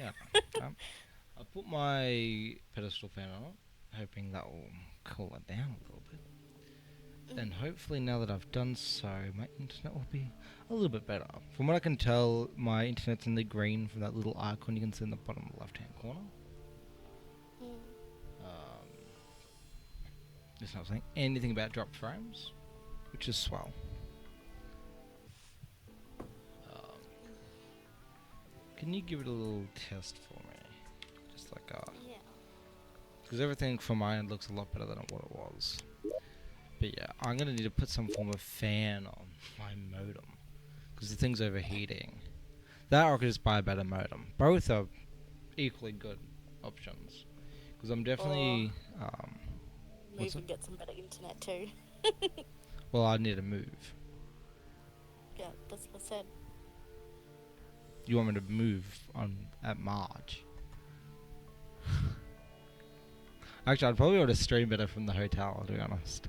Yeah. Um, I put my pedestal fan on it, hoping that will cool it down a little bit. And hopefully now that I've done so, my internet will be a little bit better. From what I can tell, my internet's in the green from that little icon you can see in the bottom left hand corner. Um, it's not saying anything about drop frames, which is swell. Um, can you give it a little test for me? Just like Yeah. because everything from my end looks a lot better than what it was. But yeah, I'm gonna need to put some form of fan on my modem because the thing's overheating. That or I could just buy a better modem. Both are equally good options because I'm Or definitely what's move it? and get some better internet too. Well, I need to move. Yeah, that's what I said. You want me to move on at March? Actually, I'd probably want to stream better from the hotel. To be honest,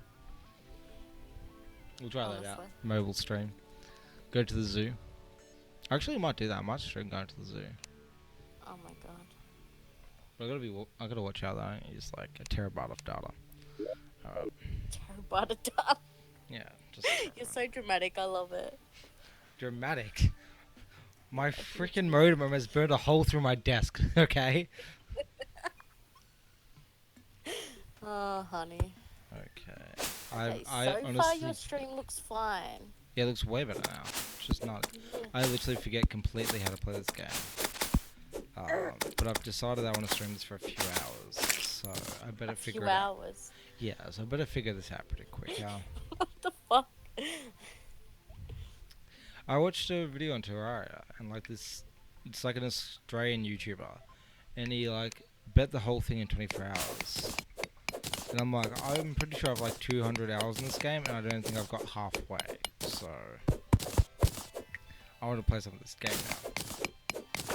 we'll try that out. Honestly. Mobile stream. Go to the zoo. Actually, I might do that. I might stream going to the zoo. Oh my god. But I gotta watch out that I don't use like a terabyte of data. Terrible done. Yeah, just You're so dramatic. I love it. dramatic. My freaking modem has burned a hole through my desk. Okay. Oh, honey. Okay. Okay, I so far honestly, your stream looks fine. yeah, it looks way better now. It's just not. Yeah. I literally forget completely how to play this game. But I've decided I want to stream this for a few hours, so I better A figure few it out. hours. Yeah, so I better figure this out pretty quick. What the fuck? I watched a video on Terraria, and like this, it's like an Australian YouTuber, and he like bet the whole thing in 24 hours. And I'm like, I'm pretty sure I've like 200 hours in this game, and I don't think I've got halfway. So I want to play some of this game now.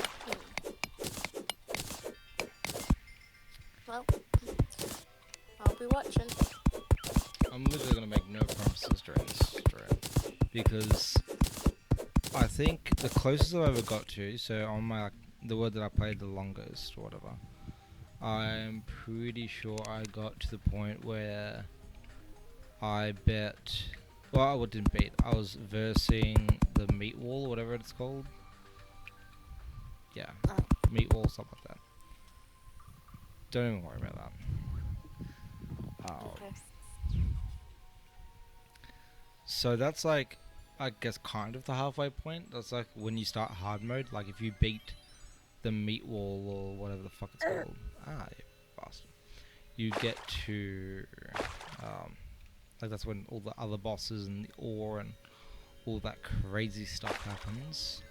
Well, I'll be watching. I'm literally gonna make no promises during this stream because I think the closest I've ever got to, so on my like, the word that I played the longest or whatever, I'm pretty sure I got to the point where I bet. Well, I didn't beat. I was versing the meat wall, whatever it's called. Yeah, Oh, meat wall, something like that. Don't even worry about that. okay. So that's like, I guess, kind of the halfway point. That's like when you start hard mode. Like if you beat the meat wall or whatever the fuck it's called. You bastard. You get to, like that's when all the other bosses and the ore and all that crazy stuff happens.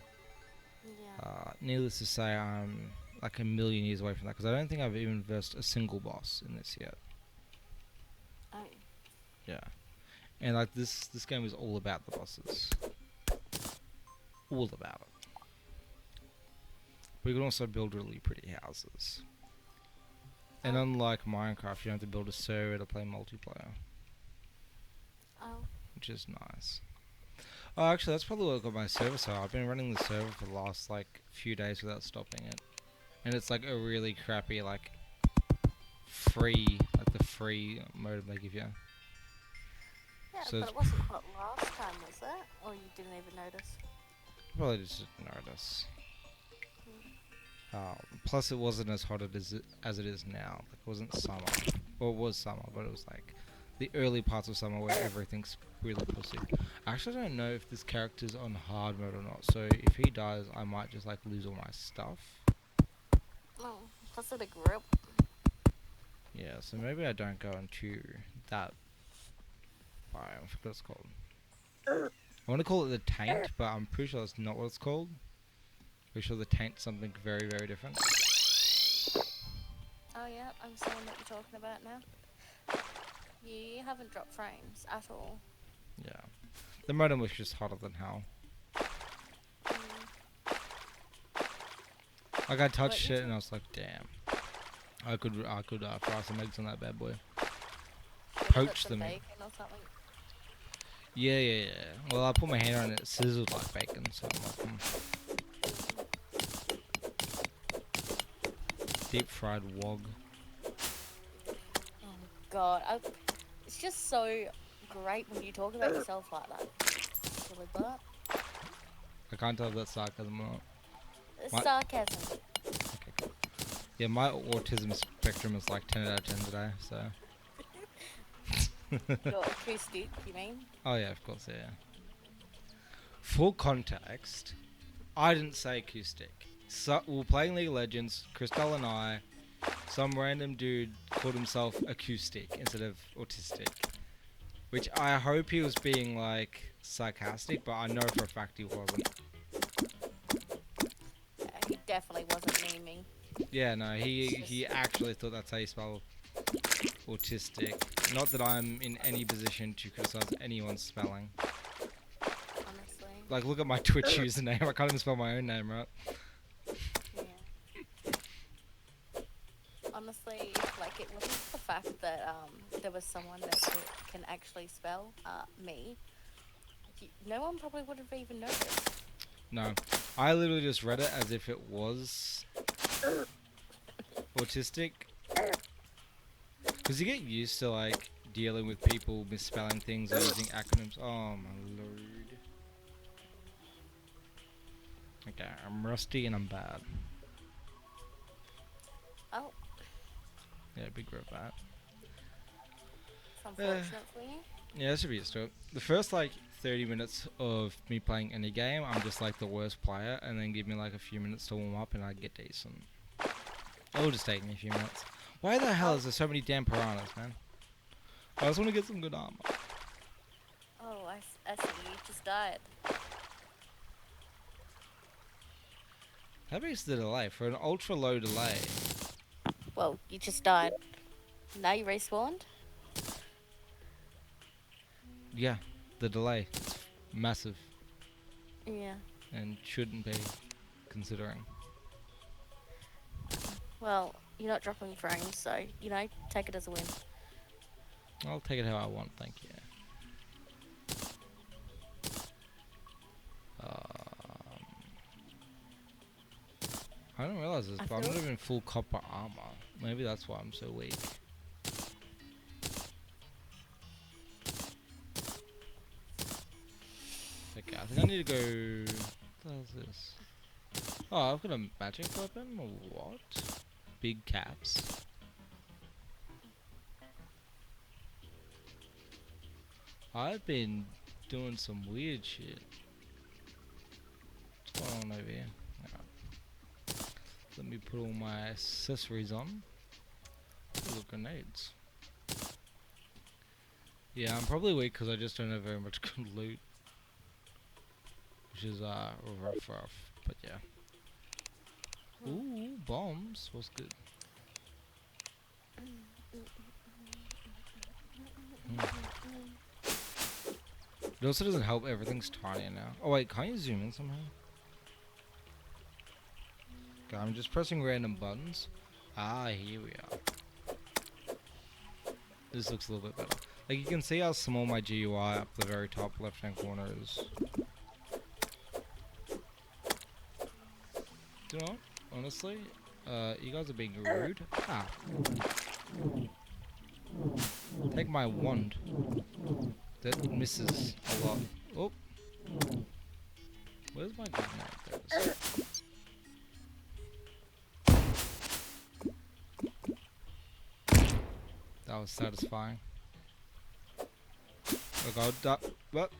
Yeah. Needless to say, I'm like a million years away from that because I don't think I've even versed a single boss in this yet. Oh. Yeah, and like this game is all about the bosses, all about it. But you can also build really pretty houses. And unlike Minecraft, you don't have to build a server to play multiplayer, Oh. which is nice. Oh, actually, that's probably what got my server so I've been running the server for the last like few days without stopping it, and it's like a really crappy like the free mode they give you. Yeah, So but it's it wasn't hot last time, was it? Or you didn't even notice? probably just didn't notice. Plus, it wasn't as hot as it is now. Like, it wasn't summer. Well, it was summer, but it was like the early parts of summer where everything's really pussy. I actually don't know if this character's on hard mode or not. So if he dies, I might just like lose all my stuff. No. Plus it a grip. Yeah, so maybe I don't go into that biome. I forgot what it's called. I want to call it the taint, but I'm pretty sure that's not what it's called. Pretty sure the taint's something very, very different. Oh yeah, I'm seeing what you're talking about now. You haven't dropped frames at all. Yeah. The modem was just hotter than hell. Like I touched it and I was like, damn. I could fry some eggs on that bad boy. Poach them. Bacon or something. Yeah. Well, I put my hand on it, it sizzled like bacon, so I'm like, Deep fried wog. Oh God, it's just so great when you talk about yourself like that. Silly butt. I can't tell if that's sarcasm or not. It's What? sarcasm. Okay, cool. Yeah, my autism spectrum is like 10 out of 10 today, so. Your acoustic, you mean? Oh yeah, of course, yeah. Full context, I didn't say acoustic. So, we were playing League of Legends, Crystal and I, some random dude called himself acoustic instead of autistic. Which I hope he was being like sarcastic, but I know for a fact he wasn't. Yeah, he definitely wasn't memeing. Yeah, no, It's he just, actually thought that's how you spell autistic. Not that I'm in any position to criticize anyone's spelling. honestly, Like, look at my Twitch username. I can't even spell my own name right. yeah. Honestly, if like it wasn't for the fact that there was someone that can actually spell me, no one probably would have even noticed. No, I literally just read it as if it was autistic. Because you get used to like dealing with people misspelling things or using acronyms. Oh my lord. Okay, I'm rusty and I'm bad. Oh, Yeah, big rip that. it's unfortunate for you. Yeah, that should be used to it. The first like 30 minutes of me playing any game, I'm just like the worst player, and then give me like a few minutes to warm up and I get decent. It'll just take me a few minutes. Why the hell is there so many damn piranhas, man? I just want to get some good armor. Oh, I see. You just died. How big is the delay? For an ultra low delay, Well, you just died. Now you respawned? yeah, the delay. It's massive Yeah. and shouldn't be, considering. Well, you're not dropping frames, so, take it as a win. I'll take it how I want, thank you. I didn't realize this, but I'm not even full copper armor. Maybe that's why I'm so weak. Okay, I think I need to go... What is this? Oh, I've got a magic weapon? What? Big caps. I've been doing some weird shit. What's going on over here? Alright. Let me put all my accessories on. Ooh, look, grenades. Yeah, I'm probably weak because I just don't have very much good loot. Which is rough, but yeah. Ooh, bombs. What's good? It also doesn't help. Everything's tiny now. Oh wait, can't you zoom in somehow? Okay, I'm just pressing random buttons. Ah, here we are. This looks a little bit better. Like you can see how small my GUI up the very top left hand corner is. Do you know what? Honestly, you guys are being rude. Ah. Take my wand. That misses a lot. Oh. Where's my good map? There it is. That was satisfying. Oh god, what?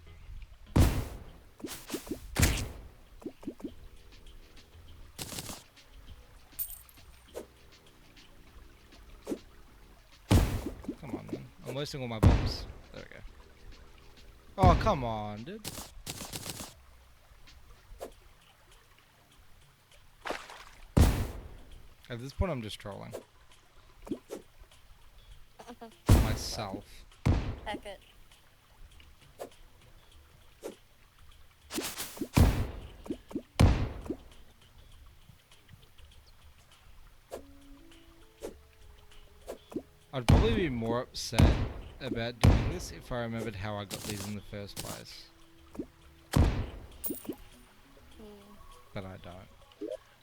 Come on, man. I'm wasting all my bombs. There we go. Oh, come on, dude. At this point, I'm just trolling. Myself. Heck it. I'd probably be more upset about doing this if I remembered how I got these in the first place. But I don't.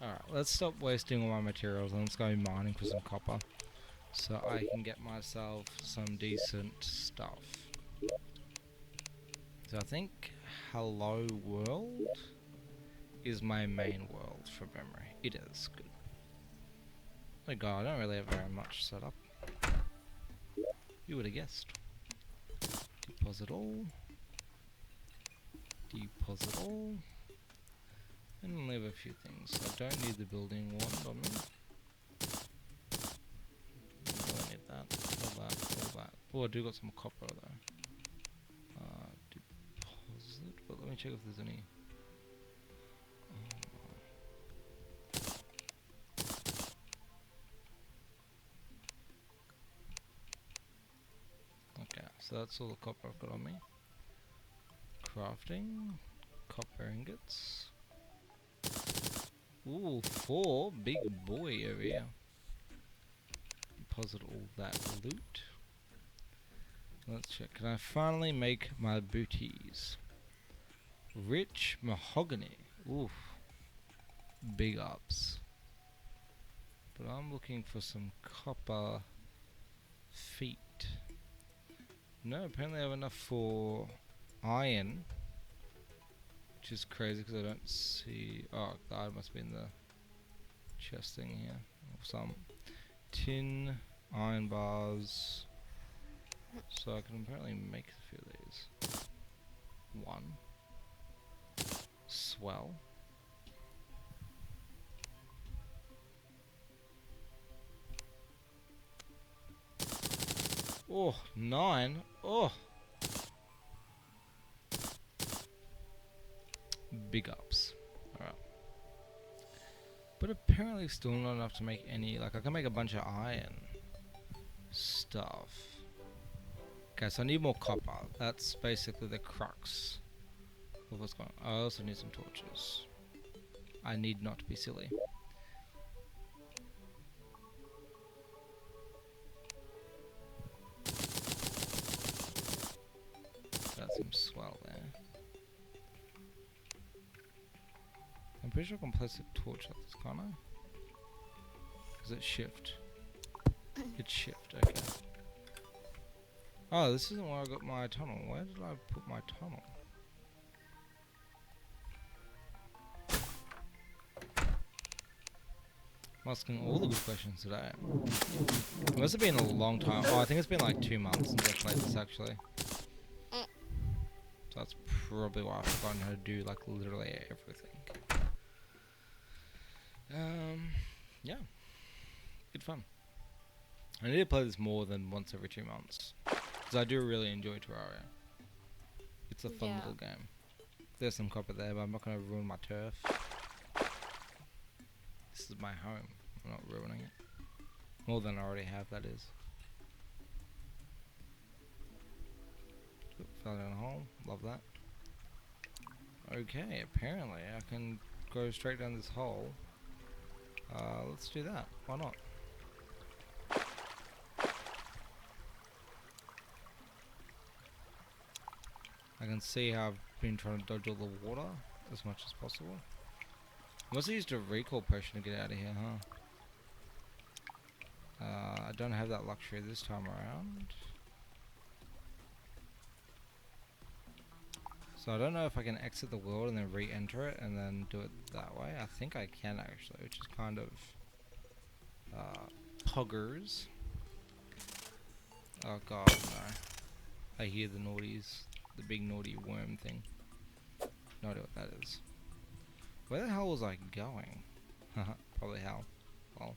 Alright, let's stop wasting all my materials and let's go mining for some copper. So I can get myself some decent stuff. So I think Hello World is my main world from memory. It is good. Oh my god, I don't really have very much set up. You would have guessed. Deposit all. Deposit all. And leave a few things. I don't need the building wand on me. I don't need that. All that. All that. Oh, I do got some copper though. Deposit. But let me check if there's any. Okay, so that's all the copper I've got on me. Crafting. Copper ingots. Ooh, 4. Big boy over here. Deposit all that loot. Let's check. Can I finally make my booties? Rich mahogany. Oof. Big ups. But I'm looking for some copper feet. No, apparently I have enough for iron. Which is crazy because I don't see... Oh, the iron must be in the chest thing here. Or some tin, iron bars. So I can apparently make a few of these. 1. Swell. Oh, 9. Oh! Big ups. Alright. But apparently still not enough to make any... Like, I can make a bunch of iron stuff. Okay, so I need more copper. That's basically the crux of what's going on. I also need some torches. I need not be silly. That's some swell there. I'm pretty sure I can place a torch like this, can't I? Is it shift? It's shift, okay. Oh, this isn't where I got my tunnel. Where did I put my tunnel? I'm asking all the good questions today. It must have been a long time. Oh, I think it's been like 2 months since I played this actually. So that's probably why I've forgotten how to do like literally everything. Yeah. Good fun. I need to play this more than once every 2 months. Because I do really enjoy Terraria. It's a fun little game. There's some copper there, but I'm not going to ruin my turf. This is my home. I'm not ruining it. More than I already have, that is. Oop, fell down a hole. Love that. Okay, apparently I can go straight down this hole. Let's do that. Why not? I can see how I've been trying to dodge all the water as much as possible. I must have used a recall potion to get out of here, huh? I don't have that luxury this time around. So I don't know if I can exit the world and then re-enter it and then do it that way. I think I can actually, which is kind of poggers. Oh god, no. I hear the naughties, the big naughty worm thing. No idea what that is. Where the hell was I going? Probably hell. Well.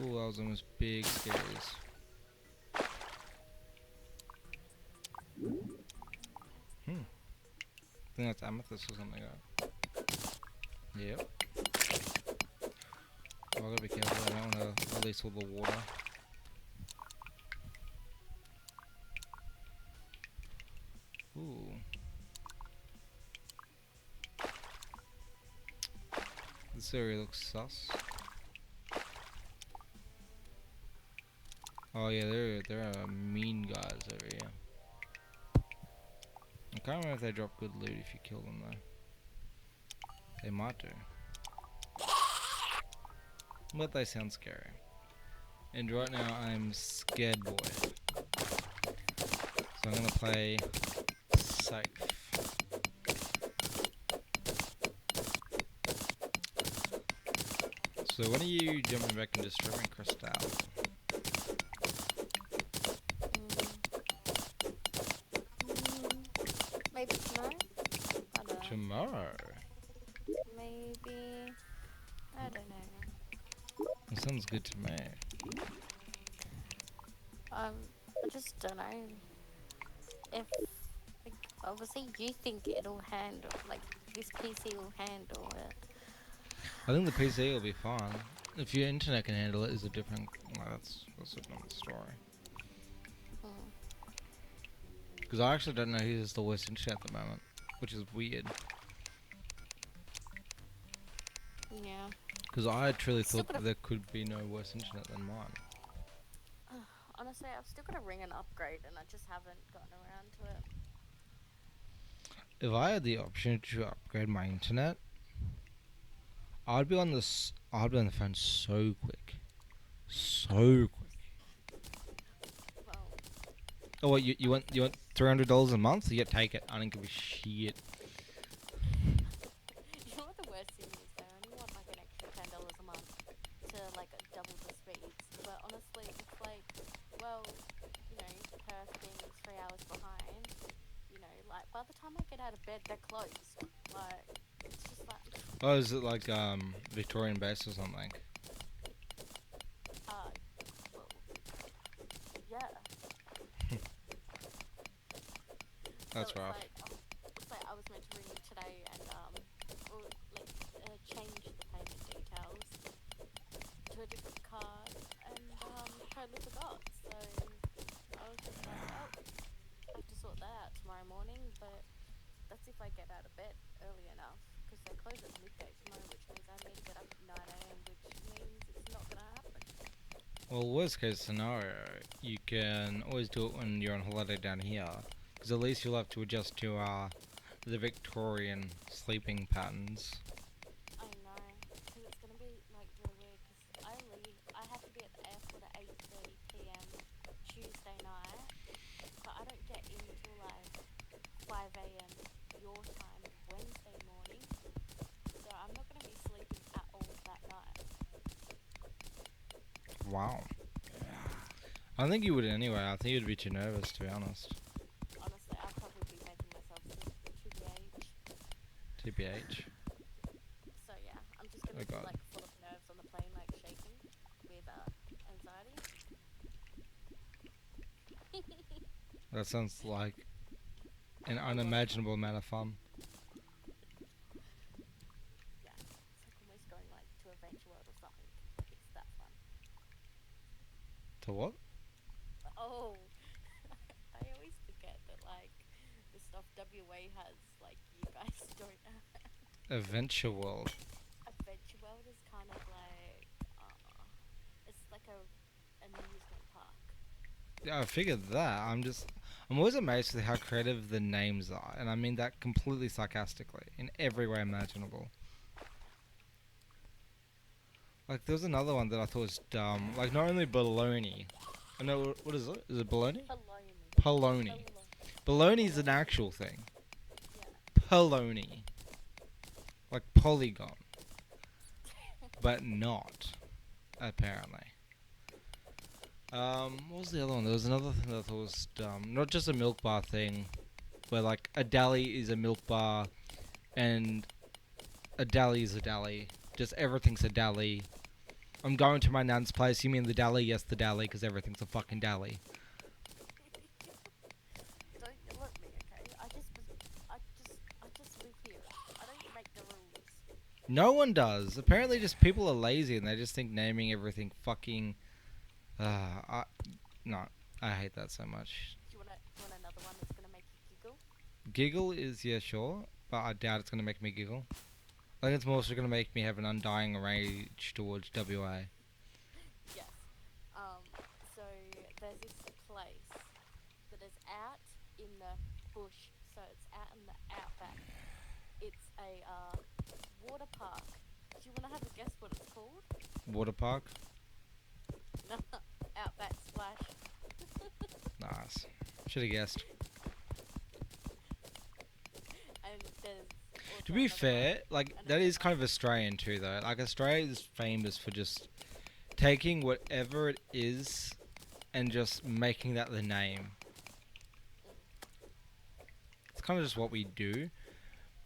Ooh, that was almost big scares. I think that's amethyst or something like that. Yep. Oh, I gotta be careful, I don't want to release all the water. Ooh. This area looks sus. Oh yeah, there are mean guys over here. I can't remember if they drop good loot if you kill them though. They might do. But they sound scary. And right now I'm scared boy. So I'm gonna play safe. So when are you jumping back and destroying Crystal? Maybe tomorrow? I don't know. Tomorrow? Maybe. I don't know. That sounds good to me. I just don't know if, like, obviously you think it'll handle, like, this PC will handle it. I think the PC will be fine. If your internet can handle it, is a different. Well, that's another story. Mm. Because I actually don't know who's the worst internet at the moment, which is weird. Yeah. Because I truly Still thought gotta. that there could be no worse internet than mine. Honestly, I've still got to ring an upgrade, and I just haven't gotten around to it. If I had the option to upgrade my internet, I'd be on the phone so quick, so quick. Well, Oh, what you want $300 a month? Yeah, take it. I don't give a shit. you know what the worst thing is? Though? I only want like an extra $10 a month to like double the speeds. But honestly, it's like, well, Perth being 3 hours behind, like by the time I get out of bed, they're closed. Like, it's just like, Oh, is it like Victorian base or something? uh, well, yeah. So That's rough. it's like I was meant to ring you today and well, like change the payment details to a different card and totally forgot. So I was just like, oh, I have to sort that out tomorrow morning. But that's if I get out of bed early enough because they close at midday tomorrow, which means I need to get up at 9 a.m., which means it's not gonna happen. Well, worst case scenario, you can always do it when you're on holiday down here, because at least you'll have to adjust to the Victorian sleeping patterns. I know, because it's gonna be like really weird. Because I have to be at the airport at 8:30 p.m. Tuesday night, but I don't get in till like 5 a.m. your time Wednesday morning. So I'm not gonna be sleeping at all that night. Wow. I think you would anyway. I think you'd be too nervous, to be honest. Honestly, I'll probably be making myself sick to the age. TBH. So yeah, I'm just Oh gonna be god. like full of nerves on the plane, like shaking with anxiety. That sounds like an A lot of fun. unimaginable amount of fun. Yeah, it's like almost going like to Adventure World or something. It's that fun. To what? Oh, I always forget that like the stuff WA has, like you guys don't have. Adventure World. Adventure World is kind of like, it's like a amusement park. Yeah, I figured that. I'm always amazed with how creative the names are, and I mean that completely sarcastically, in every way imaginable. Like, there was another one that I thought was dumb. Like, not only baloney. I know, what is it? Is it baloney? Baloney. Polony. Baloney is an Baloney. actual thing. Yeah. Polony. Like polygon. But not, apparently. What was the other one? There was another thing that I thought was dumb. Not just a milk bar thing, where like a deli is a milk bar and a deli is a deli. Just everything's a deli. I'm going to my nan's place. You mean the deli? Yes, the deli, because everything's a fucking deli. Don't yell at me, okay? I just live here. I don't make the rules. No one does. Apparently, just people are lazy and they just think naming everything fucking. I no, I hate that so much. Do you want another one that's gonna make you giggle? Giggle is yeah sure, but I doubt it's gonna make me giggle. I think it's more so gonna make me have an undying rage towards WA. Yes. Um. So bush, so it's out in the outback. It's a water park. Do you want to have a guess what it's called? Water park. No, Outback Splash. Nice. Should have guessed. And there's To also be another one. fair, like that is kind of Australian too, though. Like Australia is famous for just taking whatever it is and just making that the name. It's kind of just what we do.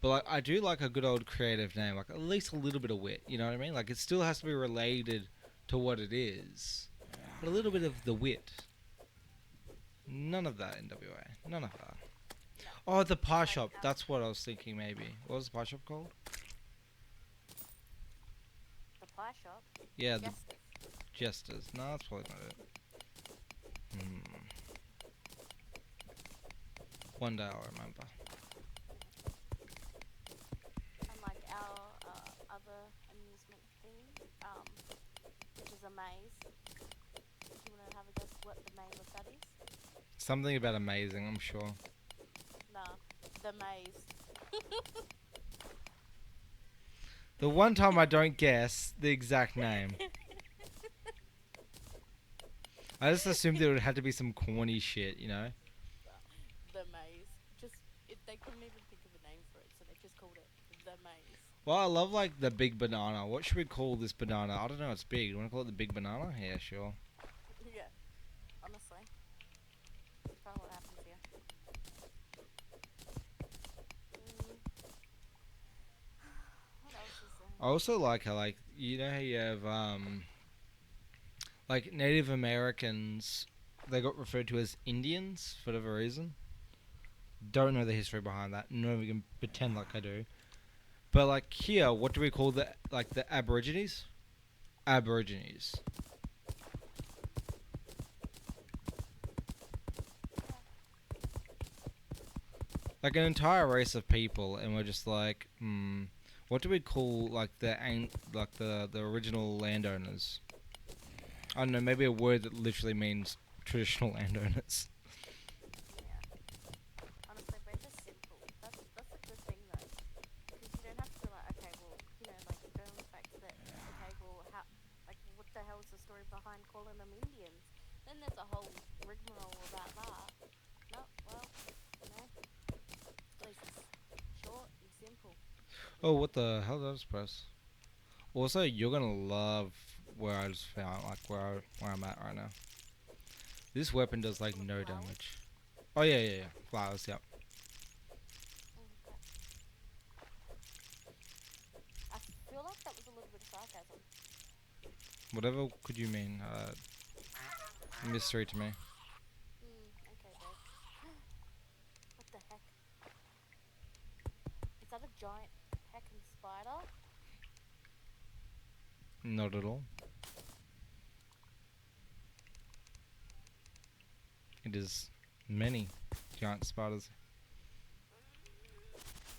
But like, I do like a good old creative name, like at least a little bit of wit. You know what I mean? Like it still has to be related to what it is, but a little bit of the wit. None of that in WA. None of that. No, Oh, the pie like shop. That's what I was thinking. Maybe what was the pie shop called? the pie shop. Yeah, the Jesters. Jesters. No, that's probably not it. One day I'll remember. And like our other amusement thing, which is a maze. Do you want to have a guess what the name of that is? Something about amazing, I'm sure. Nah, the maze. The one time I don't guess the exact name. I just assumed it would have to be some corny shit, you know? The maze. Just they couldn't even think of a name for it, so they just called it the maze. Well, I love like the big banana. What should we call this banana? I don't know, it's big. Do you want to call it the big banana? Yeah, sure. Yeah, honestly, that's probably what happens here. Mm. What else is there? I also like how like you know how you have like Native Americans, they got referred to as Indians for whatever reason. Don't know the history behind that. No, we can pretend like I do. But like here, what do we call the Aborigines? Aborigines. Like an entire race of people, and we're just like, what do we call like the original landowners? I don't know, maybe a word that literally means traditional landowners. Yeah, honestly, they're just simple. That's a good thing though, because you don't have to like, okay, well, like go on the fact that, okay, well, how, like, what the hell is the story behind calling them Indians? Then there's a whole rigmarole about that. No, well, at least it's short and simple. Oh, what the hell did I just press? Also, you're gonna love where I just found, like where I'm at right now. This weapon does like Full of no flowers. damage. Oh yeah, flowers. Yep. Okay. I feel like that was a little bit of sarcasm. Whatever could you mean? Mystery to me. Okay, babe. What the heck? Is that a giant heckin' spider? Not at all. It is many giant spiders.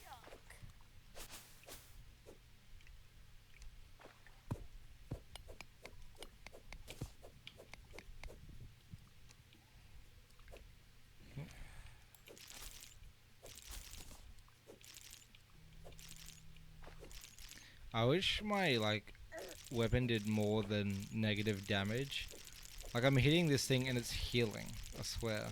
Yuck. I wish my like weapon did more than negative damage. Like I'm hitting this thing and it's healing. I swear.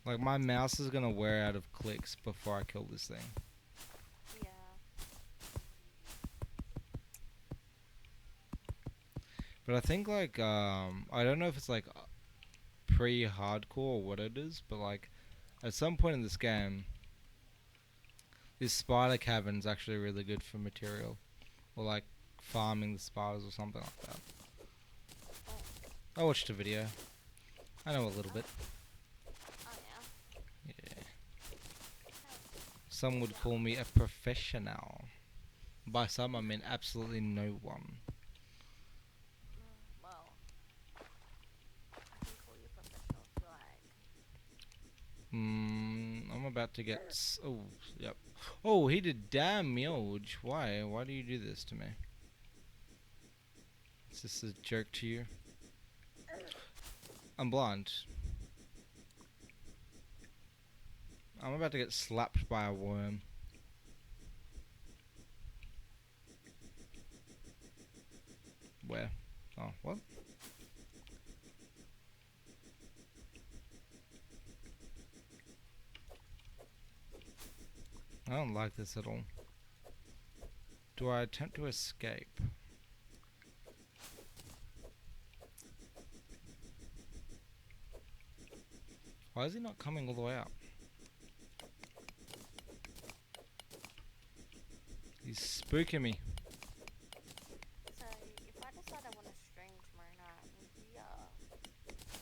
Like my mouse is gonna wear out of clicks before I kill this thing. Yeah. But I think like I don't know if it's like pre-hardcore or what it is, but like at some point in this game, this spider cavern is actually really good for material, or like farming the spiders or something like that. Oh, I watched a video. I know a little bit. oh yeah. Yeah. Some would call me a professional. By some, I mean absolutely no one. Well, I can call you professional if you like. I'm about to get. Oh, yep. Oh, he did damage. Why? Why do you do this to me? Is this a joke to you? I'm blind. I'm about to get slapped by a worm. Where? Oh, what? I don't like this at all. Do I attempt to escape? Why is he not coming all the way up? He's spooking me. So if I decide I want to stream tomorrow night, will you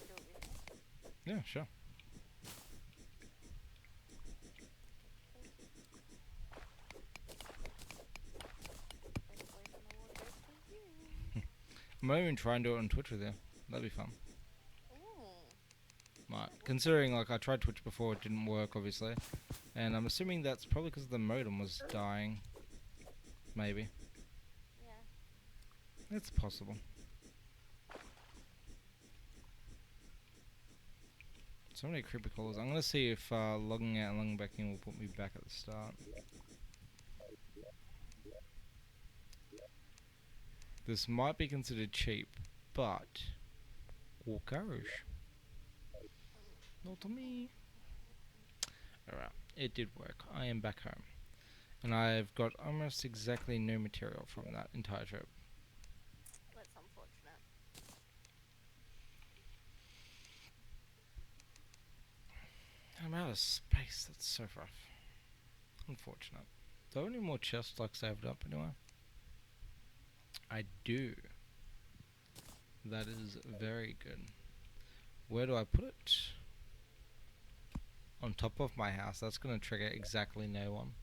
do it with me? Yeah, sure. Thank you. Best voice in the world goes to you. I might even try and do it on Twitch with you. That'd be fun. Ooh. Right. Considering, like, I tried Twitch before, it didn't work, obviously. And I'm assuming that's probably because the modem was dying. Maybe. Yeah. It's possible. So many creepy calls. I'm gonna see if logging out and logging back in will put me back at the start. This might be considered cheap, but... Oh gosh. Not to me. Alright, it did work. I am back home. And I've got almost exactly no material from that entire trip. That's unfortunate. I'm out of space. That's so rough. Unfortunate. Do I have any more chests like saved up anyway? I do. That is very good. Where do I put it? On top of my house. That's going to trigger exactly no one.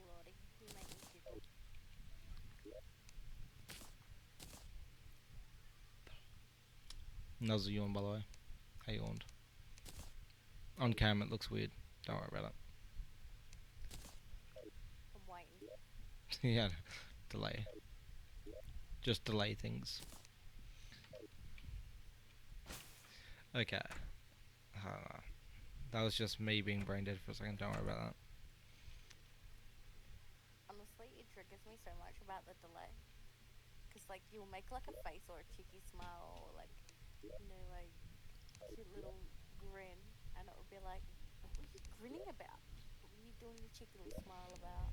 Lordy, you make me giggle. That was a yawn, by the way. I yawned. On cam, it looks weird. Don't worry about I'm waiting. it. Yeah, delay. Just delay things. Okay. That was just me being brain dead for a second. Don't worry about that. Honestly, it triggers me so much about the delay. Because, like, you'll make, like, a face or a cheeky smile or, like, you know, like, cute little grin. And it will be like, what were you grinning about? What were you doing your cheeky little smile about?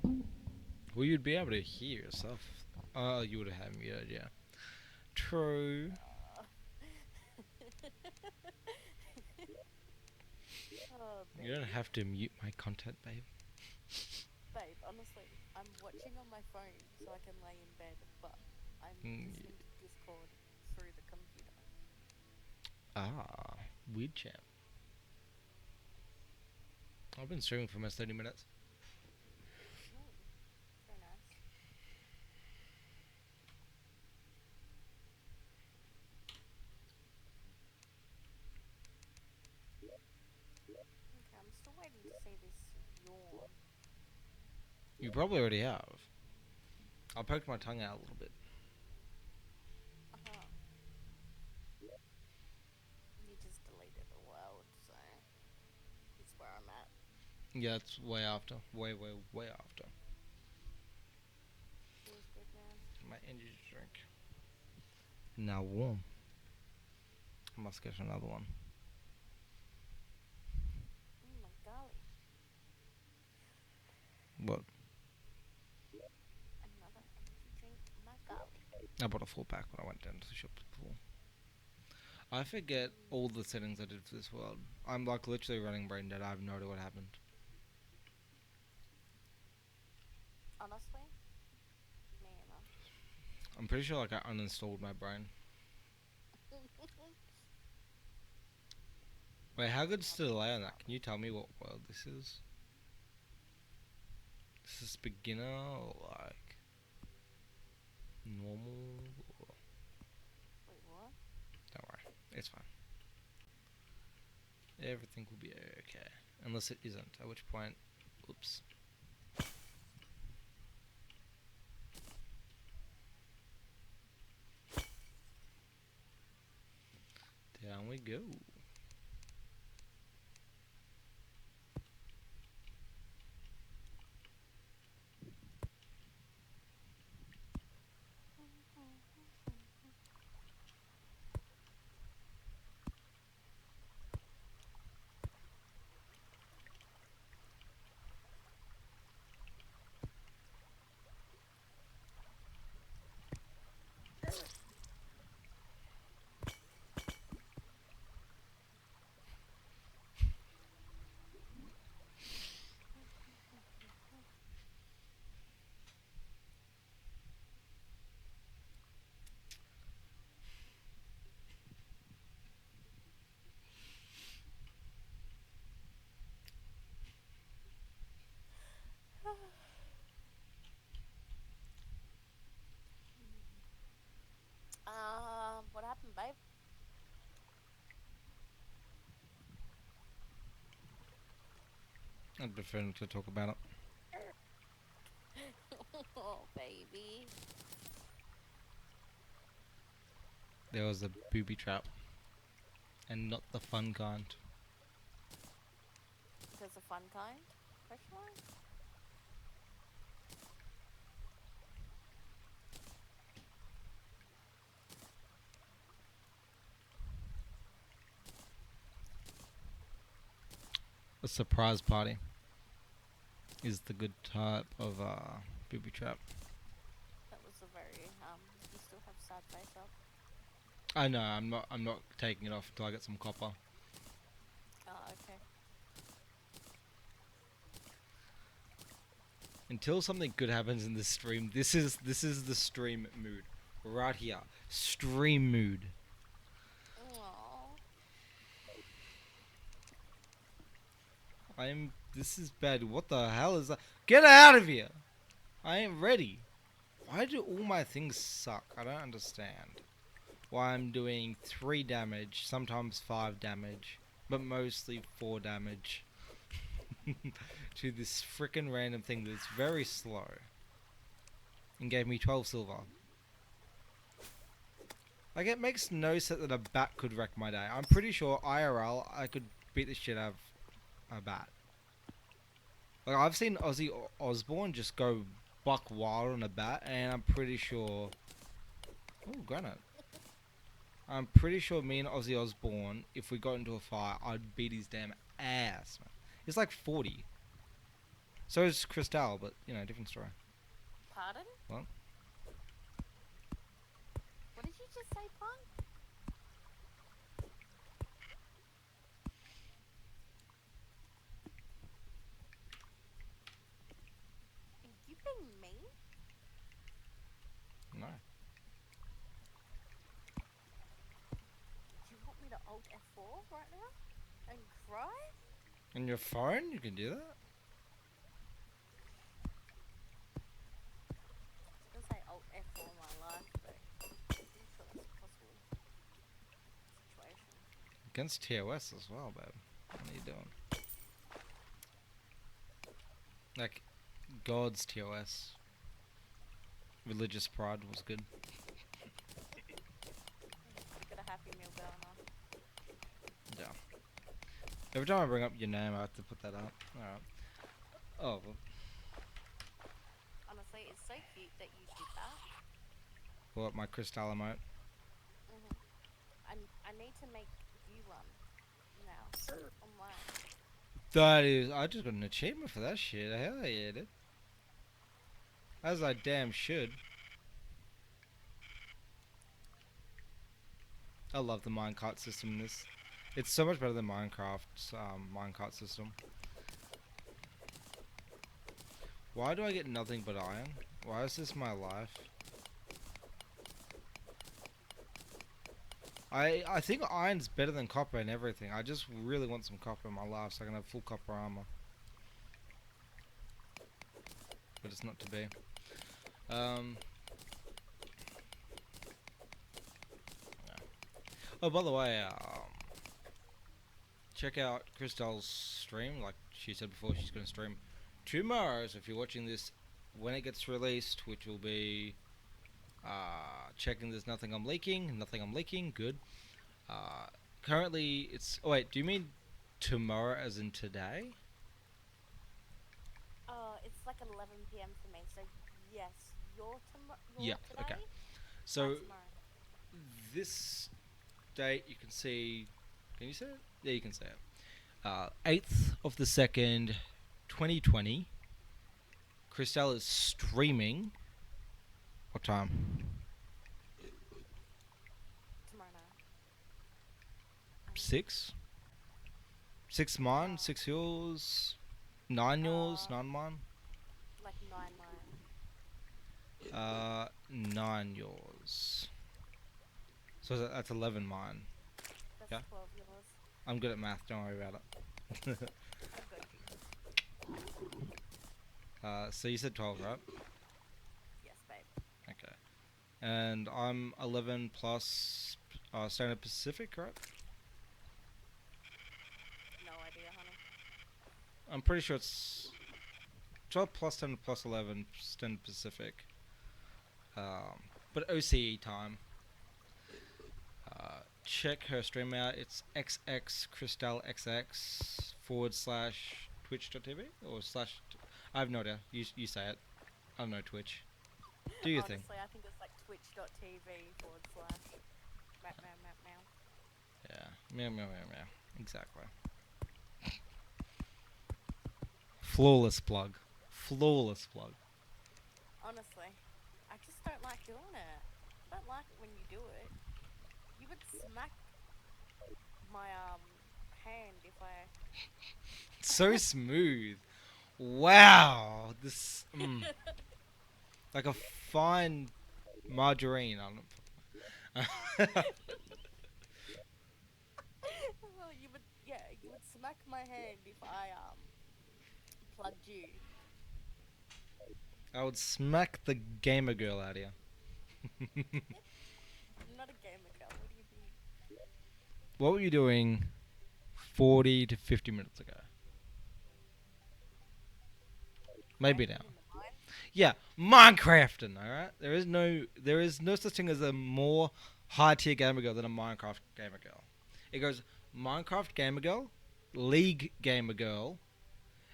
Well, you'd be able to hear yourself. Oh, you would have muted, yeah. True. Oh, You don't have to mute my content, babe. babe, honestly, I'm watching on my phone so I can lay in bed, but I'm listening to Discord through the computer. Ah, weird chat. I've been streaming for almost 30 minutes. Very nice. Okay, I'm still waiting to see this yawn. You probably already have. I poked my tongue out a little bit. Uh-huh. You just deleted the world, so it's where I'm at. Yeah, it's way after. Way after. Feels good, man. My energy drink. Now warm. I must get another one. My golly. What? Another energy drink, my golly. I bought a full pack when I went down to the shop before. I forget all the settings I did for this world. I'm like literally running brain dead. I have no idea what happened. Honestly, me either. I'm pretty sure like I uninstalled my brain. Wait, how good's the delay on that? Can you tell me what world this is? Is this beginner or like normal? Or... Wait, what? Don't worry, it's fine. Everything will be okay. Unless it isn't, at which point, oops. we go. What happened, babe? I'd prefer not to talk about it. Oh, baby. There was a booby trap, and not the fun kind. There's a fun kind? Question mark? A surprise party is the good type of booby trap. That was a very, you still have sad face up. I know. I'm not taking it off until I get some copper. Oh, okay. Until something good happens in this stream, this is the stream mood right here. Stream mood. Aww. This is bad. What the hell is that? Get out of here! I ain't ready. Why do all my things suck? I don't understand. Why I'm doing 3 damage, sometimes 5 damage, but mostly 4 damage to this frickin' random thing that's very slow and gave me 12 silver. Like, it makes no sense that a bat could wreck my day. I'm pretty sure IRL I could beat the shit out of a bat. Like, I've seen Ozzy Osbourne just go buck wild on a bat, and I'm pretty sure... Oh, granite. I'm pretty sure me and Ozzy Osbourne, if we got into a fight, I'd beat his damn ass, man. He's like 40. So is Cristal, but, you know, different story. Pardon? What? What did you just say, punk? Are you being mean? No. Do you want me to Alt F4 right now? And cry? On your phone, you can do that? I was gonna say Alt F4 in my life, but I'm sure that's a possible situation. Against TOS as well, babe. What are you doing? Like, God's TOS. Religious pride was good. Got a Happy Meal going on. Yeah. Every time I bring up your name, I have to put that up. Alright. Oh, well, Honestly, it's so cute that you did that. what, my Cristal emote? I need to make you one now online. That is, I just got an achievement for that shit. Hell yeah, dude. As I damn should. I love the minecart system in this. It's so much better than Minecraft's minecart system. Why do I get nothing but iron? Why is this my life? I think iron's better than copper and everything. I just really want some copper in my life so I can have full copper armor. But it's not to be. Yeah. Oh, by the way, check out Cristal's stream. Like she said before, she's going to stream tomorrow. So if you're watching this when it gets released, which will be checking there's nothing I'm leaking, good. currently it's. Oh wait, do you mean tomorrow as in today? It's like 11 p.m. for me. So yes, Yeah. your Okay. today, my So tomorrow. this date you can see. Can you see it? Yeah, you can see it. 8th of the second, 2020. Christelle is streaming. What time? Tomorrow night. I mean, 6. 6 mine. uh, 6 yours. 9 yours. uh, 9 mine. like 9 mine. 9 yours. So that's 11 mine. That's Yeah. 12 yours. I'm good at math. Don't worry about it. I'm good. So you said 12, right? Yes, babe. Okay. And I'm 11 plus Standard Pacific, right? No idea, honey. I'm pretty sure it's 12 plus 10 plus 11 Standard Pacific. But OCE time. Check her stream out. It's XX Crystal XX / twitch.tv or slash. I have no idea. You say it. I don't know Twitch. Do your thing. Honestly, I think it's like twitch.tv / map meow map meow. Yeah. Meow meow meow meow. Exactly. Flawless plug. Flawless plug. Honestly, I just don't like doing it. I don't like it when you do it. You would smack my hand if I. So smooth. Wow. This like a fine margarine on it. Well, you would smack my hand if I plugged you. I would smack the gamer girl out of you. I'm not a gamer girl. What do you mean? What were you doing 40 to 50 minutes ago? Maybe now. Crafting in the mines. Yeah, Minecrafting, alright? There is no such thing as a more high tier gamer girl than a Minecraft gamer girl. It goes Minecraft gamer girl, League gamer girl,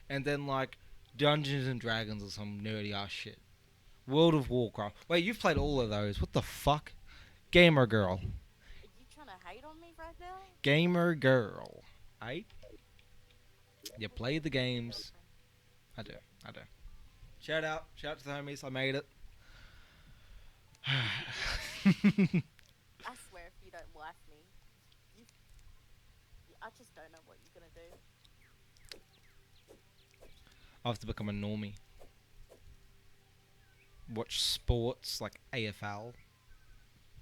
and then like Dungeons and Dragons or some nerdy ass shit. World of Warcraft. Wait, you've played all of those. What the fuck? Gamer girl. Are you trying to hate on me right now? Gamer girl. I You What play do the you mean, games. girlfriend? I do. I do. Shout out. Shout out to the homies. I made it. I swear, if you don't like me, you, I just don't know what you're gonna do. I have to become a normie. Watch sports like AFL.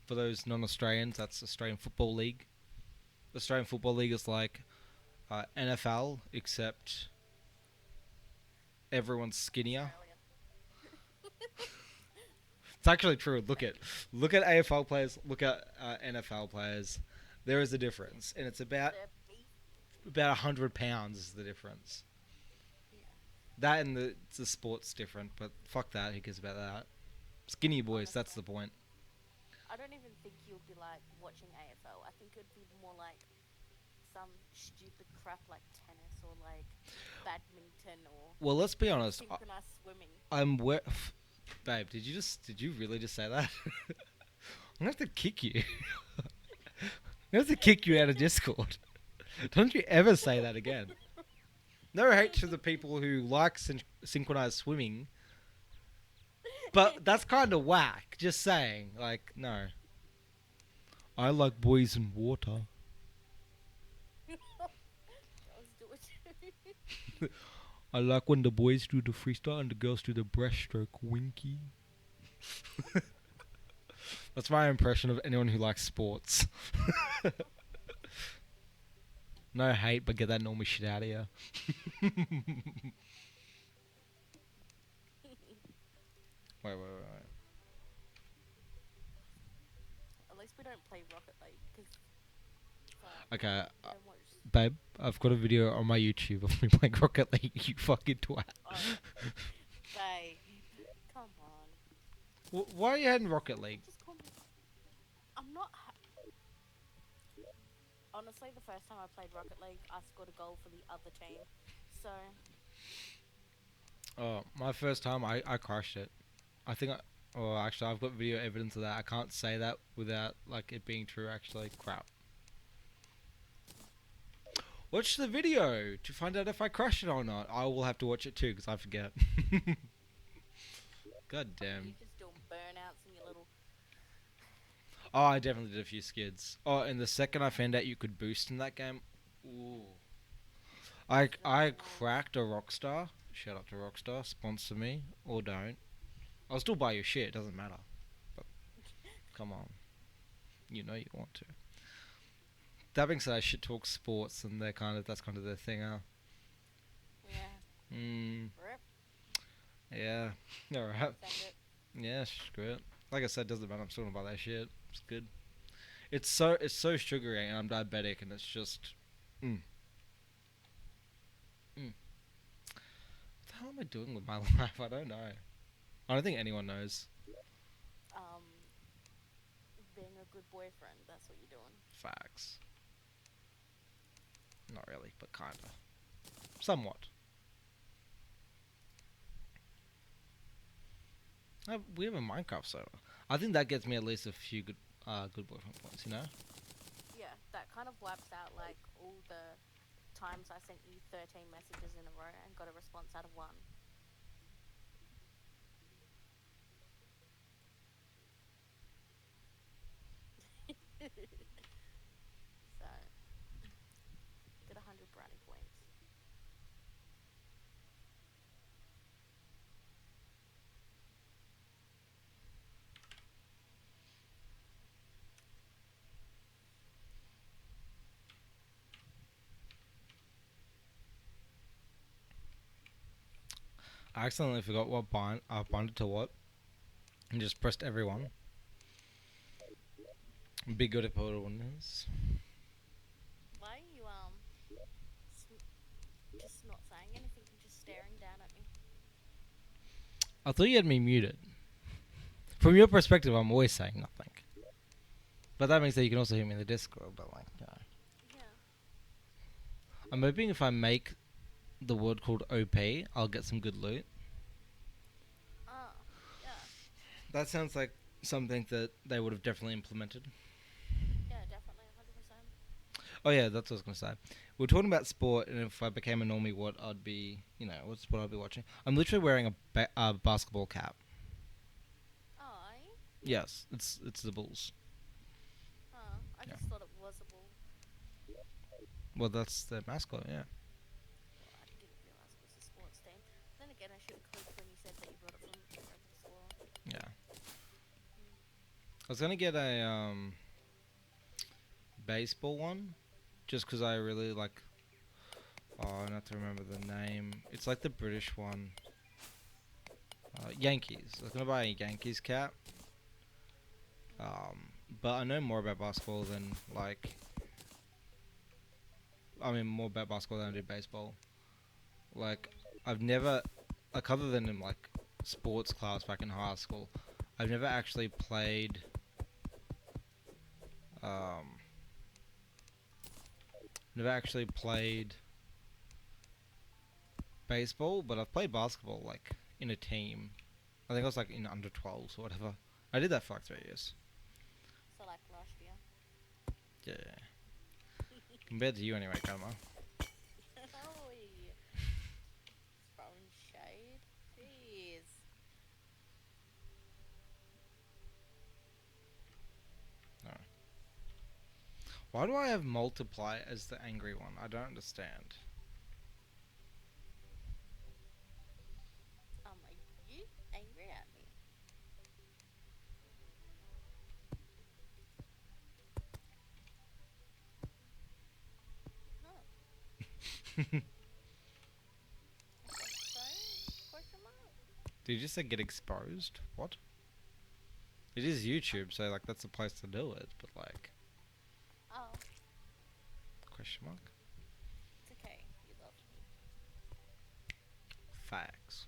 For those non-Australians, that's Australian Football League. Australian Football League is like NFL, except everyone's skinnier. Australian. It's actually true. Look at AFL players. Look at NFL players. There is a difference, and it's about They're beef. 100 pounds is the difference. Yeah. That and the sport's different, but fuck that. Who cares about that? Skinny boys. That's the Honestly, point. I don't even think you'll be like watching AFL. I think it'd be more like some stupid crap like tennis or like badminton or Well, let's be honest. synchronized swimming. I'm babe. Did you really just say that? I'm gonna have to kick you. I'm gonna have to kick you out of Discord. Don't you ever say that again. No hate to the people who like synchronized swimming, but that's kind of whack. Just saying, like, no. I like boys in water. Girls do it too. I like when the boys do the freestyle and the girls do the breaststroke. Winky. That's my impression of anyone who likes sports. No hate, but get that normal shit out of here. Wait. At least we don't play Rocket League because Okay, we don't watch. babe, I've got a video on my YouTube of me playing Rocket League. You fucking twat. Oh, babe, come on. Why are you heading Rocket League? Just call me. I'm not. honestly, the first time I played Rocket League, I scored a goal for the other team. So, Oh, my first time, I crushed it. I think I. Oh, actually, I've got video evidence of that. I can't say that without like it being true. Actually, crap. Watch the video to find out if I crushed it or not. I will have to watch it too because I forget. God what are you damn. just doing burnouts in your little. Oh, I definitely did a few skids. Oh, and the second I found out you could boost in that game, ooh. I Nice. cracked a Rockstar. Shout out to Rockstar. Sponsor me or don't. I'll still buy your shit. It doesn't matter. But come on, you know you want to. That being said, I shit talk sports, and that's kind of their thing. Yeah. Mm, Rip. yeah. All right. Send it. Yeah, screw it. Like I said, doesn't matter. I'm still gonna buy that shit. It's good. It's so sugary, and I'm diabetic, and it's just. Mm, mm. What the hell am I doing with my life? I don't know. I don't think anyone knows. Um, being a good boyfriend, that's what you're doing. Facts. Not really, but kinda. Somewhat. We have a Minecraft server. I think that gets me at least a few good boyfriend points. You know. Yeah, that kind of wipes out like all the times I sent you 13 messages in a row and got a response out of one. So, get 100 brownie points. I accidentally forgot what bind I bonded to what, and just pressed everyone. Be good at portal one is. Why are you just not saying anything and just staring down at me? I thought you had me muted. From your perspective, I'm always saying nothing. But that means that you can also hear me in the Discord. But like, Yeah. I'm hoping if I make the word called OP, I'll get some good loot. Ah, yeah. That sounds like something that they would have definitely implemented. Yeah, definitely 100%. Oh yeah, that's what I was gonna say. We are talking about sport, and if I became a normie, what I'd be, what sport I'd be watching. I'm literally wearing a basketball cap. Oh, are you? Yes, it's the Bulls. Oh, I Yeah. just thought it was a bull. Well, that's the mascot. Yeah. Well, I didn't realize it was a sports team. Then again, I should have clicked when you said that you got it from Rebel Squall. Yeah. Mm. I was gonna get a baseball one, just because I really like. Oh, I have to remember the name. It's like the British one. Yankees. I was gonna buy a Yankees cap. But I know more about basketball than like. I mean, more about basketball than I do baseball. Like, I've never, like, other than in like sports class back in high school, I've never actually played. Um, never actually played baseball, but I've played basketball like in a team. I think I was like in under 12s or whatever. I did that for like 3 years. So, like last year. Yeah. Compared to you anyway, Kama. Oh, throwing shade. Jeez. No. Why do I have multiply as the angry one? I don't understand. Are you angry at me? Huh. I guess so. Question mark. Did you just say get exposed? What? It is YouTube, so like that's the place to do it. But like, Oh, question mark? it's okay. You love me. Facts.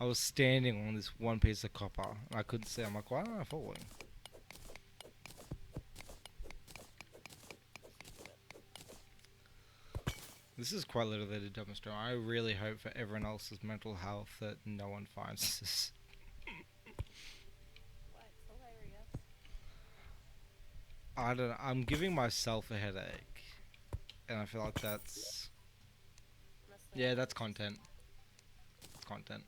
I was standing on this one piece of copper. And I couldn't see. I'm like, why am I falling? This is quite literally the dumbest story. I really hope for everyone else's mental health that no one finds this. Why, it's hilarious. I don't know. I'm giving myself a headache. And I feel like that's... Honestly, Yeah, I think that's it's just content. Content.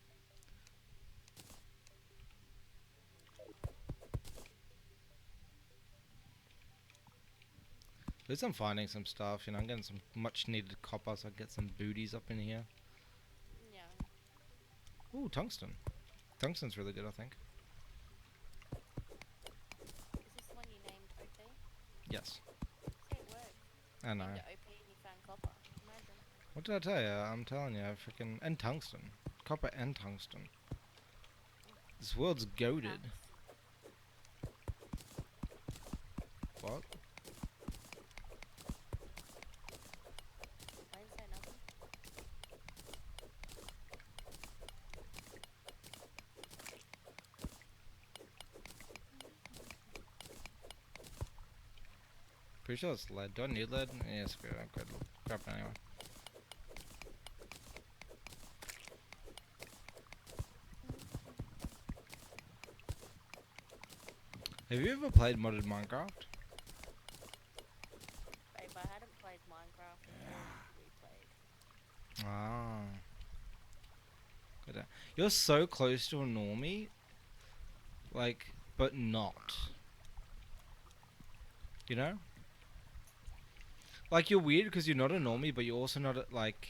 At least I'm finding some stuff, you know, I'm getting some much needed copper so I can get some booties up in here. yeah. Ooh, tungsten. Tungsten's really good, I think. Is this the one you named OP? Yes. See, it worked. I know. Named it OP and you found copper. Imagine. What did I tell you? I'm telling you, freaking... And tungsten. Copper and tungsten. This world's goaded. Facts. What? I didn't say nothing. Pretty sure it's lead. Do I need lead? Yeah, screw it. I'm good. Grab it anyway. Have you ever played modded Minecraft? Babe, I hadn't played Minecraft until we played. Ah. Good. You're so close to a normie. Like, but not. You know? Like, you're weird because you're not a normie, but you're also not, like...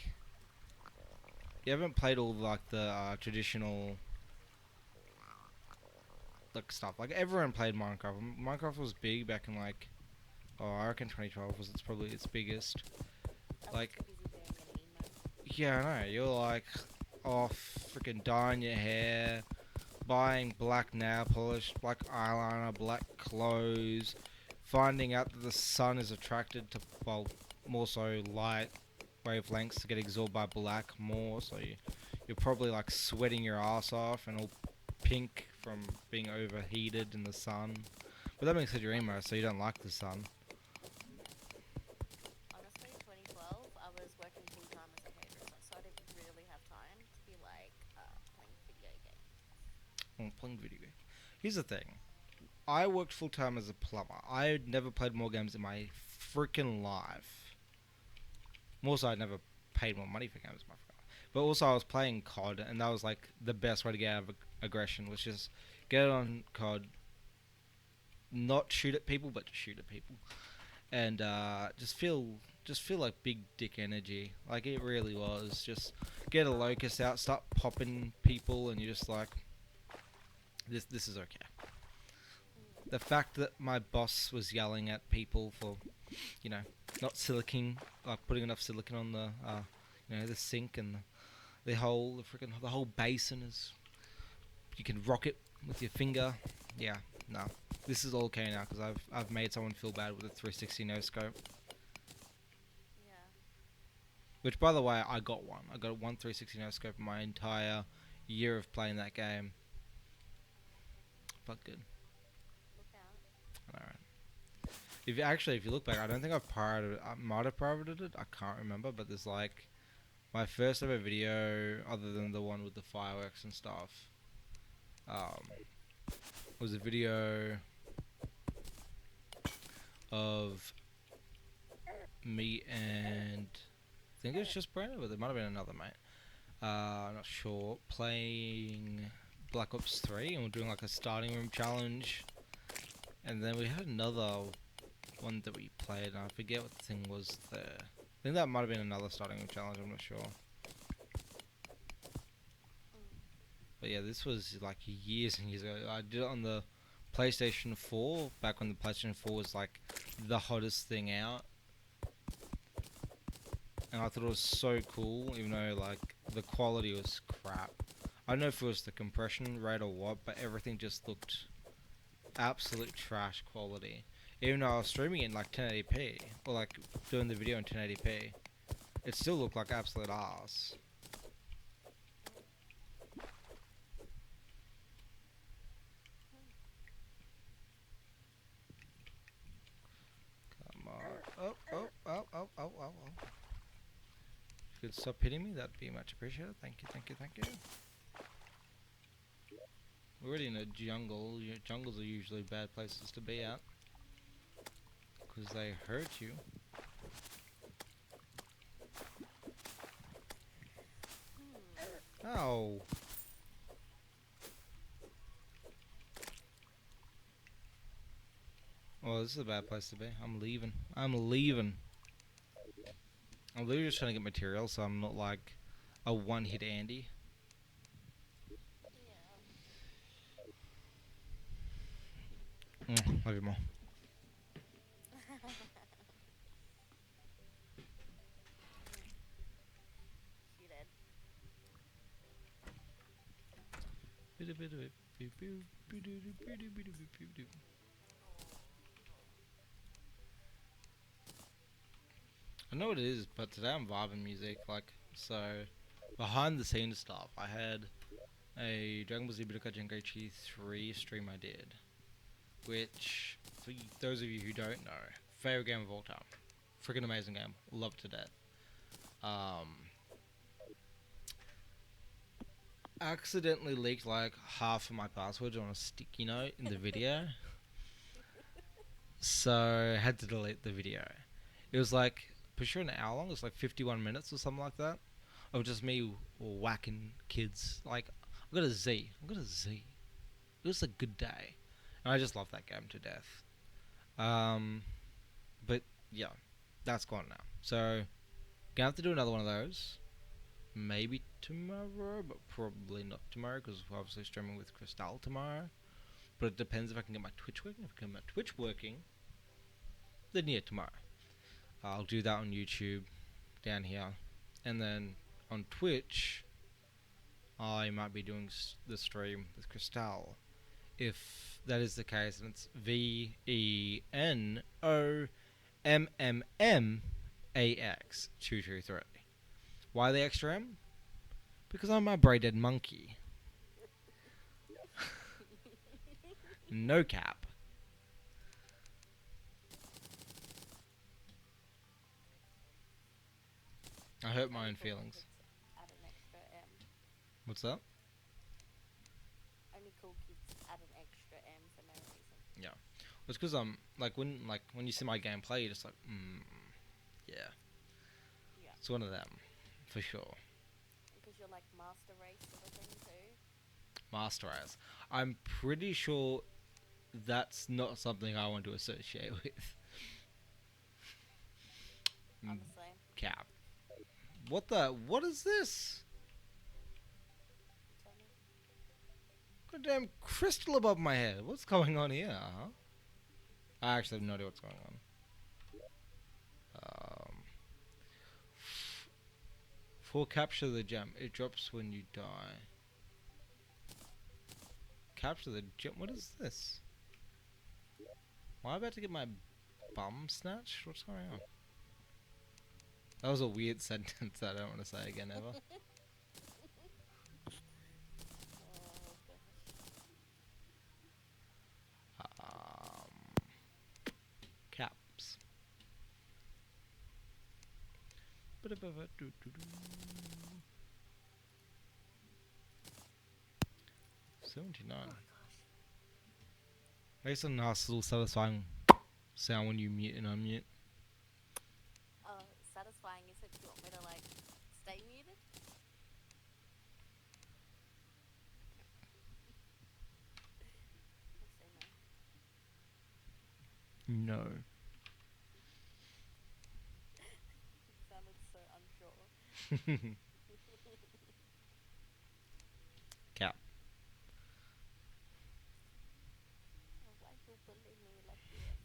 You haven't played all, like, the traditional... Like, stuff. Like, everyone played Minecraft. Minecraft was big back in, like... Oh, I reckon 2012 was probably its biggest. I was Like... too busy being an emo. Yeah, I know. You're, like... Off, freaking dyeing your hair... Buying black nail polish, black eyeliner, black clothes... Finding out that the sun is attracted to... Well, more so light wavelengths to get absorbed by black more, so you're probably like sweating your ass off and all pink from being overheated in the sun. But that makes it your emo, so you don't like the sun. Honestly, 2012, I was working full time as a hairdresser, so I didn't really have time to be like playing video games. Oh, playing video games. Here's the thing. I worked full time as a plumber. I never played more games in my freaking life. More so, I never paid more money for games in my freaking life. But also, I was playing COD, and that was like the best way to get out of aggression, was just get on COD, not shoot at people, but shoot at people, and just feel like big dick energy. Like it really was. Just get a locust out, start popping people, and you're just like, this is okay. The fact that my boss was yelling at people for, you know, not silicon, like putting enough silicon on the, the sink and the whole basin is, you can rock it with your finger. Yeah, no, this is all okay now because I've made someone feel bad with a 360 no scope. Yeah. Which, by the way, I got one. I got one 360 no scope in my entire year of playing that game. But good. Look out. Alright. If you look back, I don't think I've pirated it. I might have pirated it. I can't remember. But there's like my first ever video, other than the one with the fireworks and stuff, was a video of me and I think it was just Brandon, but there might have been another mate. I'm not sure. Playing Black Ops 3, and we're doing like a starting room challenge. And then we had another one that we played, and I forget what the thing was there. I think that might have been another starting room challenge, I'm not sure. But yeah, this was like years and years ago. I did it on the PlayStation 4, back when the PlayStation 4 was like the hottest thing out. And I thought it was so cool, even though like the quality was crap. I don't know if it was the compression rate or what, but everything just looked absolute trash quality. Even though I was streaming it in like 1080p, or like doing the video in 1080p, it still looked like absolute ass. oh, oh, oh, oh, oh, oh, oh. If you could stop hitting me, that'd be much appreciated. Thank you, thank you, thank you. We're already in a jungle. Jungles are usually bad places to be at. Because they hurt you. Oh. Well, this is a bad place to be. I'm leaving. I'm leaving. I'm literally just trying to get material so I'm not like a one-hit Andy. Love you more. She did. I know what it is, but today I'm vibing music. Like, so behind the scenes stuff, I had a Dragon Ball Z Budokai Tenkaichi 3 stream I did, which, for those of you who don't know, favorite game of all time. Freaking amazing game. Love it to death. Accidentally leaked like half of my passwords on a sticky note in the video, so had to delete the video. It was like, for sure an hour long. It was like 51 minutes or something like that of just me whacking kids. Like, I got a Z. I got a Z. It was a good day, and I just love that game to death. Um, but yeah, that's gone now. So gonna have to do another one of those. Maybe tomorrow, but probably not tomorrow because we're obviously streaming with Crystal tomorrow. But it depends if I can get my Twitch working. If I can get my Twitch working, then yeah, tomorrow. I'll do that on YouTube down here. And then on Twitch, I might be doing the stream with Crystal. If that is the case, then it's VENOMMMAX223. Why the extra M? Because I'm a braided monkey. No cap. I hurt my Only own cool feelings. kids add an extra M. What's that? Only cool kids add an extra M for no reason. Yeah. It's because when you see my gameplay, you're just like, yeah. Yeah. It's one of them, for sure. Because you're like master race sort of thing too. Master Race. I'm pretty sure that's not something I want to associate with. I'm the same. Cap. What is this? Tell me. Goddamn crystal above my head. What's going on here? Huh? I actually have no idea what's going on. For capture the gem, it drops when you die. Capture the gem. What is this? Am I about to get my bum snatched? What's going on? That was a weird sentence that I don't want to say again ever. Oh gosh. Caps. 79. Oh gosh. Makes a nice little satisfying sound when you mute and unmute. Satisfying is it? Do you want me to like stay muted? I'll say no. No. You sounded so unsure. Cap. Oh, why you bully me like this?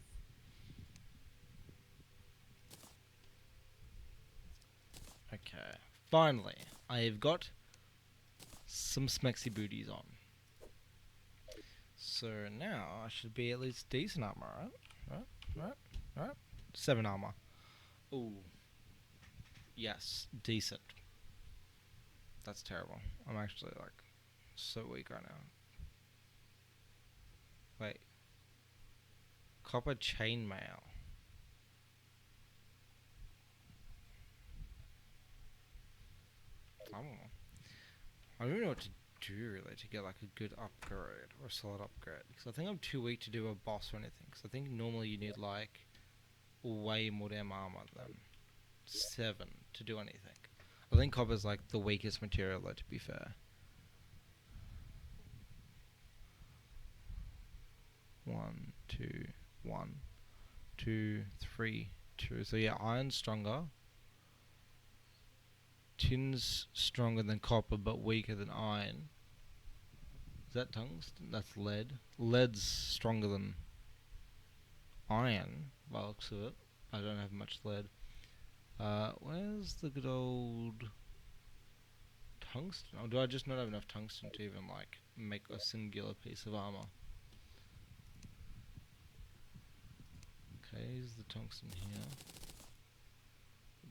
Okay. Finally, I've got some smexy booties on. So now I should be at least decent armor, right? 7 armor. Ooh. Yes, decent. That's terrible. I'm actually like so weak right now. Wait. Copper chainmail. I don't know. I don't even know what to do really to get like a good upgrade or a solid upgrade. Because I think I'm too weak to do a boss or anything. Because I think normally you need like way more damn armor than 7 to do anything. I think copper's like the weakest material though, to be fair. 1, 2, 1, 2, 3, 2. So yeah, iron's stronger. Tin's stronger than copper but weaker than iron. Is that tungsten? That's lead. Lead's stronger than iron, by the looks of it. I don't have much lead. Where's the good old tungsten? Or do I just not have enough tungsten to even like make a singular piece of armor? Okay, here's the tungsten here.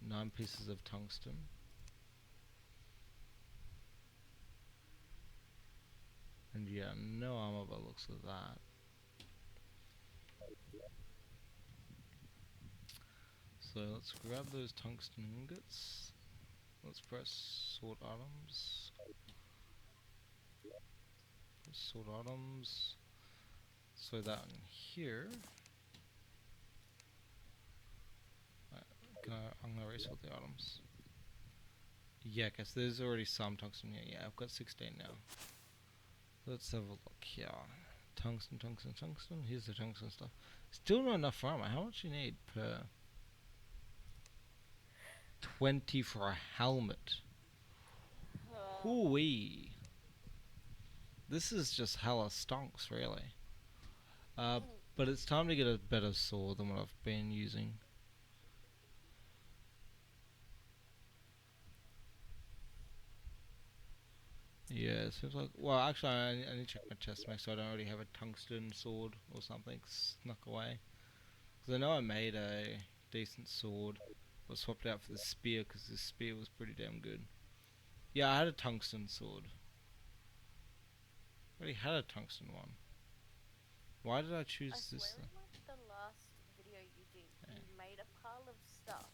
9 pieces of tungsten. And yeah, no armor by the looks of that. So let's grab those tungsten ingots. Let's press sort items. Sort items. So that in here. I'm gonna resort the items. Yeah, cause there's already some tungsten here. Yeah, I've got 16 now. Let's have a look here. Tungsten, tungsten, tungsten. Here's the tungsten stuff. Still not enough armor. How much you need per 20 for a helmet? Hooey. This is just hella stonks, really. But it's time to get a better sword than what I've been using. Yeah, it seems like. Well, actually, I need to check my chest to make sure I don't already have a tungsten sword or something snuck away. Because I know I made a decent sword, but swapped it out for the spear because this spear was pretty damn good. Yeah, I had a tungsten sword. I already had a tungsten one. Why did I choose I this? swear in like the last video you did, you made a pile of stuff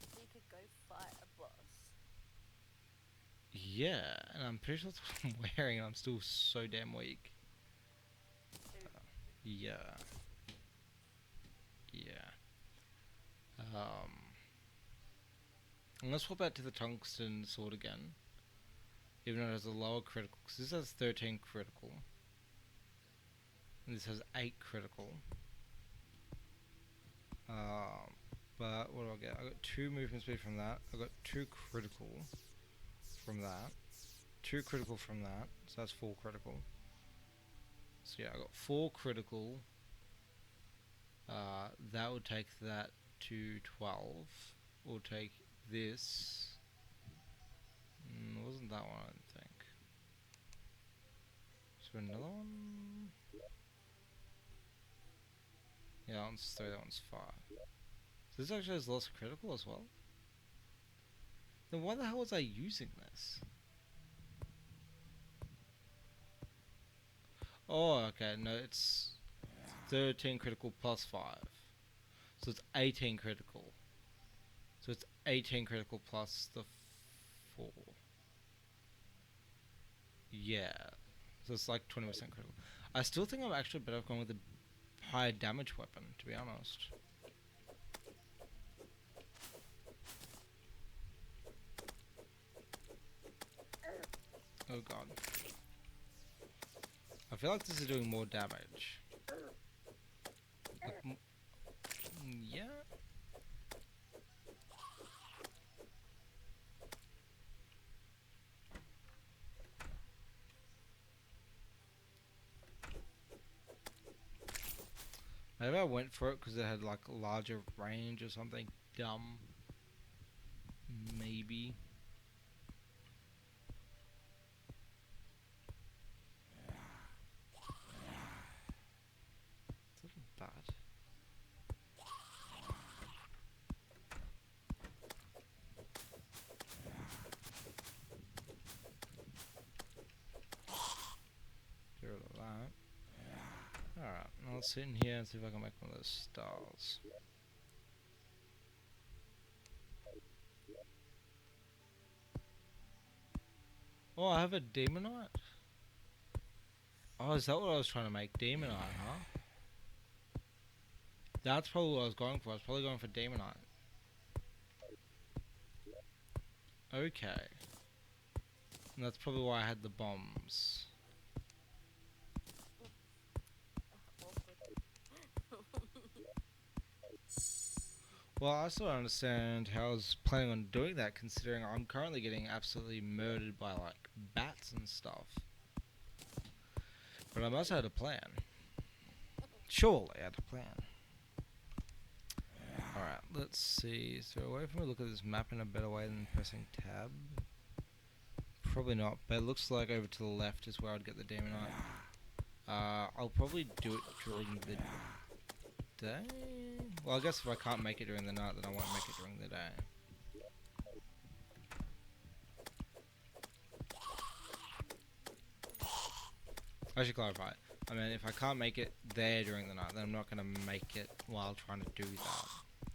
so you could go fight a boss. Yeah, and I'm pretty sure that's what I'm wearing, and I'm still so damn weak. Yeah. Yeah. And let's swap out to the tungsten sword again. Even though it has a lower critical, because this has 13 critical. And this has 8 critical. But what do I get? I got 2 movement speed from that. I got 2 critical from that. 2 critical from that. So that's 4 critical. So yeah, I got 4 critical. That would take that to 12. We'll take this. Wasn't that one, I don't think. So another one? Yeah, that one's 3, that one's 5. So this actually has less critical as well? Then why the hell was I using this? Oh, okay, no, it's 13 critical plus 5. So it's 18 critical. So it's 18 critical plus the 4. Yeah. So it's like 20% critical. I still think I'm actually better off going with a higher damage weapon, to be honest. Oh god. I feel like this is doing more damage. Like, yeah? Maybe I went for it because it had like a larger range or something dumb. Maybe. It's not bad. Get rid of that. Alright, now let's sit in here and see if I can make one of those stars. Oh, I have a demonite? Oh, is that what I was trying to make? Demonite, huh? That's probably what I was going for. I was probably going for demonite. Okay. And that's probably why I had the bombs. Well, I still don't understand how I was planning on doing that, considering I'm currently getting absolutely murdered by, like, bats and stuff. But I must have had a plan. Surely I had a plan. Alright, let's see. So, away from me look at this map in a better way than pressing tab. Probably not, but it looks like over to the left is where I'd get the demonite. I'll probably do it during the day? Well, I guess if I can't make it during the night, then I won't make it during the day. I should clarify. I mean, if I can't make it there during the night, then I'm not going to make it while trying to do that.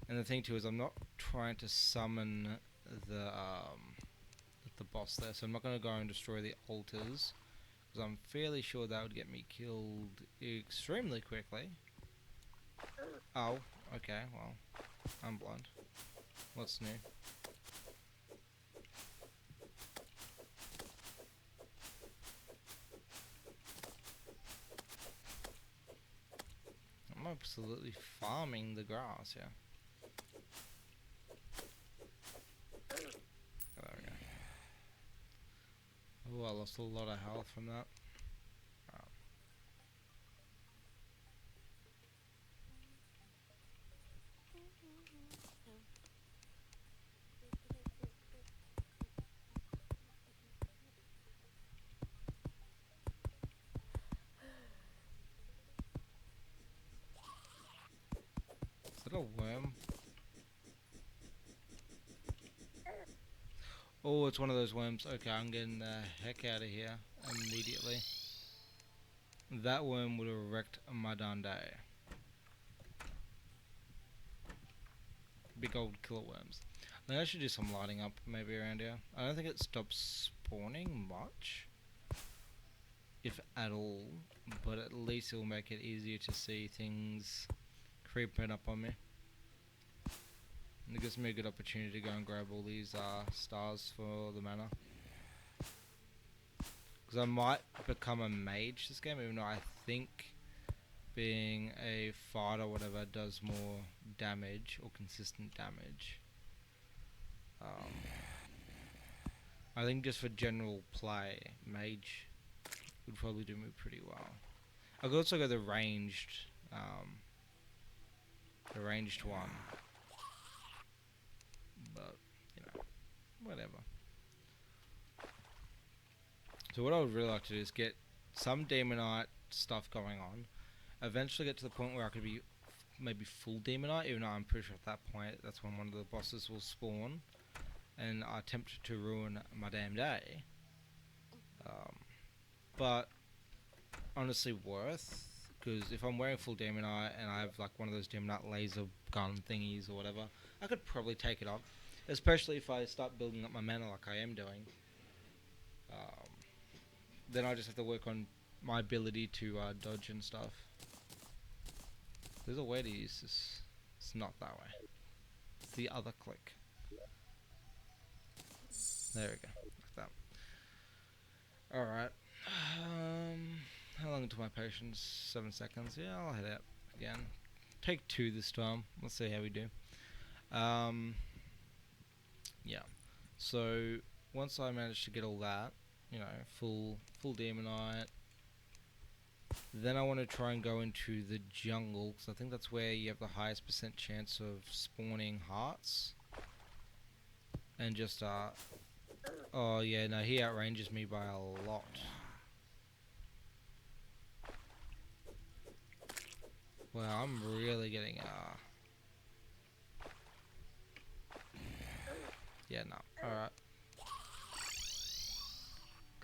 And the thing too is I'm not trying to summon the boss there, so I'm not going to go and destroy the altars, because I'm fairly sure that would get me killed extremely quickly. Oh, okay, well, I'm blind. What's new? I'm absolutely farming the grass, yeah. Oh, there we go. Oh, I lost a lot of health from that. Is that a worm? Oh, it's one of those worms. Okay, I'm getting the heck out of here immediately. That worm would have wrecked my darn day. Big old killer worms. I think I should do some lighting up maybe around here. I don't think it stops spawning much, if at all, but at least it will make it easier to see things creeping up on me. And it gives me a good opportunity to go and grab all these stars for the mana. Because I might become a mage this game, even though I think being a fighter or whatever does more damage, or consistent damage. I think just for general play, mage would probably do me pretty well. I could also go the ranged one, but you know, whatever. So what I would really like to do is get some demonite stuff going on. Eventually get to the point where I could be maybe full demonite, even though I'm pretty sure at that point that's when one of the bosses will spawn and attempt to ruin my damn day. But honestly worth, because if I'm wearing full demonite and I have like one of those demonite laser gun thingies or whatever, I could probably take it on, especially if I start building up my mana like I am doing. Then I just have to work on my ability to dodge and stuff. There's a way to use this. It's not that way. It's the other click. There we go. Like that. Alright. How long until my patience? 7 seconds. Yeah, I'll head out again. Take 2 this time. Let's see how we do. Yeah. So once I manage to get all that, you know, full demonite, then I want to try and go into the jungle, because I think that's where you have the highest % chance of spawning hearts. And just oh yeah, no, he outranges me by a lot. Wow, I'm really getting yeah, no. Alright.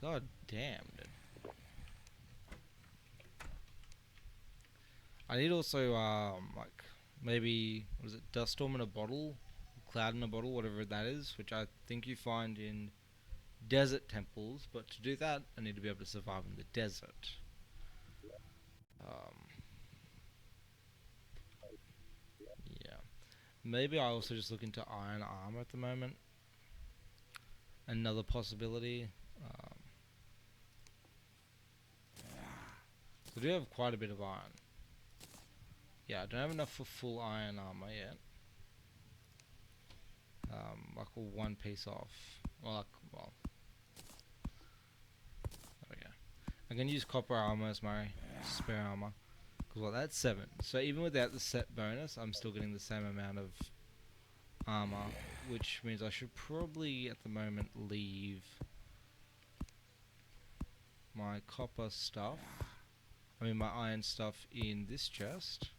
God damn, dude. I need also like maybe, what is it, dust storm in a bottle, cloud in a bottle, whatever that is, which I think you find in desert temples, but to do that, I need to be able to survive in the desert. Um, yeah. Maybe I also just look into iron armor at the moment. Another possibility. Um, so I do have quite a bit of iron. Yeah, I don't have enough for full iron armor yet. Like one piece off. Well, there we go. I can use copper armor as my spare armor. Because, well, that's 7. So even without the set bonus, I'm still getting the same amount of armor. Which means I should probably, at the moment, leave my copper stuff. My iron stuff in this chest.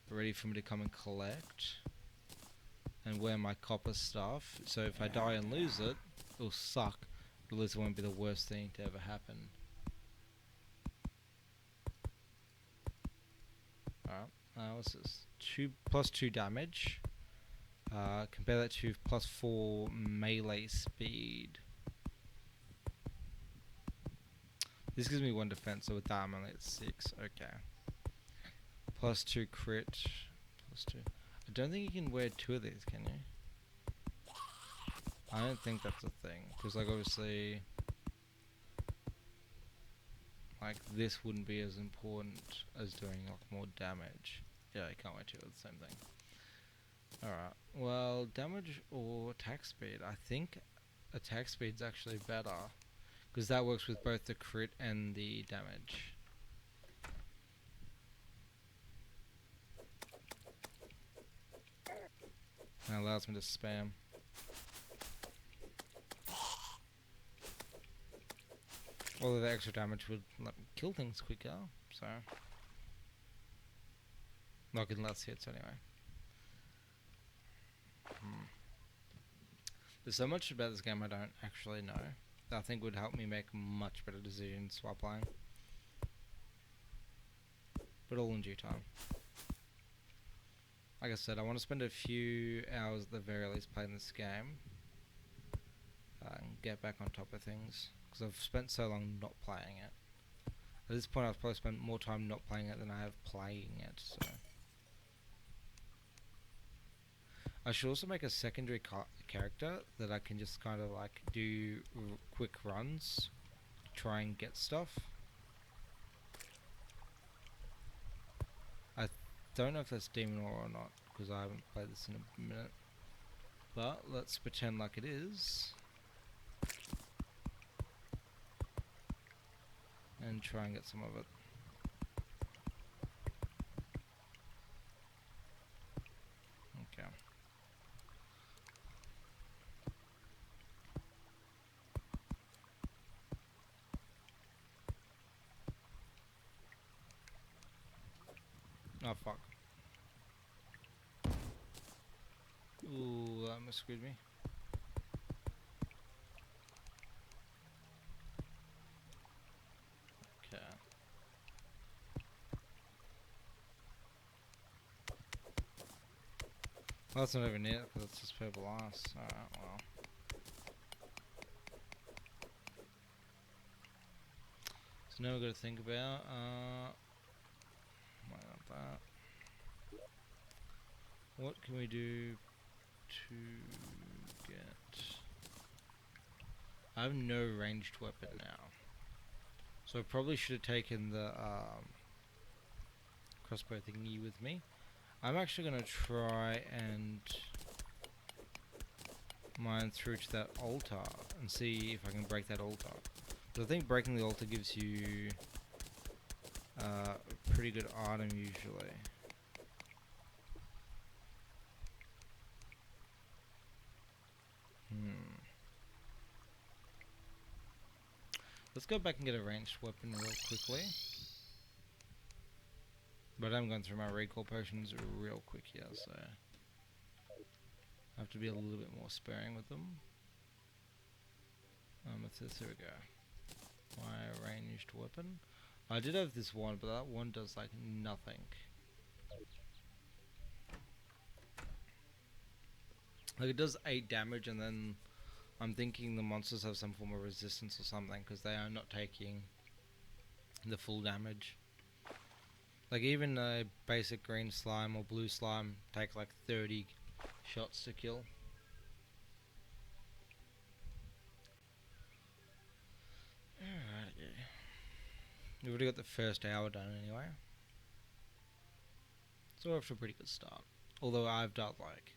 Ready for me to come and collect. And wear my copper stuff. So if I die and lose it, it'll suck. But at least it won't be the worst thing to ever happen. Alright, what's this? 2 + 2 damage. Compare that to +4 melee speed. This gives me 1 defense, so with that I'm only at 6. Okay. +2 crit. +2. I don't think you can wear 2 of these, can you? I don't think that's a thing. Because, like, obviously, like, this wouldn't be as important as doing, like, more damage. Yeah, I can't wear 2 of the same thing. Alright, well, damage or attack speed? I think attack speed's actually better. Because that works with both the crit and the damage. And it allows me to spam. Although the extra damage would let me kill things quicker, so... Not in less hits anyway. There's so much about this game I don't actually know that I think would help me make much better decisions while playing. But all in due time. Like I said, I want to spend a few hours at the very least playing this game. And get back on top of things. Because I've spent so long not playing it. At this point I've probably spent more time not playing it than I have playing it, so... I should also make a secondary character that I can just kind of like do quick runs, try and get stuff. I don't know if that's Demon Ore or not, because I haven't played this in a minute. But let's pretend like it is. And try and get some of it. Okay. Oh fuck. Ooh, that almost screwed me. Okay. Well, that's not even it, because it's just purple ice. Alright, well. So now we've got to think about, that. What can we do to get... I have no ranged weapon now. So I probably should have taken the crossbow thingy with me. I'm actually going to try and mine through to that altar and see if I can break that altar. But I think breaking the altar gives you a pretty good item usually. Let's go back and get a ranged weapon real quickly. But I'm going through my recall potions real quick here, so I have to be a little bit more sparing with them. With this, here we go. My ranged weapon. I did have this one, but that one does like nothing. Like it does 8 damage and then I'm thinking the monsters have some form of resistance or something because they are not taking the full damage. Like even a basic green slime or blue slime take like 30 shots to kill. Alright, we've already got the first hour done anyway. So we're off to a pretty good start. Although I've died like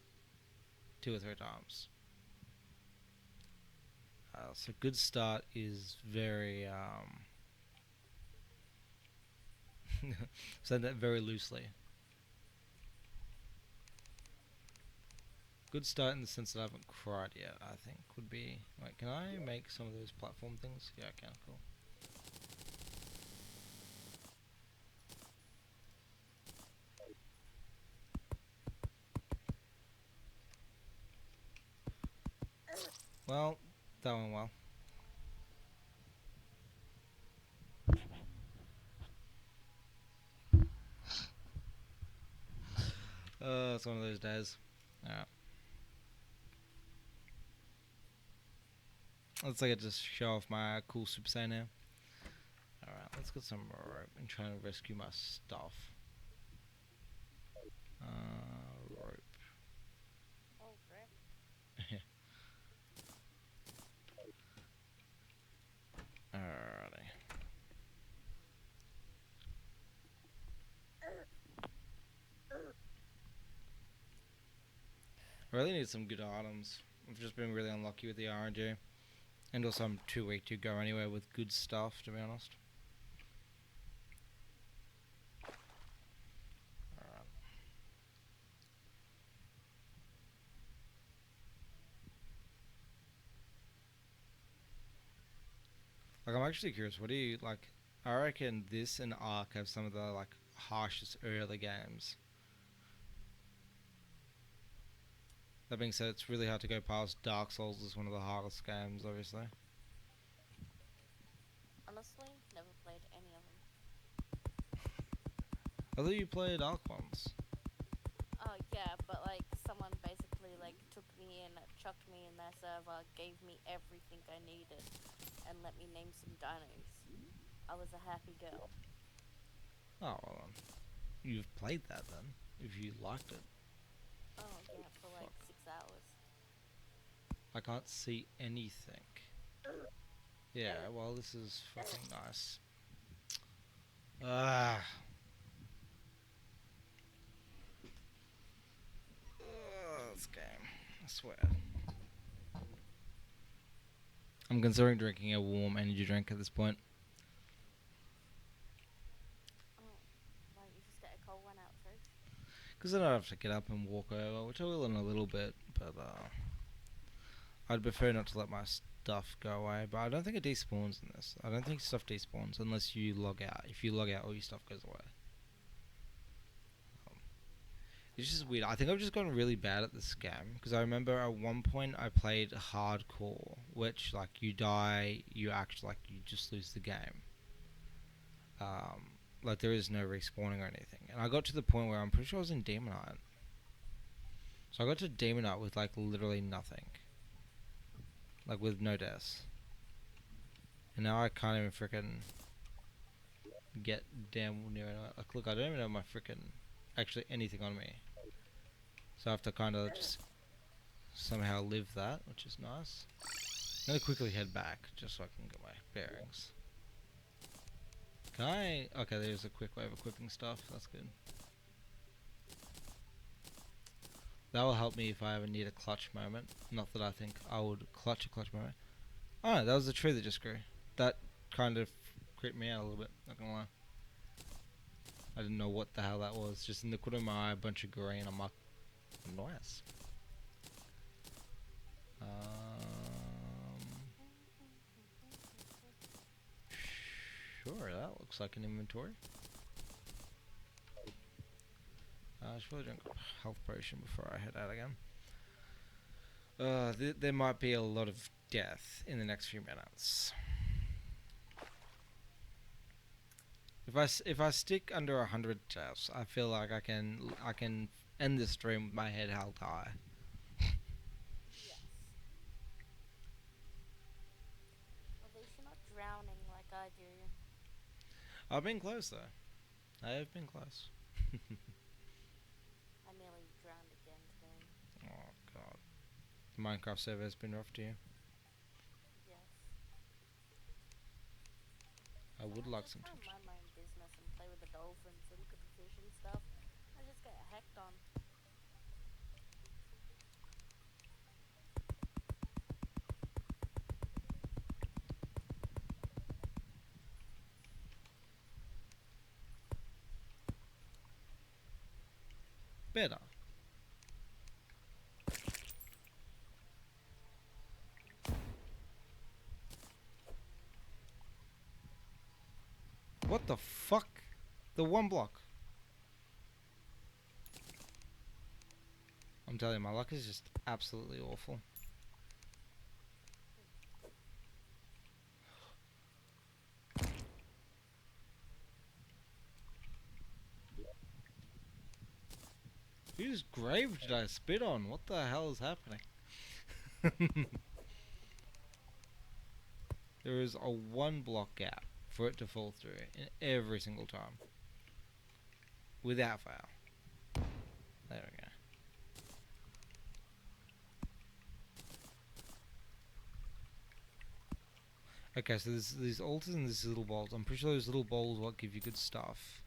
2 or 3 times. So good start is very said that very loosely. Good start in the sense that I haven't cried yet, I think, would be... Wait, can I make some of those platform things? Yeah, I can, cool. Well, that went well. It's one of those days. Alright. Looks like I just show off my cool Super Saiyan now. Alright, let's get some rope and try and rescue my stuff. Rope. Oh, crap. Alrighty. I really need some good items. I've just been really unlucky with the RNG. And also I'm too weak to go anywhere with good stuff, to be honest. Alright. Like, I'm actually curious, what do you, like... I reckon this and Ark have some of the, like, harshest early games. That being said, it's really hard to go past. Dark Souls is one of the hardest games, obviously. Honestly, never played any of them. I thought you played Ark ones. Oh yeah, but like someone basically like took me in, chucked me in their server, gave me everything I needed, and let me name some dinos. I was a happy girl. Oh, well then. You've played that then, if you liked it. Oh yeah, for like Fuck. 6 hours. I can't see anything. Yeah, well, this is fucking nice. Ah. This game. I swear. I'm considering drinking a warm energy drink at this point. Oh, why don't you just get a cold one out first? Because then I have to get up and walk over, which I will in a little bit, but I'd prefer not to let my stuff go away. But I don't think it despawns in this. I don't think stuff despawns unless you log out. If you log out, all your stuff goes away. It's just weird. I think I've just gotten really bad at this game because I remember at one point I played hardcore, which like you die, you act like you just lose the game. Like there is no respawning or anything. And I got to the point where I'm pretty sure I was in Demonite. So I got to Demonite with like literally nothing, like with no deaths. And now I can't even frickin' get damn near it. Like look, I don't even have my frickin' actually anything on me. So I have to kind of just somehow live that, which is nice. I'm gonna quickly head back just so I can get my bearings. Can I? Okay, there's a quick way of equipping stuff. That's good. That will help me if I ever need a clutch moment. Not that I think I would clutch a clutch moment. Oh, that was the tree that just grew. That kind of creeped me out a little bit, not gonna lie. I didn't know what the hell that was. Just in the corner of my eye, a bunch of green. I'm like, nice. Sure, that looks like an inventory. I should probably drink a health potion before I head out again. There might be a lot of death in the next few minutes. If I stick under 100 deaths, I feel like I can end this stream with my head held high. Yes. I've been close though. I have been close. I nearly drowned again today. Oh god. The Minecraft server has been rough to you. Yes. I So would I like just some try and tips. mind my own business and play with the dolphins and look at the fish and stuff. I just get hecked on. Better. What the fuck? The one block. I'm telling you, my luck is just absolutely awful. Whose grave did I spit on? What the hell is happening? There is a one block gap for it to fall through in every single time. Without fail. There we go. Okay, so there's these altars and these little bowls. I'm pretty sure those little bowls what give you good stuff.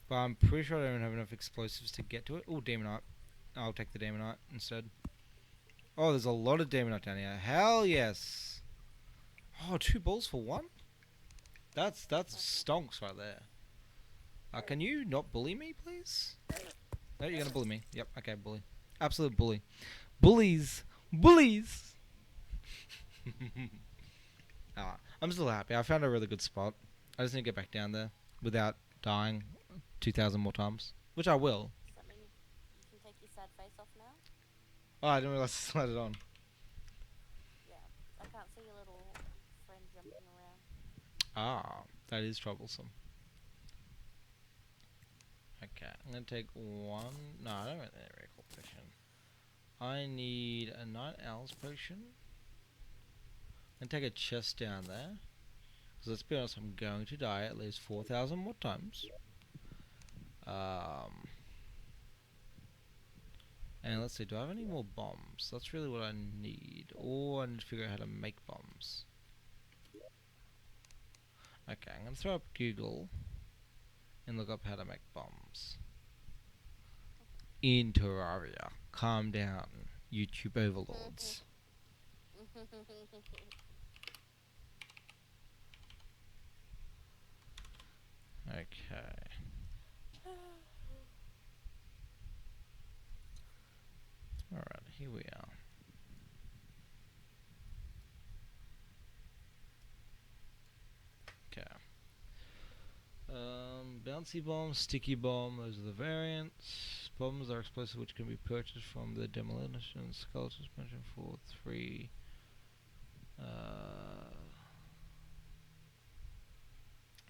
But I'm pretty sure I don't have enough explosives to get to it. Oh, Demonite. I'll take the Demonite instead. Oh, there's a lot of Demonite down here. Hell yes! Oh, 2 balls for one? That's stonks right there. Can you not bully me, please? No, you're gonna bully me. Yep, okay, bully. Absolute bully. Bullies! Bullies! I'm still happy. I found a really good spot. I just need to get back down there without dying 2,000 more times. Which I will. Does that mean you can take your sad face off now? Oh, I didn't realize I still had it on. Yeah. I can't see your little friend jumping around. Ah, that is troublesome. Okay, I'm gonna take one. No, I don't really need a recall potion. I need a Night Owl's potion. I'm gonna take a chest down there. Because let's be honest, I'm going to die at least 4,000 more times. And let's see, do I have any more bombs? That's really what I need. Or I need to figure out how to make bombs. Okay, I'm gonna throw up Google and look up how to make bombs. In Terraria. Calm down, YouTube overlords. Okay. Alright, here we are. Okay. Bouncy bomb, sticky bomb, those are the variants. Bombs are explosive which can be purchased from the demolition skeletons mentioned for 3.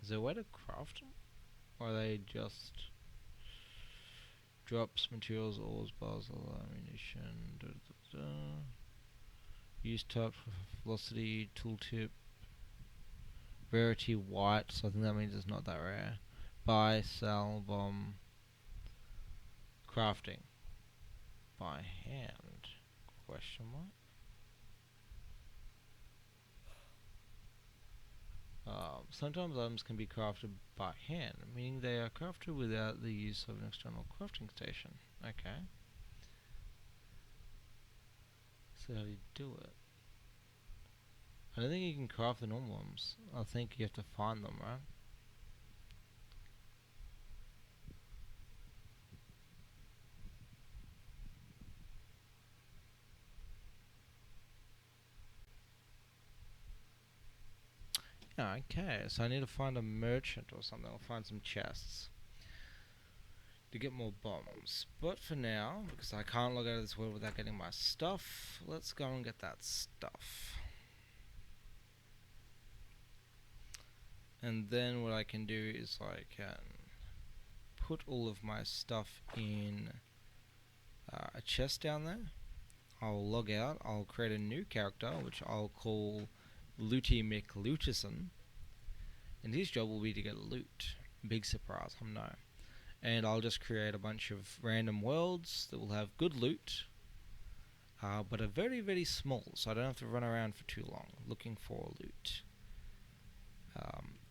Is there a way to craft them? Or are they just drops, materials, ores, bars, ammunition, use type for velocity, tooltip, rarity white, so I think that means it's not that rare. Buy, sell, bomb, crafting. By hand? Question mark? Sometimes items can be crafted by hand, meaning they are crafted without the use of an external crafting station. Okay. So how do you do it? I don't think you can craft the normal ones. I think you have to find them, right? Yeah, okay, so I need to find a merchant or something. I'll find some chests to get more bombs. But for now, because I can't log out of this world without getting my stuff, let's go and get that stuff. And then what I can do is I can put all of my stuff in a chest down there. I'll log out, I'll create a new character, which I'll call Looty McLutison. and his job will be to get loot. Big surprise, I know. And I'll just create a bunch of random worlds that will have good loot, but are very, very small, so I don't have to run around for too long looking for loot.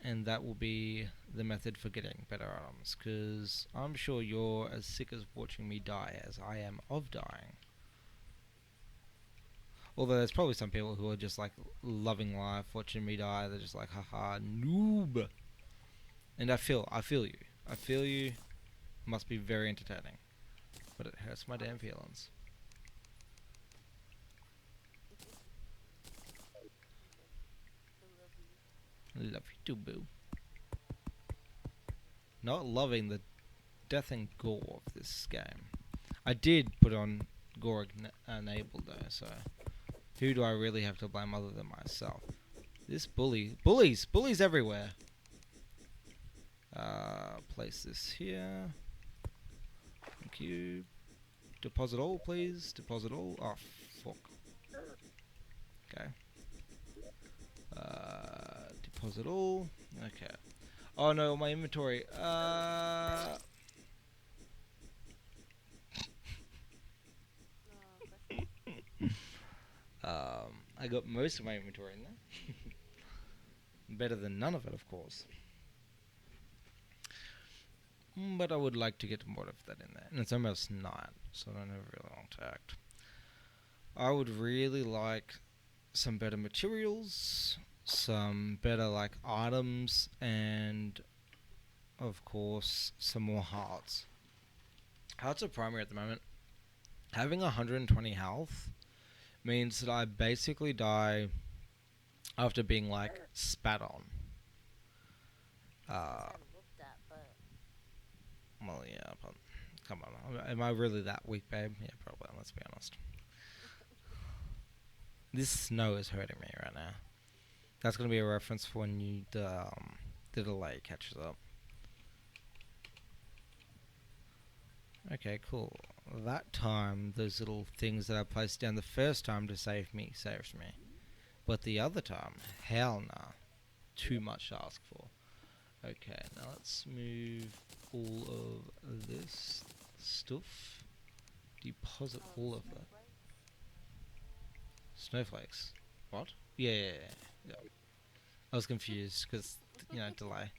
And that will be the method for getting better items, because I'm sure you're as sick of watching me die as I am of dying. Although there's probably some people who are just like loving life, watching me die. They're just like, haha, noob. And I feel you. I feel you. Must be very entertaining, but it hurts my damn feelings. I love you. Love you too, boo. Not loving the death and gore of this game. I did put on gore enabled though, so who do I really have to blame other than myself? This bullies everywhere. Place this here. Thank you. Deposit all, please. Deposit all. Oh, fuck. Okay. Deposit all. Okay. Oh no, my inventory. I got most of my inventory in there. Better than none of it, of course. But I would like to get more of that in there. And it's almost 9, so I don't have really long to act. I would really like some better materials, some better like items, and of course some more hearts. Hearts are primary at the moment. Having 120 health means that I basically die after being like spat on. Looked at, but Well, yeah, but come on. Am I really that weak, babe? Yeah, probably. Let's be honest. This snow is hurting me right now. That's going to be a reference for when the delay catches up. Okay, cool. That time, those little things that I placed down the first time to save me, saves me. But the other time, hell nah. Too much to ask for. Okay, now let's move all of this stuff. Deposit all of that. Snowflakes. What? Yeah. I was confused because, delay.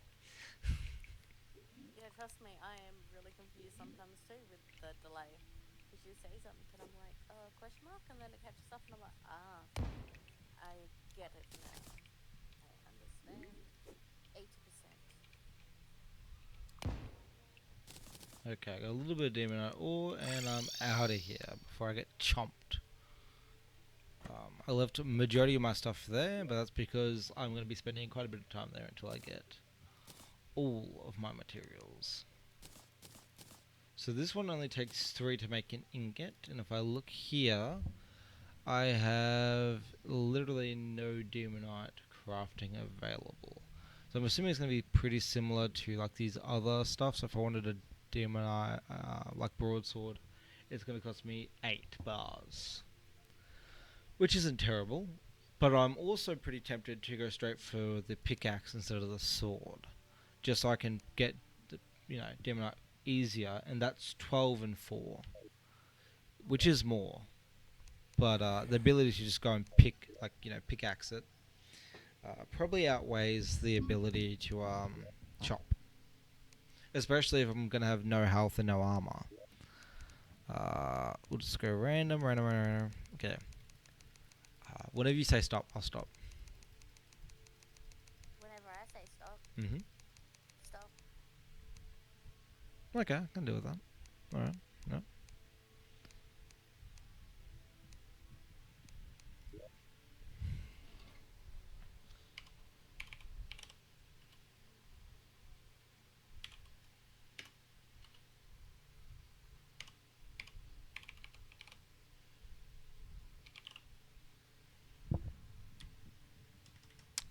Yeah, trust me, I am really confused sometimes too with the delay. Because you say something and I'm like, question mark, and then it catches up and I'm like, I get it now. I understand. 80%. Okay, I got a little bit of demonite ore and I'm out of here before I get chomped. I left a majority of my stuff there, but that's because I'm going to be spending quite a bit of time there until I get all of my materials. So this one only takes 3 to make an ingot, and if I look here, I have literally no demonite crafting available. So I'm assuming it's going to be pretty similar to like these other stuff. So if I wanted a demonite, like broadsword, it's going to cost me 8 bars. Which isn't terrible, but I'm also pretty tempted to go straight for the pickaxe instead of the sword, just so I can get the demonite easier, and that's 12 and 4, which is more. But the ability to just go and pickaxe it probably outweighs the ability to chop, especially if I'm gonna have no health and no armor. We'll just go random. Okay. Whenever you say stop, I'll stop. Whenever I say stop, stop. Okay, I can deal with that. Alright, no.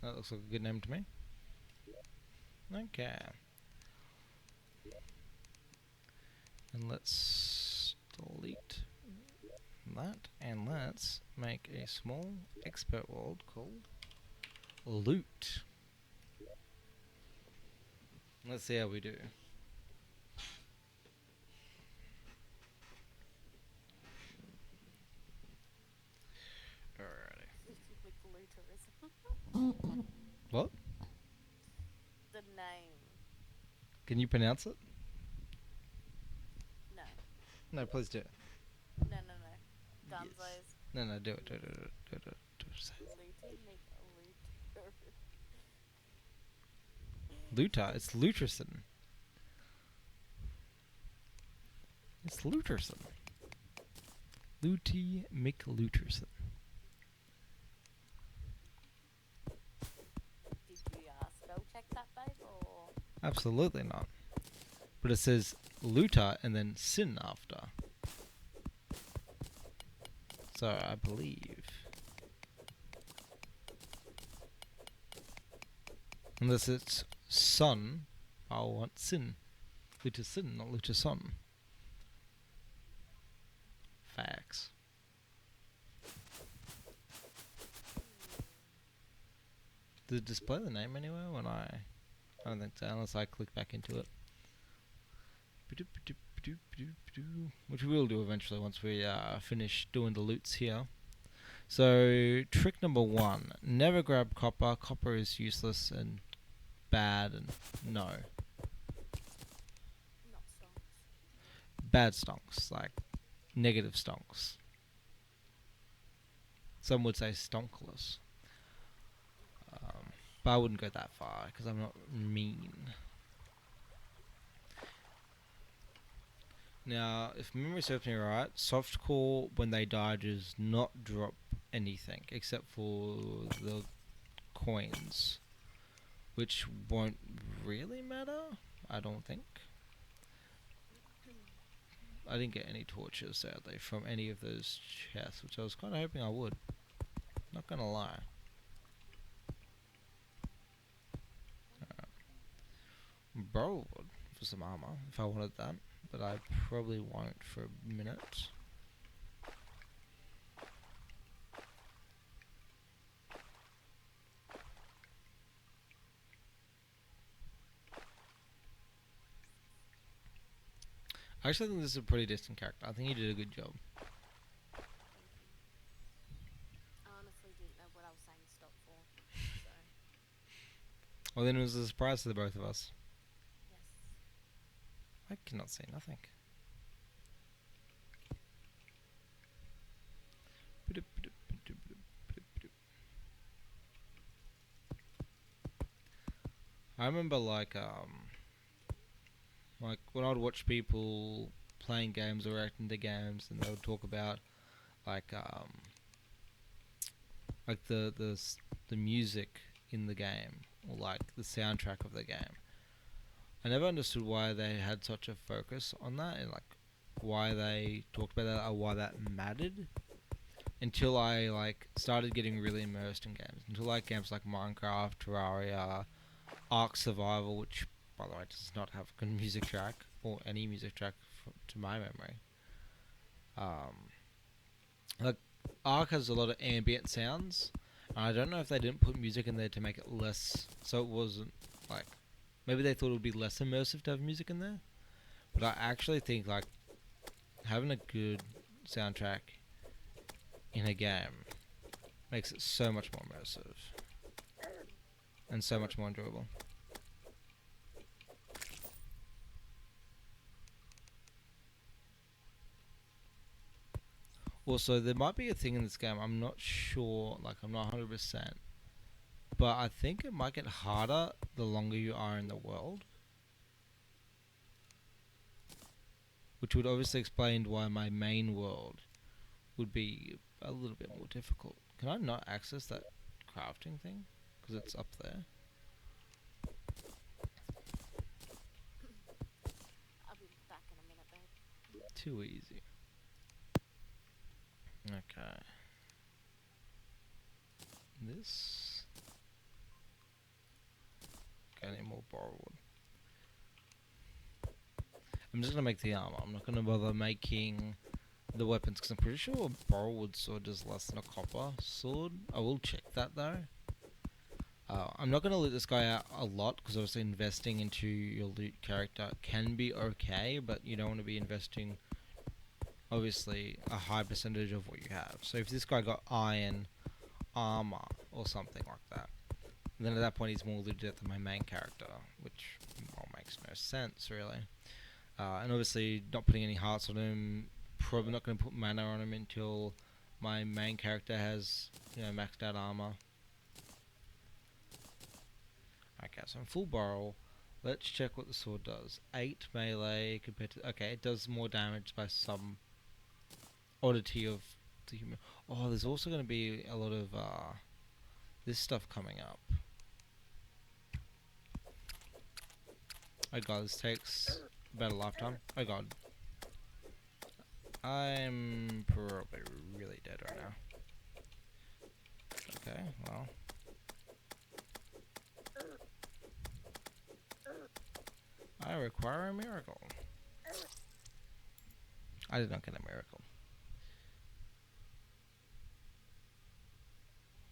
That looks like a good name to me. Okay. And let's delete that, and let's make a small expert world called Loot. Let's see how we do. Alrighty. Glutarism. What? The name. Can you pronounce it? No. No, please do. No. Yes. Gunzos. No, do it. Do it. Say it. Luta. It's Luterson. It's Luterson. Luty McLuterson. Did you spell check that, babe, or? Absolutely not. But it says Luta and then sin after. So I believe. Unless it's son, I'll want sin. Luta sin, not Luta son. Facts. Did it display the name anywhere when I don't think so, unless I click back into it. Which we will do eventually once we finish doing the loots here. So, trick number 1. Never grab copper. Copper is useless and bad and no. Not stonks. Bad stonks, like negative stonks. Some would say stonkless. But I wouldn't go that far because I'm not mean. Now, if memory serves me right, softcore when they die does not drop anything except for the coins, which won't really matter, I don't think. I didn't get any torches, sadly, from any of those chests, which I was kind of hoping I would. Not gonna lie. Borrow wood for some armor if I wanted that, but I probably won't for a minute. I actually think this is a pretty decent character. I think he did a good job. I honestly didn't know what I was saying stop for. So, Well, then it was a surprise to the both of us. yes. I cannot see nothing. I remember like when I'd watch people playing games or reacting to games, and they would talk about like the music in the game or like the soundtrack of the game. I never understood why they had such a focus on that and like why they talked about that or why that mattered until I like started getting really immersed in games. Until like games like Minecraft, Terraria, Ark Survival, which by the way does not have a good music track or any music track to my memory. Like Ark has a lot of ambient sounds. And I don't know if they didn't put music in there to make it less, so it wasn't like maybe they thought it would be less immersive to have music in there. But I actually think like having a good soundtrack in a game makes it so much more immersive and so much more enjoyable. Also, there might be a thing in this game, I'm not sure, like I'm not 100%, but I think it might get harder the longer you are in the world. Which would obviously explain why my main world would be a little bit more difficult. Can I not access that crafting thing? Because it's up there. I'll be back in a minute, babe. Too easy. Okay. This. Okay, I need more borrowwood. I'm just gonna make the armor. I'm not gonna bother making the weapons because I'm pretty sure a borrowwood sword is less than a copper sword. I will check that though. I'm not going to loot this guy out a lot because obviously investing into your loot character can be okay, but you don't want to be investing obviously a high percentage of what you have. So if this guy got iron armor or something like that, then at that point he's more looted than my main character, which well, makes no sense really. And obviously not putting any hearts on him, probably not going to put mana on him until my main character has, maxed out armor. Okay, so I'm full barrel. Let's check what the sword does. 8 melee compared to... Okay, it does more damage by some oddity of the human... Oh, there's also going to be a lot of this stuff coming up. Oh god, this takes about a lifetime. Oh god. I'm probably really dead right now. Okay, well... I require a miracle. I did not get a miracle.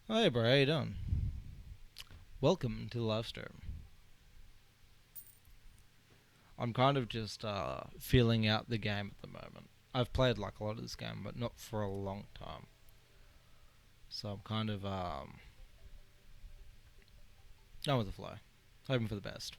Hey bro, how you doing? Welcome to the live stream. I'm kind of just feeling out the game at the moment. I've played like a lot of this game, but not for a long time. So I'm kind of going with the flow, hoping for the best.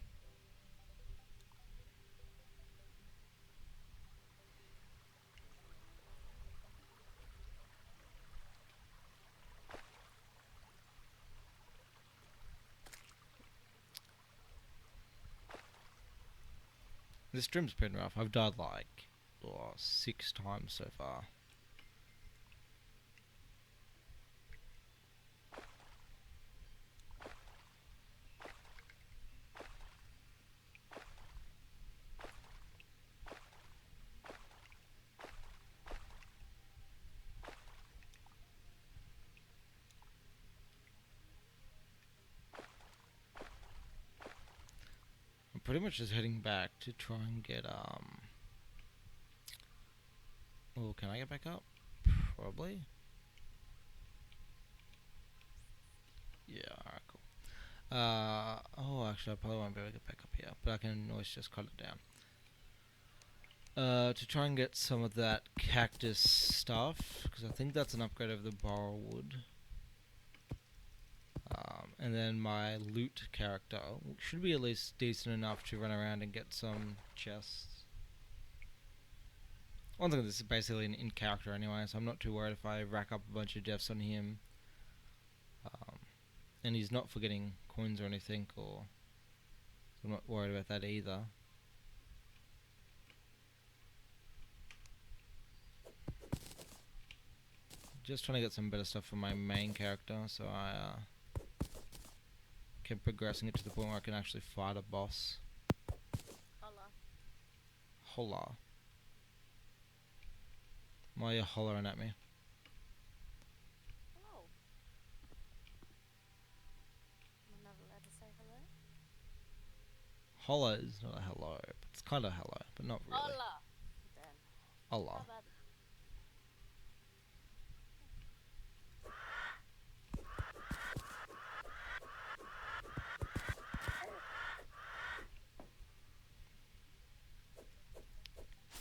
This stream's been rough. I've died like 6 times so far. I'm pretty much just heading back to try and get Oh, can I get back up? Probably. Yeah, alright, cool. Oh, actually, I probably won't be able to get back up here, but I can always just cut it down. To try and get some of that cactus stuff, because I think that's an upgrade over the borrowwood. And then my loot character should be at least decent enough to run around and get some chests. One thing, this is basically an in character anyway, so I'm not too worried if I rack up a bunch of deaths on him. And he's not forgetting coins or anything, so I'm not worried about that either. Just trying to get some better stuff for my main character, so I keep progressing it to the point where I can actually fight a boss. Holla. Holla. Why are you hollering at me? Hello. I'm not allowed to say hello. Holla is not a hello. It's kind of hello, but not really. Holla. Then. Holla. How about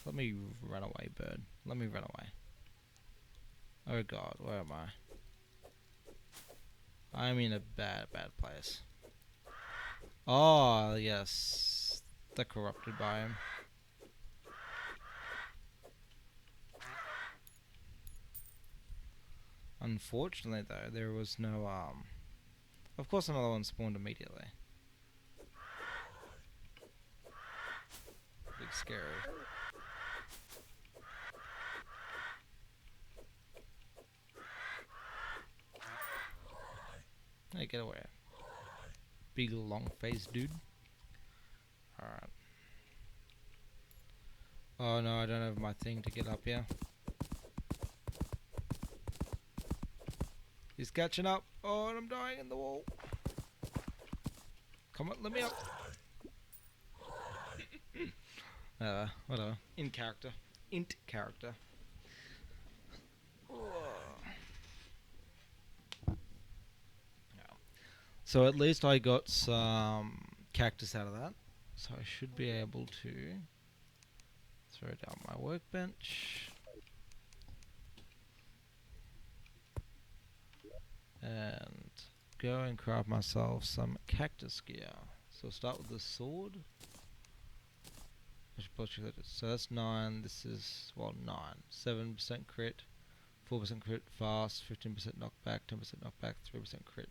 Let me run away, bird. Let me run away. Oh god, where am I? I'm in a bad place. Oh, yes. They're corrupted by him. Unfortunately, though, there was no, Of course another one spawned immediately. Big scary. Hey, get away. Big long faced dude. Alright. Oh no, I don't have my thing to get up here. He's catching up. Oh, and I'm dying in the wall. Come on, let me up. Whatever. In character. Int character. So at least I got some cactus out of that. So I should be able to throw down my workbench. And go and craft myself some cactus gear. So I'll start with the sword. So that's 9, this is, well, 9. 7% crit, 4% crit fast, 15% knockback, 10% knockback, 3% crit.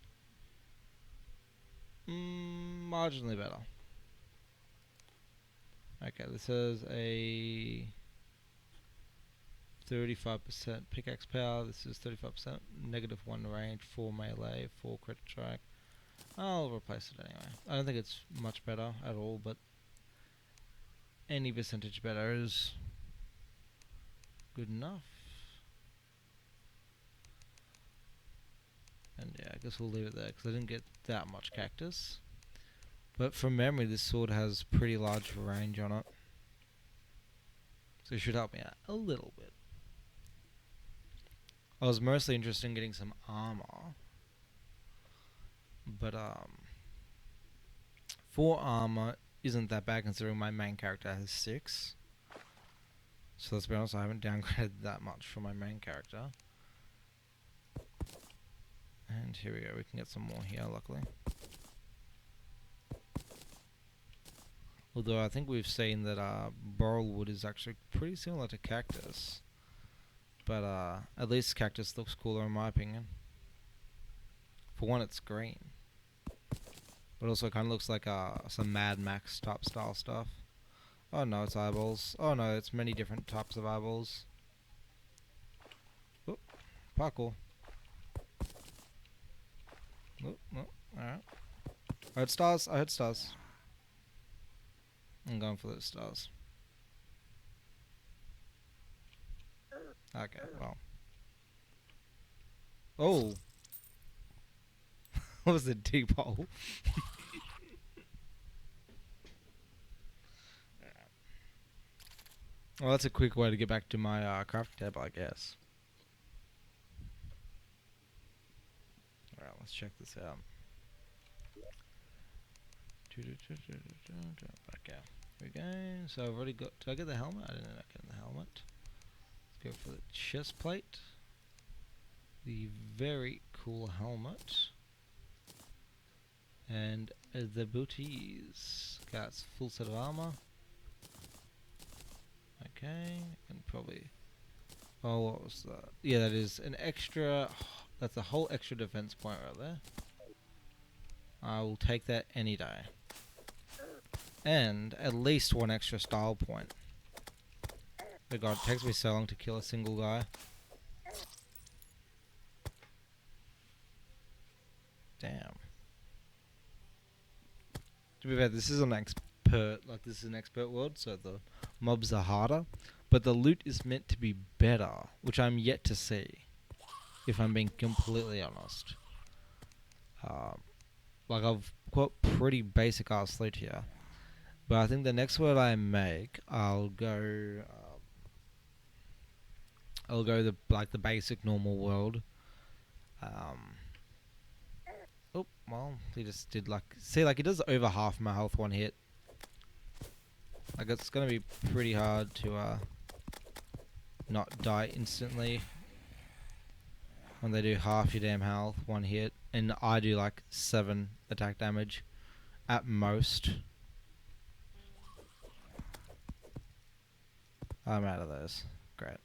Marginally better. Okay, this has a 35% pickaxe power, this is 35%, -1 range, 4 melee, 4 crit strike. I'll replace it anyway. I don't think it's much better at all, but any percentage better is good enough. And yeah, I guess we'll leave it there because I didn't get that much cactus. But from memory, this sword has pretty large range on it. So it should help me out a little bit. I was mostly interested in getting some armor. But 4 armor isn't that bad considering my main character has 6. So let's be honest, I haven't downgraded that much for my main character. And here we go, we can get some more here, luckily. Although I think we've seen that boral wood is actually pretty similar to cactus. But at least cactus looks cooler in my opinion. For one, it's green. But also kind of looks like some Mad Max type style stuff. Oh no, it's eyeballs. Oh no, it's many different types of eyeballs. Oop, parkour. Oop, oop, alright. I heard stars, I heard stars. I'm going for those stars. Okay, well. Oh! What was a deep hole? Well, that's a quick way to get back to my crafting table, I guess. Alright, let's check this out. Back out. Here we go. So I've already got... Did I get the helmet? I didn't end up getting the helmet. Let's go for the chest plate. The very cool helmet. And the booties. Okay, it's full set of armor. Okay, and probably... Oh, what was that? Yeah, that is an extra... That's a whole extra defense point right there. I will take that any day. And at least 1 extra style point. Oh god, it takes me so long to kill a single guy. Damn. To be fair, this is an expert, like this is an expert world, so the mobs are harder. But the loot is meant to be better, which I'm yet to see, if I'm being completely honest. Like I've got pretty basic ass loot here. But I think the next world I make, I'll go the basic normal world. Oh well, he just did see he does over half my health one hit. Like it's gonna be pretty hard to not die instantly when they do half your damn health one hit, and I do like 7 attack damage at most. I'm out of those. Great.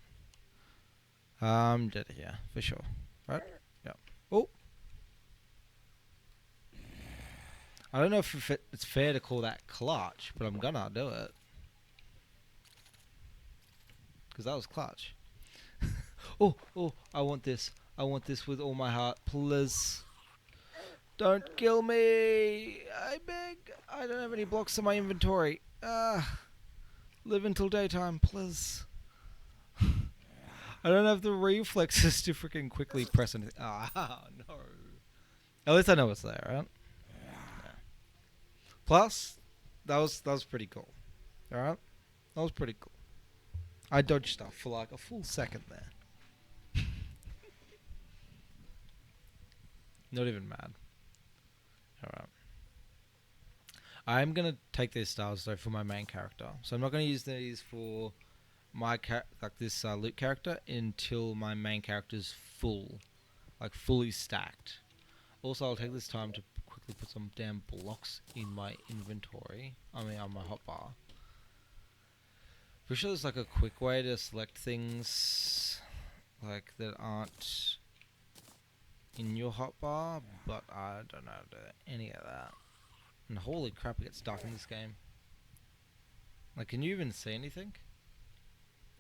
I'm dead here, for sure. Right? Yep. Oh! I don't know if it's fair to call that clutch, but I'm gonna do it. Because that was clutch. Oh, I want this. I want this with all my heart. Please. Don't kill me! I beg! I don't have any blocks in my inventory. Live until daytime, please. I don't have the reflexes to freaking quickly press anything. Ah, no. At least I know it's there, right? Yeah. Plus, that was pretty cool. Alright? That was pretty cool. I dodged stuff for like a full second there. Not even mad. Alright. I'm gonna take these stars though for my main character. So I'm not gonna use these for my like this loot character until my main character's full, like fully stacked. Also, I'll take this time to quickly put some damn blocks in my inventory. I mean, on my hotbar. For sure, there's like a quick way to select things like that aren't in your hotbar, but I don't know how to do any of that. And holy crap, it gets dark in this game. Like, can you even see anything?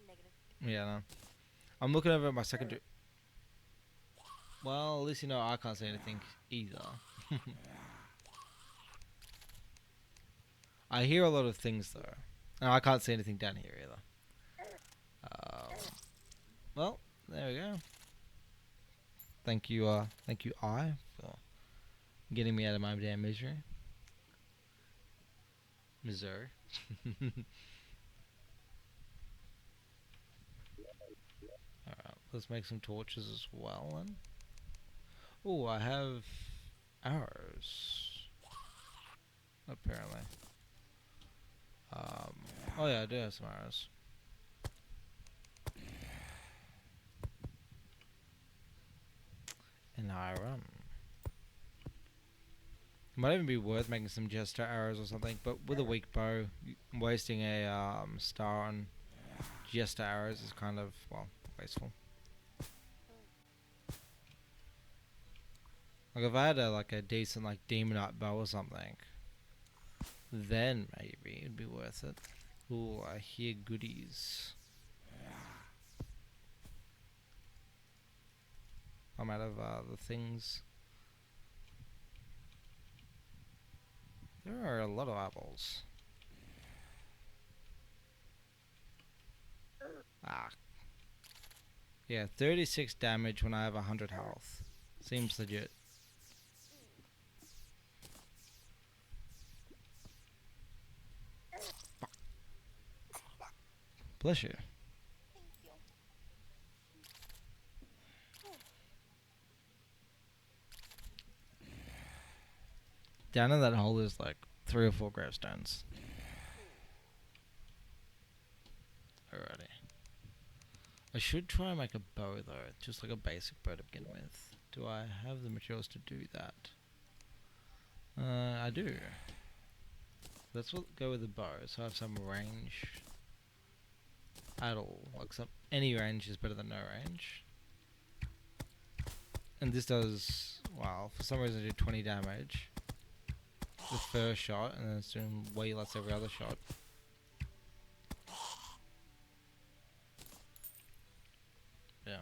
Negative. Yeah, no. I'm looking over at my secondary. Well, at least you know I can't see anything either. I hear a lot of things though, and I can't see anything down here either. Well, there we go. Thank you, I, for getting me out of my damn misery. Missouri. Alright, let's make some torches as well then. Oh, I have arrows. Apparently. Oh yeah, I do have some arrows. And iron. Might even be worth making some jester arrows or something, but with a weak bow, wasting a star on jester arrows is kind of, well, wasteful. Like if I had a decent like demonite bow or something, then maybe it'd be worth it. Ooh, I hear goodies. I'm out of the things. There are a lot of apples. Ah. Yeah, 36 damage when I have 100 health. Seems legit. Bless you. Thank you. Down in that hole is like 3 or 4 gravestones. Alrighty. I should try and make a bow though, just like a basic bow to begin with. Do I have the materials to do that? I do. Let's go with the bow, so I have some range at all. Like any range is better than no range. And this does, well, for some reason I do 20 damage the first shot, and then it's doing way less every other shot. Yeah.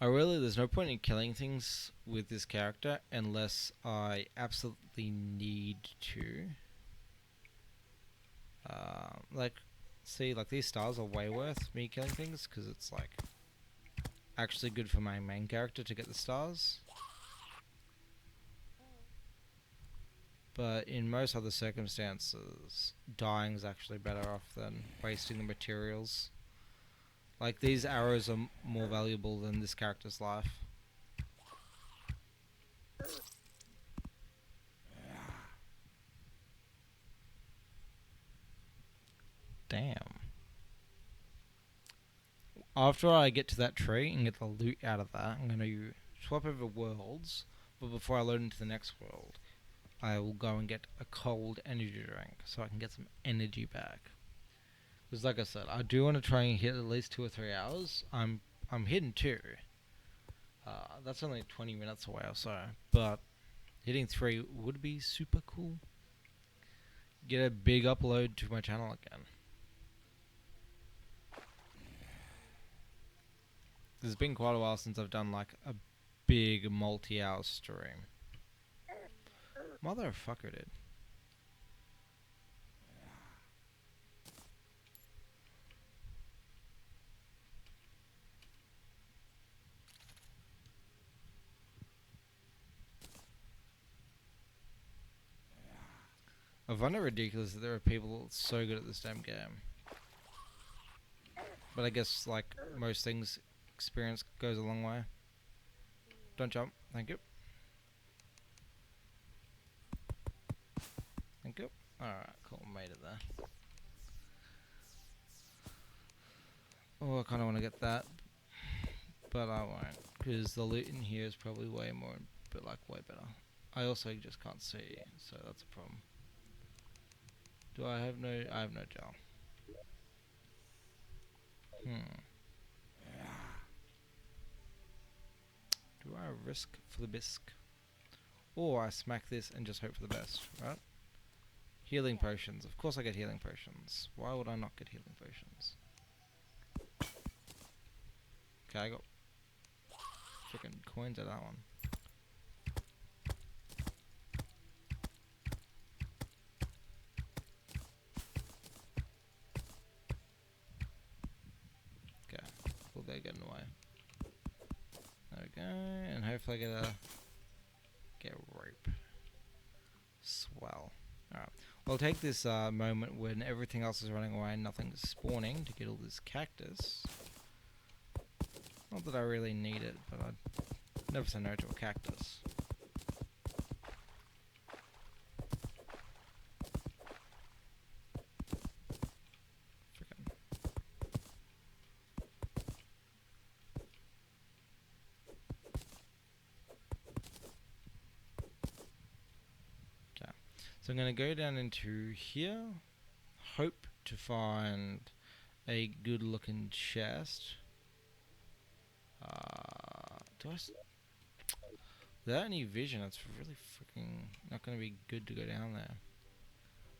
There's no point in killing things with this character unless I absolutely need to. Like, see, like these stars are way worth me killing things because it's like actually good for my main character to get the stars. But in most other circumstances, dying's actually better off than wasting the materials. Like, these arrows are more valuable than this character's life. Damn. After I get to that tree and get the loot out of that, I'm going to swap over worlds. But before I load into the next world, I will go and get a cold energy drink so I can get some energy back. Because like I said, I do want to try and hit at least 2 or 3 hours. I'm hitting 2. That's only 20 minutes away or so. But hitting 3 would be super cool. Get a big upload to my channel again. It's been quite a while since I've done like a big multi-hour stream. Motherfucker, dude. I find it ridiculous that there are people so good at this damn game. But I guess, like most things, experience goes a long way. Don't jump. Thank you. Alright, cool, made it there. Oh, I kinda wanna get that, but I won't, because the loot in here is probably way more, but like way better. I also just can't see, so that's a problem. Do I have no, I have no gel. Do I risk for the bisque? Or I smack this and just hope for the best, right? Healing Yeah. potions. Of course I get healing potions. Why would I not get healing potions? Okay, I got freaking coins out of that one. Okay, well they're getting away. There we go, and hopefully I get rope. Swell. Alright, I'll take this moment when everything else is running away and nothing's spawning to get all this cactus. Not that I really need it, but I'd never say no to a cactus. Frickin'. Okay, so I'm going to go down into here, hope to find a good looking chest. Without any vision, it's really freaking not going to be good to go down there.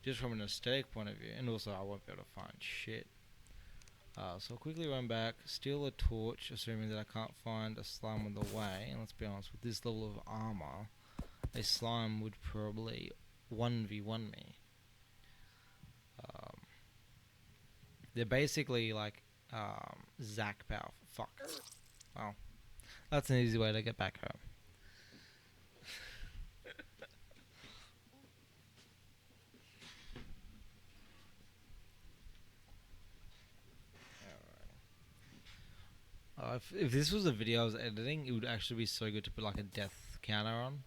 Just from an aesthetic point of view, and also I won't be able to find shit. So I'll quickly run back, steal a torch, assuming that I can't find a slime on the way. And let's be honest, with this level of armor, a slime would probably 1v1 me. They're basically like Zac powerful. Fuck. Well, that's an easy way to get back home. If this was a video I was editing, it would actually be so good to put like a death counter on.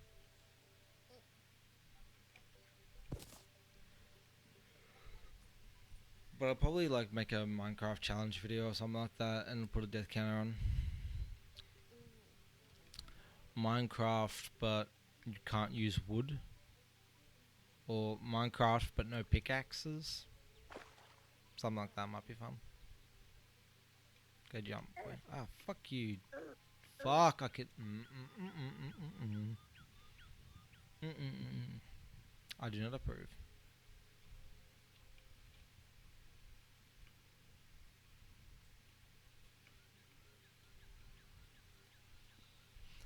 But I'll probably like make a Minecraft challenge video or something like that and put a death counter on. Minecraft, but you can't use wood. Or Minecraft, but no pickaxes. Something like that might be fun. Go jump. Boy. Ah, fuck you. Fuck, I could. I do not approve.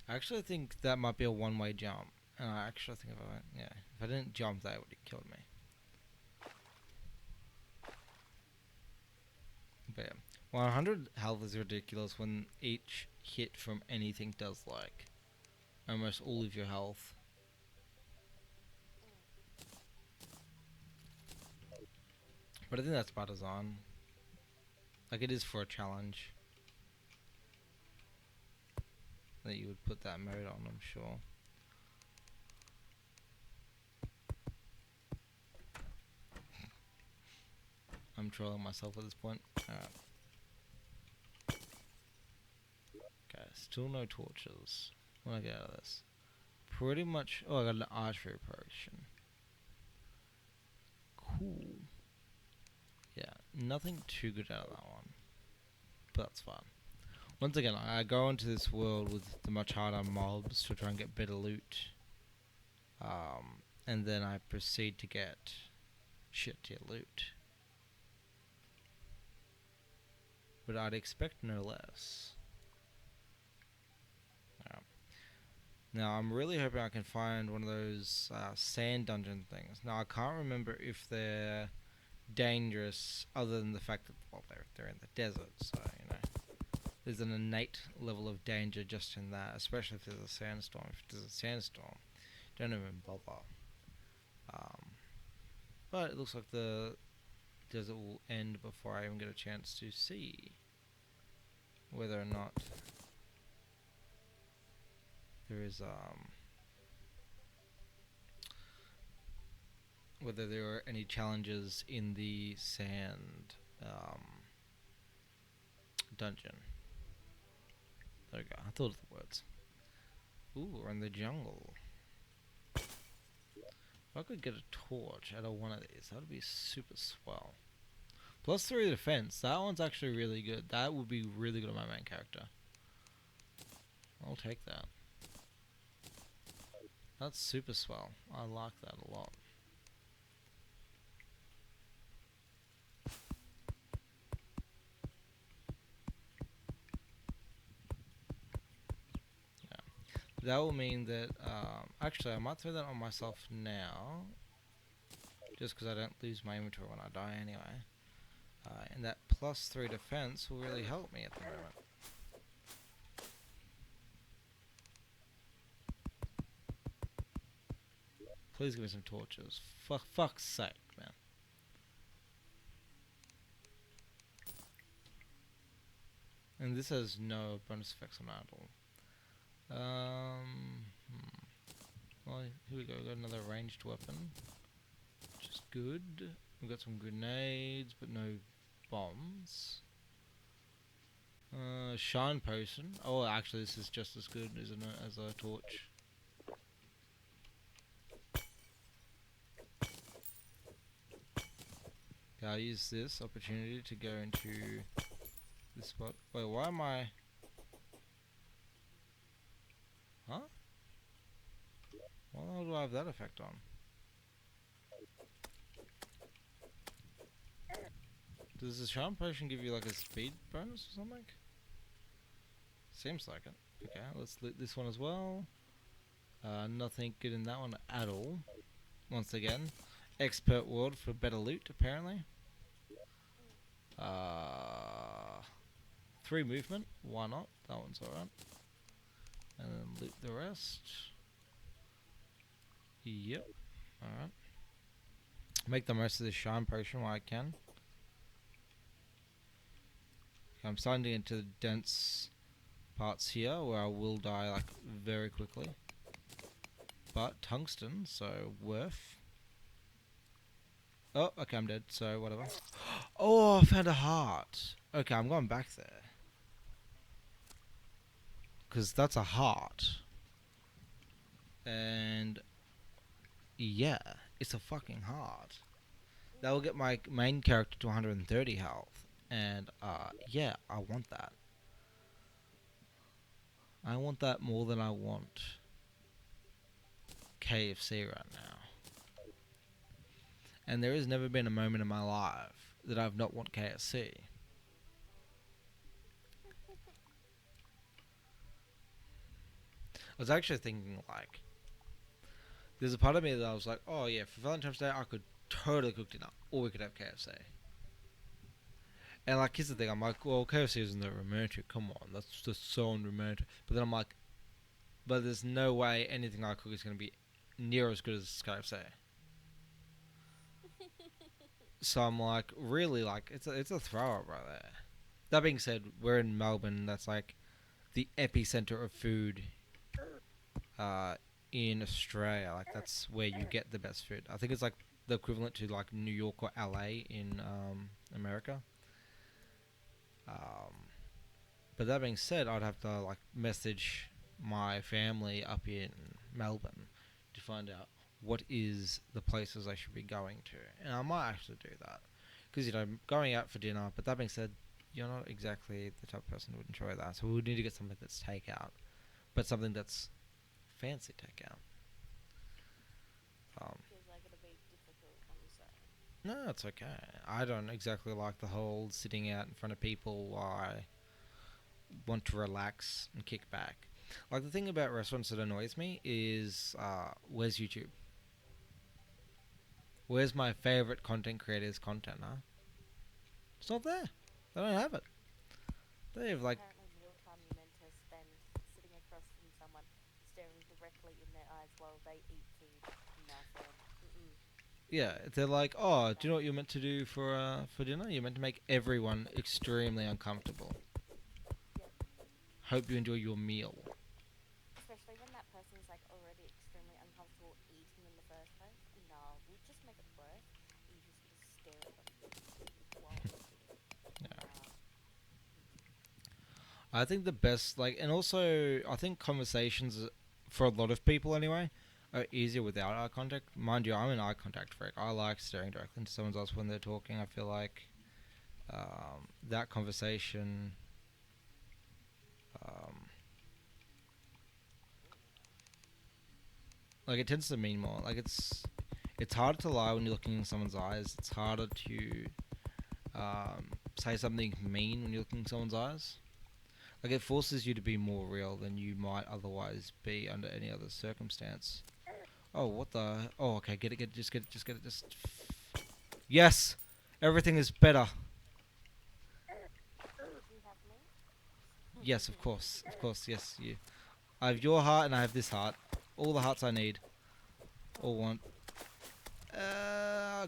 I actually think that might be a one-way jump. And I actually think if I didn't jump, that would have killed me. But yeah, 100 health is ridiculous when each hit from anything does like almost all of your health. But I think that's by design. Like it is for a challenge that you would put that mode on, I'm sure. I'm trolling myself at this point. Alright. Okay, still no torches. What do I get out of this? Pretty much. Oh, I got an archery potion. Cool. Yeah, nothing too good out of that one. But that's fine. Once again, I go into this world with the much harder mobs to try and get better loot. And then I proceed to get shit tier loot. But I'd expect no less. Now I'm really hoping I can find one of those sand dungeon things. Now I can't remember if they're dangerous other than the fact that, well, they're in the desert, so you know there's an innate level of danger just in that, especially if there's a sandstorm. If there's a sandstorm, don't even bother. But it looks like the desert will end before I even get a chance to see whether or not there is whether there were any challenges in the sand dungeon. There we go. I thought of the words. Ooh, we're in the jungle. If I could get a torch out of one of these, that would be super swell. +3 defense. That one's actually really good. That would be really good on my main character. I'll take that. That's super swell. I like that a lot. That will mean that, actually, I might throw that on myself now, just because I don't lose my inventory when I die anyway. And that +3 defense will really help me at the moment. Please give me some torches. For fuck's sake, man. And this has no bonus effects on that at all. Well, here we go. We got another ranged weapon, which is good. We've got some grenades, but no bombs. Shine potion. Oh, actually, this is just as good, isn't it, as a torch? Okay, I'll use this opportunity to go into this spot. Wait, why am I... Huh? Why the hell do I have that effect on? Does the charm potion give you like a speed bonus or something? Seems like it. Okay, let's lit this one as well. Nothing good in that one at all. Once again, expert world for better loot apparently. 3 movement, why not? That one's alright. And then loot the rest. Yep, alright. Make the most of this shine potion while I can. I'm starting to get into the dense parts here where I will die like very quickly. But tungsten, so worth. Oh, okay, I'm dead, so whatever. Oh, I found a heart. Okay, I'm going back there. Because that's a heart. And yeah, it's a fucking heart. That will get my main character to 130 health. And yeah, I want that. I want that more than I want KFC right now. And there has never been a moment in my life that I've not want KFC. I was actually thinking like, there's a part of me that I was like, oh yeah, for Valentine's Day I could totally cook dinner, or we could have KFC. And like, here's the thing, I'm like, well, KFC isn't that romantic, come on, that's just so unromantic. But then I'm like, but there's no way anything I cook is going to be near as good as KFC. So I'm like, really, like, it's a throw up right there. That being said, we're in Melbourne, that's like the epicenter of food in Australia. Like, that's where you get the best food. I think it's like the equivalent to like New York or LA in America. Um, but that being said, I'd have to like message my family up in Melbourne to find out what is the places I should be going to, and I might actually do that because going out for dinner. But that being said, you're not exactly the type of person who would enjoy that, so we would need to get something that's takeout, but something that's fancy takeout. Is that gonna be difficult? I'm sorry. No, it's okay. I don't exactly like the whole sitting out in front of people while I want to relax and kick back. Like, the thing about restaurants that annoys me is, where's YouTube? Where's my favorite content creators' content, huh? It's not there. They don't have it. They have, like, Apparently, mealtime you're meant to spend sitting across from someone, staring directly in their eyes while they eat food. No, fam. Mm-mm. yeah, they're like, oh, do you know what you're meant to do for dinner? You're meant to make everyone extremely uncomfortable. Yep. Hope you enjoy your meal. Especially when that person's like already extremely uncomfortable eating in the first place. No. just make it worth. You just sort of stare at them while Yeah. uh, I think the best, like, and also I think conversations for a lot of people anyway are easier without eye contact. Mind you, I'm an eye contact freak. I like staring directly into someone's eyes when they're talking. I feel like that conversation, um, like, it tends to mean more. Like, it's harder to lie when you're looking in someone's eyes. It's harder to say something mean when you're looking in someone's eyes. Like, it forces you to be more real than you might otherwise be under any other circumstance. Oh, what the? Oh, okay, get it, just get it, just get it, just. Yes! Everything is better. do you have me? Yes, of course, yes, you. I have your heart and I have this heart. All the hearts I need. All want.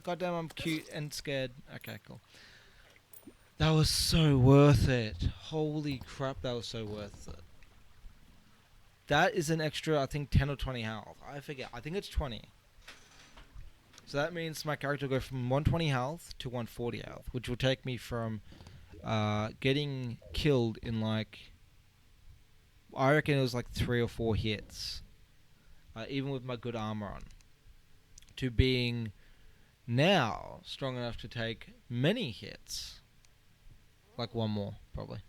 Goddamn, I'm cute and scared. Okay, cool. That was so worth it. Holy crap, that was so worth it. That is an extra, I think, 10 or 20 health. I forget. I think it's 20. So that means my character will go from 120 health to 140 health, which will take me from getting killed in like, I reckon it was like 3 or 4 hits, even with my good armor on, to being now strong enough to take many hits. Like one more, probably.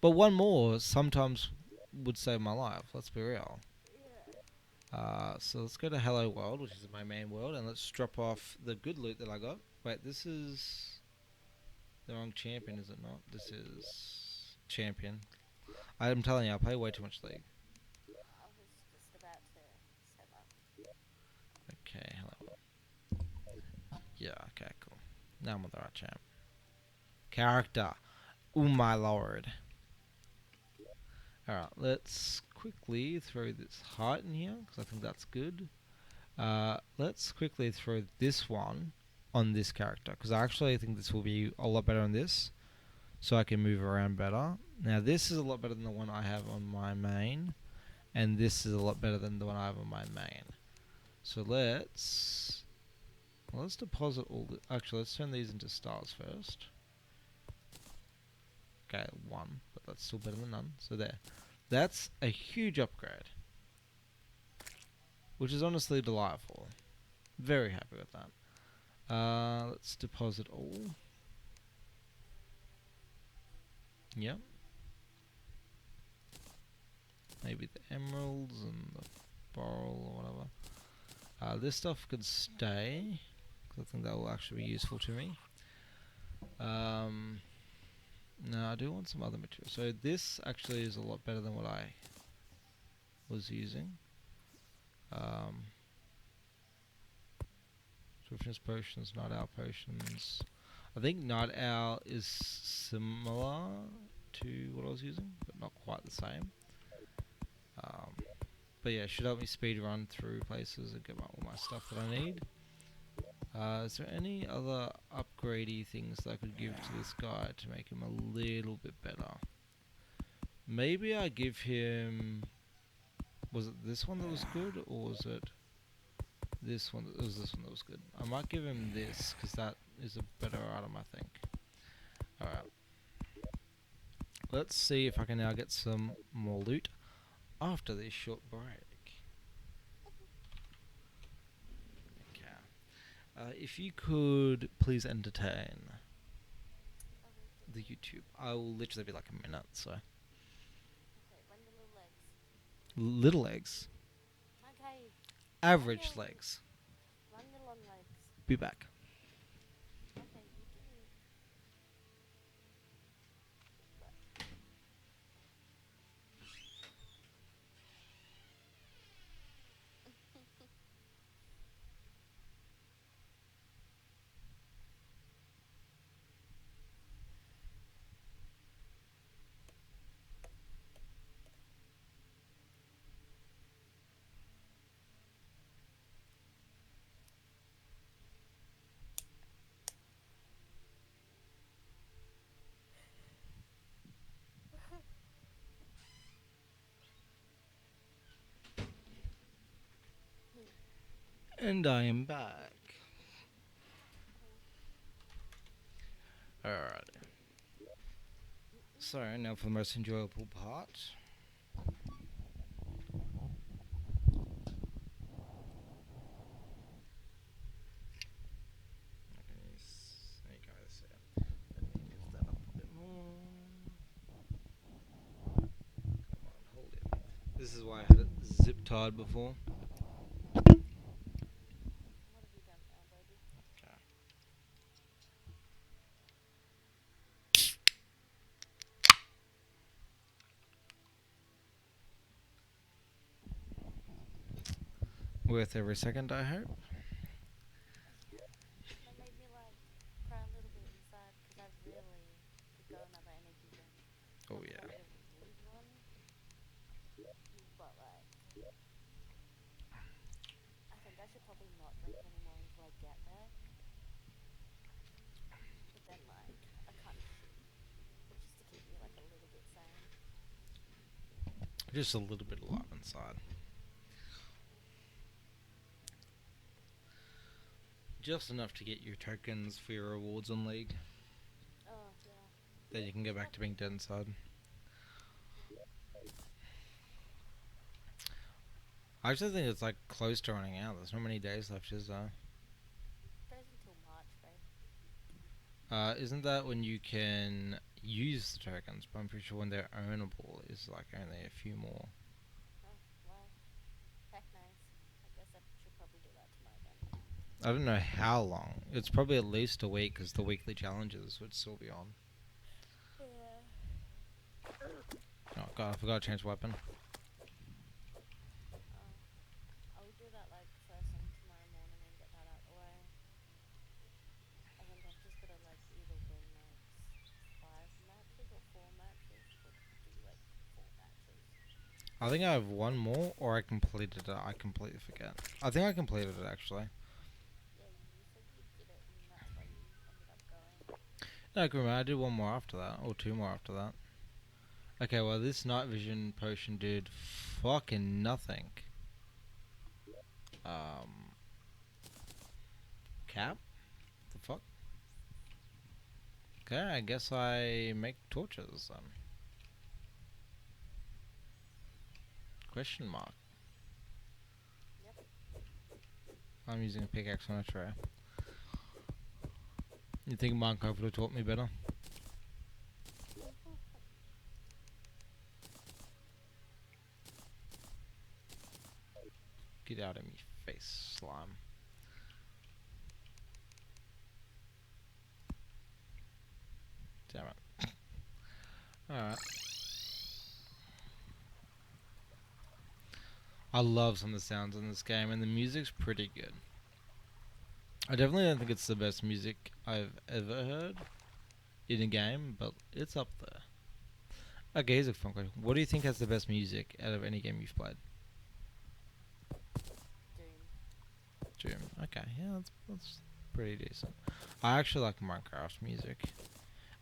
But one more sometimes would save my life, let's be real. Yeah. So let's go to Hello World, which is my main world, and let's drop off the good loot that I got. Wait, this is the wrong champion, is it not? This is champion. I'm telling you, I play way too much League. I was just about to say that. Okay, Hello World. Yeah, okay, cool. Now I'm on the right champ. Character. Oh my lord. Alright, let's quickly throw this heart in here, because I think that's good. Let's quickly throw this one on this character, because I actually think this will be a lot better on this, so I can move around better. Now this is a lot better than the one I have on my main, and this is a lot better than the one I have on my main. So let's deposit all the, actually let's turn these into stars first. Okay, 1, but that's still better than none, so there. That's a huge upgrade, which is honestly delightful. Very happy with that. Let's deposit all. Yep. Maybe the emeralds and the beryl or whatever. This stuff could stay, 'cause I think that will actually be useful to me. No, I do want some other material. So this actually is a lot better than what I was using. Swiftness potions, night owl potions. I think night owl is similar to what I was using, but not quite the same. But yeah, should help me speed run through places and get all my stuff that I need. Is there any other upgradey things that I could give to this guy to make him a little bit better? Maybe I give him... Was it this one that was good, or was it this one? It was this one that was good. I might give him this, because that is a better item, I think. Alright. Let's see if I can now get some more loot after this short break. Okay. If you could please entertain the YouTube. I will literally be like a minute, so. Okay, run your little legs. Little legs. Okay, Average legs. run your long legs. Be back. Okay, you do. And I am back. Alright. So, now for the most enjoyable part. There you guys see. Let me lift that up a bit more. Come on, hold it. This is why I had it zip tied before. What have you done now, baby? Okay. Worth every second, I hope. That made me like cry a little bit inside because I really could go another energy drink. Oh Not that I yeah. really need one, but like I think I should probably not drink anymore until I get there. But then like I kind of should, just to keep me like a little bit sane. Just a little bit alive inside. Just enough to get your tokens for your rewards on League. Oh yeah. Then you can go back to being dead inside. I actually think it's like close to running out. There's not many days left, is there? Goes until March, babe. Isn't that when you can use the tokens? But I'm pretty sure when they're earnable is like only a few more. Oh well, heck knows. I guess I should probably do that tomorrow then. I don't know how long. It's probably at least a week because the weekly challenges would still be on. Yeah. Oh god, I forgot to change weapon. Oh, I'll do that like first thing tomorrow morning and get that out of the way. I think I've just gotta like either win like 5 matches or 4 matches, or do like 4 matches. I think I have one more, or I completed it. I completely forget. I think I completed it actually. Yeah, you said you did it, and that's why you ended up going. No, I can remember. I did one more after that, or two more after that. Okay, well this night vision potion did fucking nothing. Um, cap? The fuck? Okay, I guess I make torches then. Question mark. Yep. I'm using a pickaxe on a tray. You think Minecraft would have taught me better? Get out of me face, slime. Damn it. Alright. I love some of the sounds in this game, and the music's pretty good. I definitely don't think it's the best music I've ever heard in a game, but it's up there. Okay, here's a fun question. What do you think has the best music out of any game you've played? Doom. Doom. Okay, yeah, that's pretty decent. I actually like Minecraft music.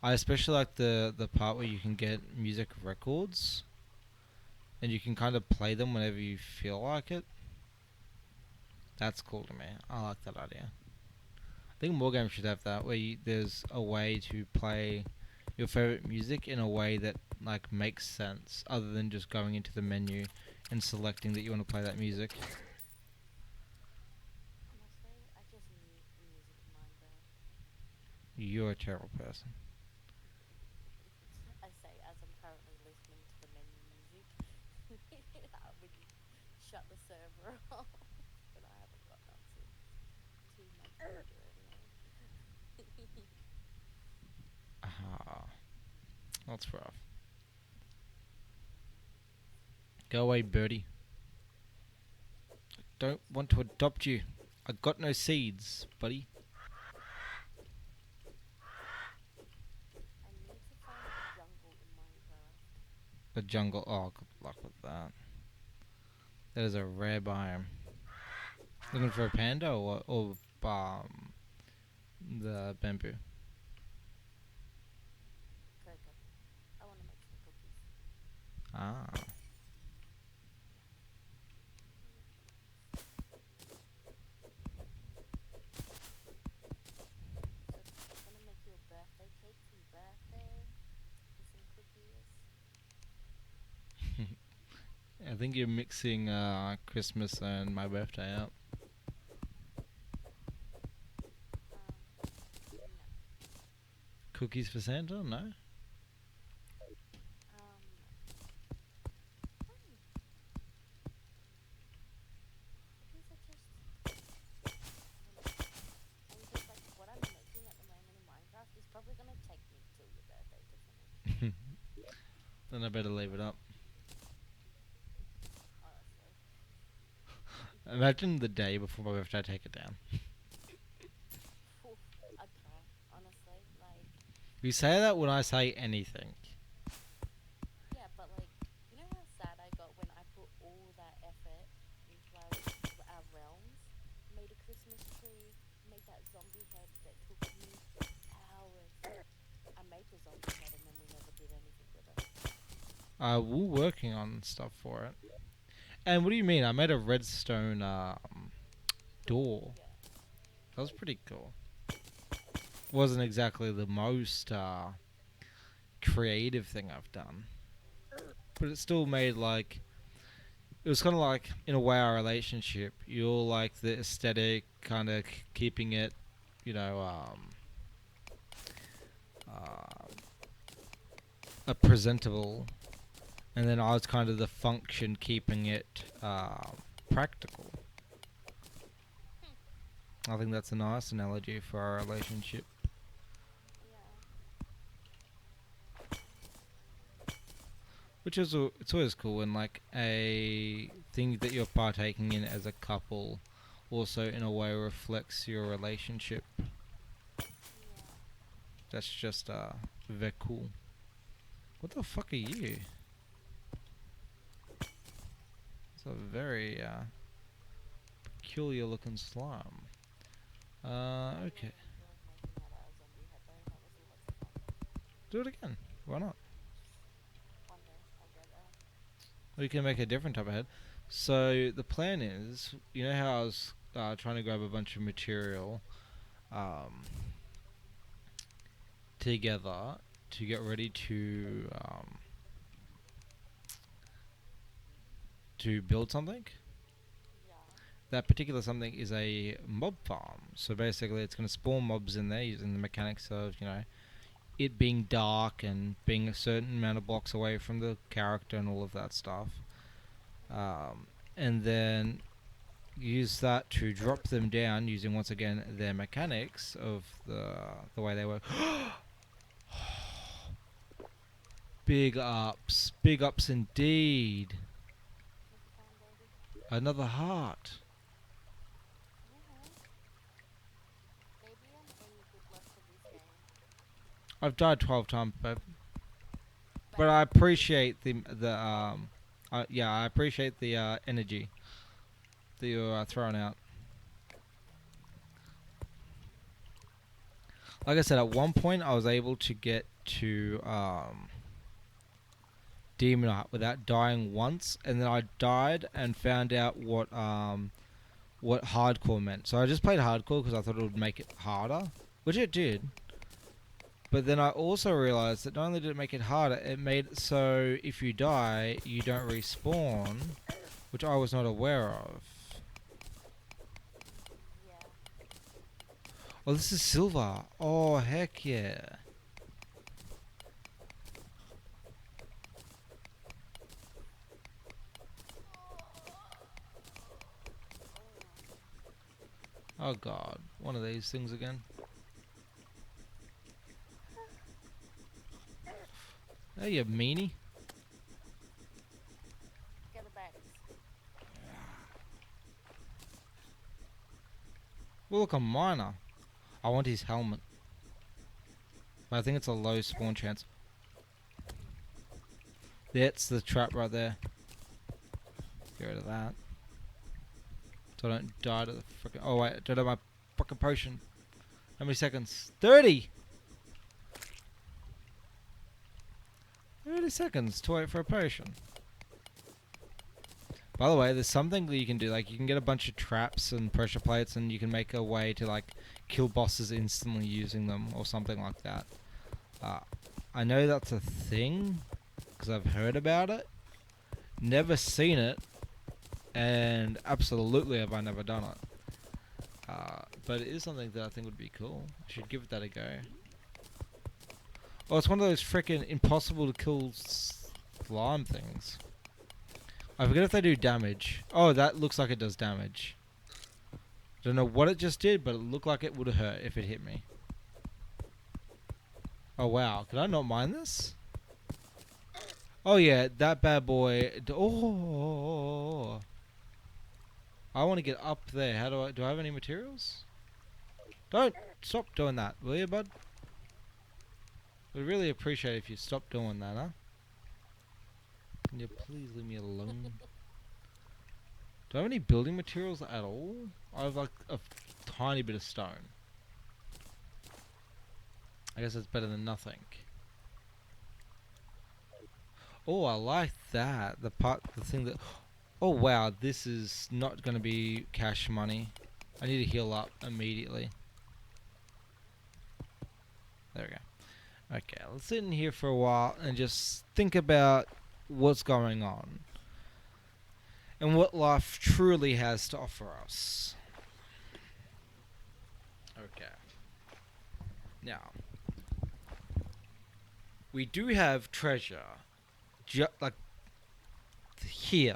I especially like the part where you can get music records, and you can kind of play them whenever you feel like it. That's cool to me. I like that idea. I think more games should have that, where there's a way to play your favorite music in a way that like makes sense, other than just going into the menu and selecting that you want to play that music. Honestly, I just mute music in Minecraft. You're a terrible person. I say as I'm currently listening to the menu music. When you shut the server off, but I haven't got that since 2 months later anyway. Ah, that's rough. Go away, birdie. Don't want to adopt you. I got no seeds, buddy. I need to find a jungle in Minecraft. The jungle. Oh, good luck with that. That is a rare biome. Looking for a panda or the bamboo. Cocoa. I want to make some cookies. Ah. think you're mixing Christmas and my birthday up. No. Cookies for Santa? No. Hmm, cookies are just, I don't know. And just like what I'm making at the moment in Minecraft is probably gonna take me till your birthday to finish. Then I better leave it up. Honestly. Imagine the day before my birthday I take it down. Phew, I'd cry, honestly. Like, You say that when I say anything. yeah, but like, you know how sad I got when I put all that effort into our realms, made a Christmas tree, made that zombie head that took me hours. I made the zombie head and then we never did anything with it. We're working on stuff for it. And what do you mean? I made a redstone door. Yeah. That was pretty cool. Wasn't exactly the most creative thing I've done, but it still made like it was kind of like in a way our relationship. You're like the aesthetic, kind of keeping it, you know, uh, a presentable, and then I was kind of the function, keeping it practical. Hmm. I think that's a nice analogy for our relationship. Yeah. Which is it's always cool when like a thing that you're partaking in as a couple also in a way reflects your relationship. Yeah. That's just very cool. What the fuck are you? It's a very peculiar looking slime. I Okay. really enjoyed making that zombie head though. That was lots of fun. Do it again. Why not? Just one day I'll get there. We can make a different type of head. So the plan is, you know how I was trying to grab a bunch of material um, together to get ready to build something. Yeah. That particular something is a mob farm. So basically, it's going to spawn mobs in there using the mechanics of it being dark and being a certain amount of blocks away from the character and all of that stuff. Um, and then use that to drop them down using once again their mechanics of the way they work. Big ups indeed. What you found, baby? Another heart. Yeah. Maybe I'm in good luck for this game. I've died 12 times, but I Babe, appreciate the I appreciate the energy that you're throwing out. Like I said, at one point I was able to get to Demon Art without dying once, and then I died and found out what hardcore meant. So I just played hardcore because I thought it would make it harder, which it did. But then I also realized that not only did it make it harder, it made it so if you die, you don't respawn, which I was not aware of. yeah. Oh, this is silver. Oh, heck yeah. Oh god, one of these things again. Hey, you meanie. Get the baddies. Well, look, a miner. I want his helmet. But I think it's a low spawn chance. That's the trap right there. Get rid of that. So I don't die to the freaking. Oh, wait, I don't have my fucking potion. How many seconds? 30! 30 seconds to wait for a potion. By the way, there's something that you can do. Like, you can get a bunch of traps and pressure plates, and you can make a way to, like, kill bosses instantly using them, or something like that. I know that's a thing, because I've heard about it. Never seen it, and absolutely have I never done it. But it is something that I think would be cool. I should give that a go. Oh, it's one of those freaking impossible to kill slime things. I forget if they do damage. Oh, that looks like it does damage. Don't know what it just did, but it looked like it would have hurt if it hit me. Oh wow, can I not mine this? Oh yeah, that bad boy. Oh, I want to get up there. How do I have any materials? Don't stop doing that, will you, bud? We'd really appreciate if you stop doing that, huh? Can you please leave me alone? Do I have any building materials at all? I have like a tiny bit of stone. I guess that's better than nothing. Oh, I like that. The thing that... Oh wow, this is not going to be cash money. I need to heal up immediately. There we go. Okay, let's sit in here for a while and just think about what's going on. And what life truly has to offer us. Okay. Now, we do have treasure. Like, here.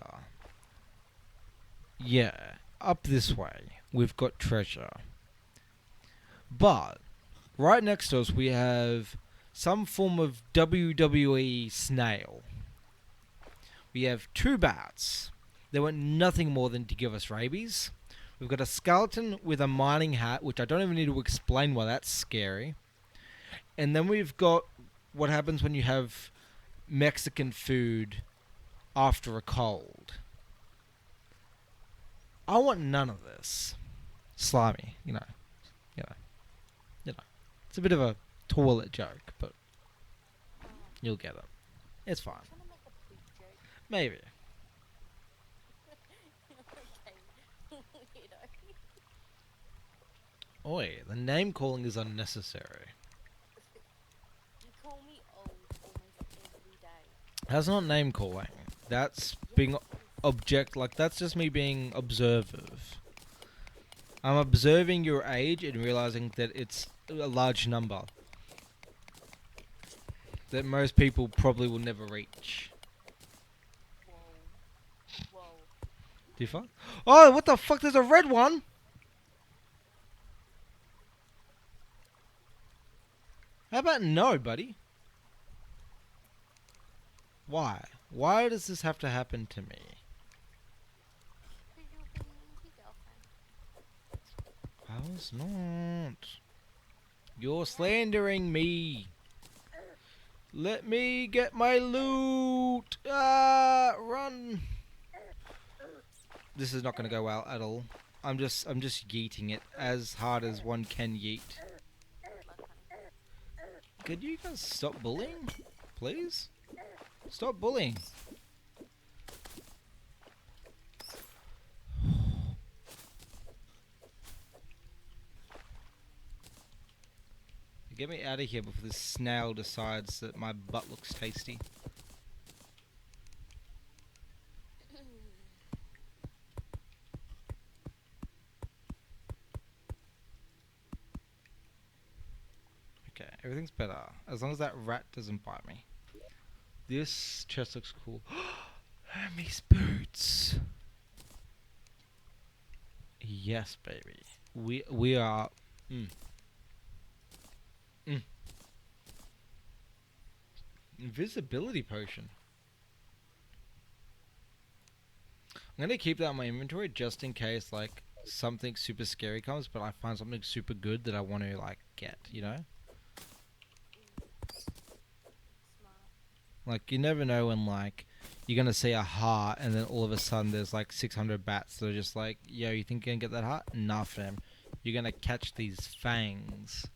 Yeah, up this way, we've got treasure. But, right next to us, we have some form of WWE snail. We have two bats. They want nothing more than to give us rabies. We've got a skeleton with a mining hat, which I don't even need to explain why that's scary. And then we've got what happens when you have Mexican food after a cold. I want none of this. Slimy, you know. It's a bit of a toilet joke, but you'll get it. It's fine. I'm trying to make a poop joke. Maybe. Okay. Weirdo. Oi, the name calling is unnecessary. You call me old almost every day. That's not name calling. That's being that's just me being observative. I'm observing your age and realizing that it's a large number that most people probably will never reach. Whoa. Do you find? Oh, what the fuck? There's a red one. How about no, buddy? Why? Why does this have to happen to me? Because you're being mean to girlfriend. I was not. You're slandering me. Let me get my loot. Ah, run. This is not going to go well at all. I'm just yeeting it as hard as one can yeet. Could you guys stop bullying, please? Stop bullying. Get me out of here before this snail decides that my butt looks tasty. Okay, everything's better. As long as that rat doesn't bite me. This chest looks cool. Hermes boots. Yes, baby. We are... Invisibility potion. I'm gonna keep that in my inventory just in case, like, something super scary comes, but I find something super good that I want to, like, get, you know? Smart. Like, you never know when, like, you're gonna see a heart and then all of a sudden there's, like, 600 bats that are just like, yo, you think you're gonna get that heart? Nah, fam. You're gonna catch these fangs.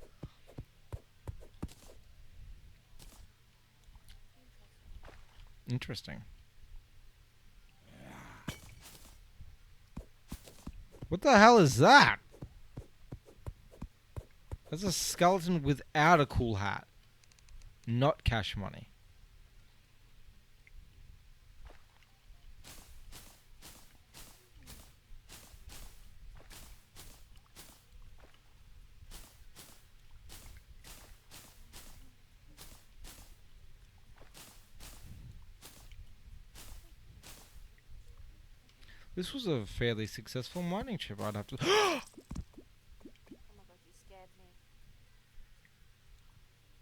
Interesting. What the hell is that? That's a skeleton without a cool hat. Not cash money. This was a fairly successful mining trip, I'd have to. Oh my god, you scared me.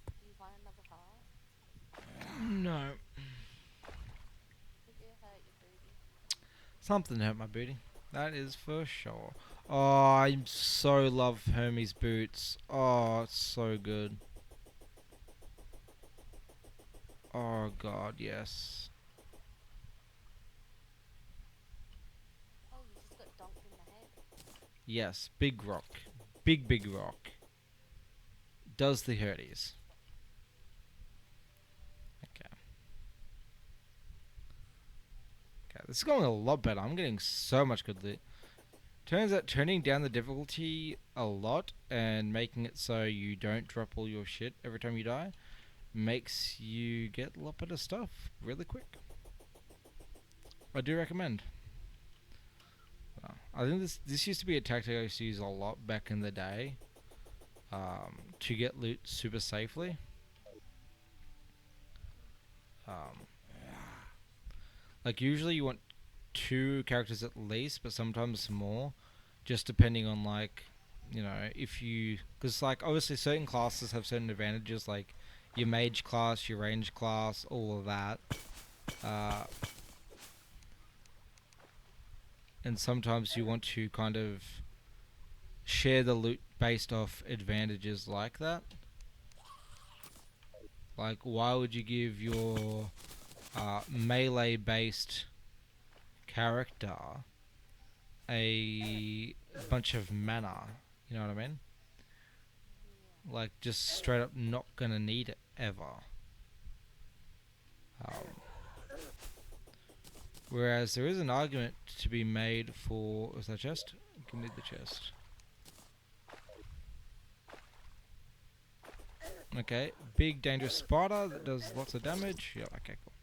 Do you find another heart? No. Did it hurt your booty? Something hurt my booty. That is for sure. Oh, I so love Hermes boots. Oh, it's so good. Oh god, yes. Oh, you just got donked in the head. Yes, big rock. Big rock. Does the hurties. Okay. Okay, this is going a lot better. I'm getting so much good loot. Turns out turning down the difficulty a lot and making it so you don't drop all your shit every time you die makes you get a lot better stuff really quick. I do recommend. I think this used to be a tactic I used to use a lot back in the day, to get loot super safely. Um, like usually you want two characters at least, but sometimes more, just depending on like, if you, because like obviously certain classes have certain advantages, like your mage class, your range class, all of that. Uh, and sometimes you want to kind of share the loot based off advantages like that. Like, why would you give your melee based character a bunch of mana? You know what I mean? Yeah. Like, just straight up not gonna need it ever. Um, whereas there is an argument to be made for. Is that chest? Give me the chest. Okay, big dangerous spider that does lots of damage. Yeah, okay, cool.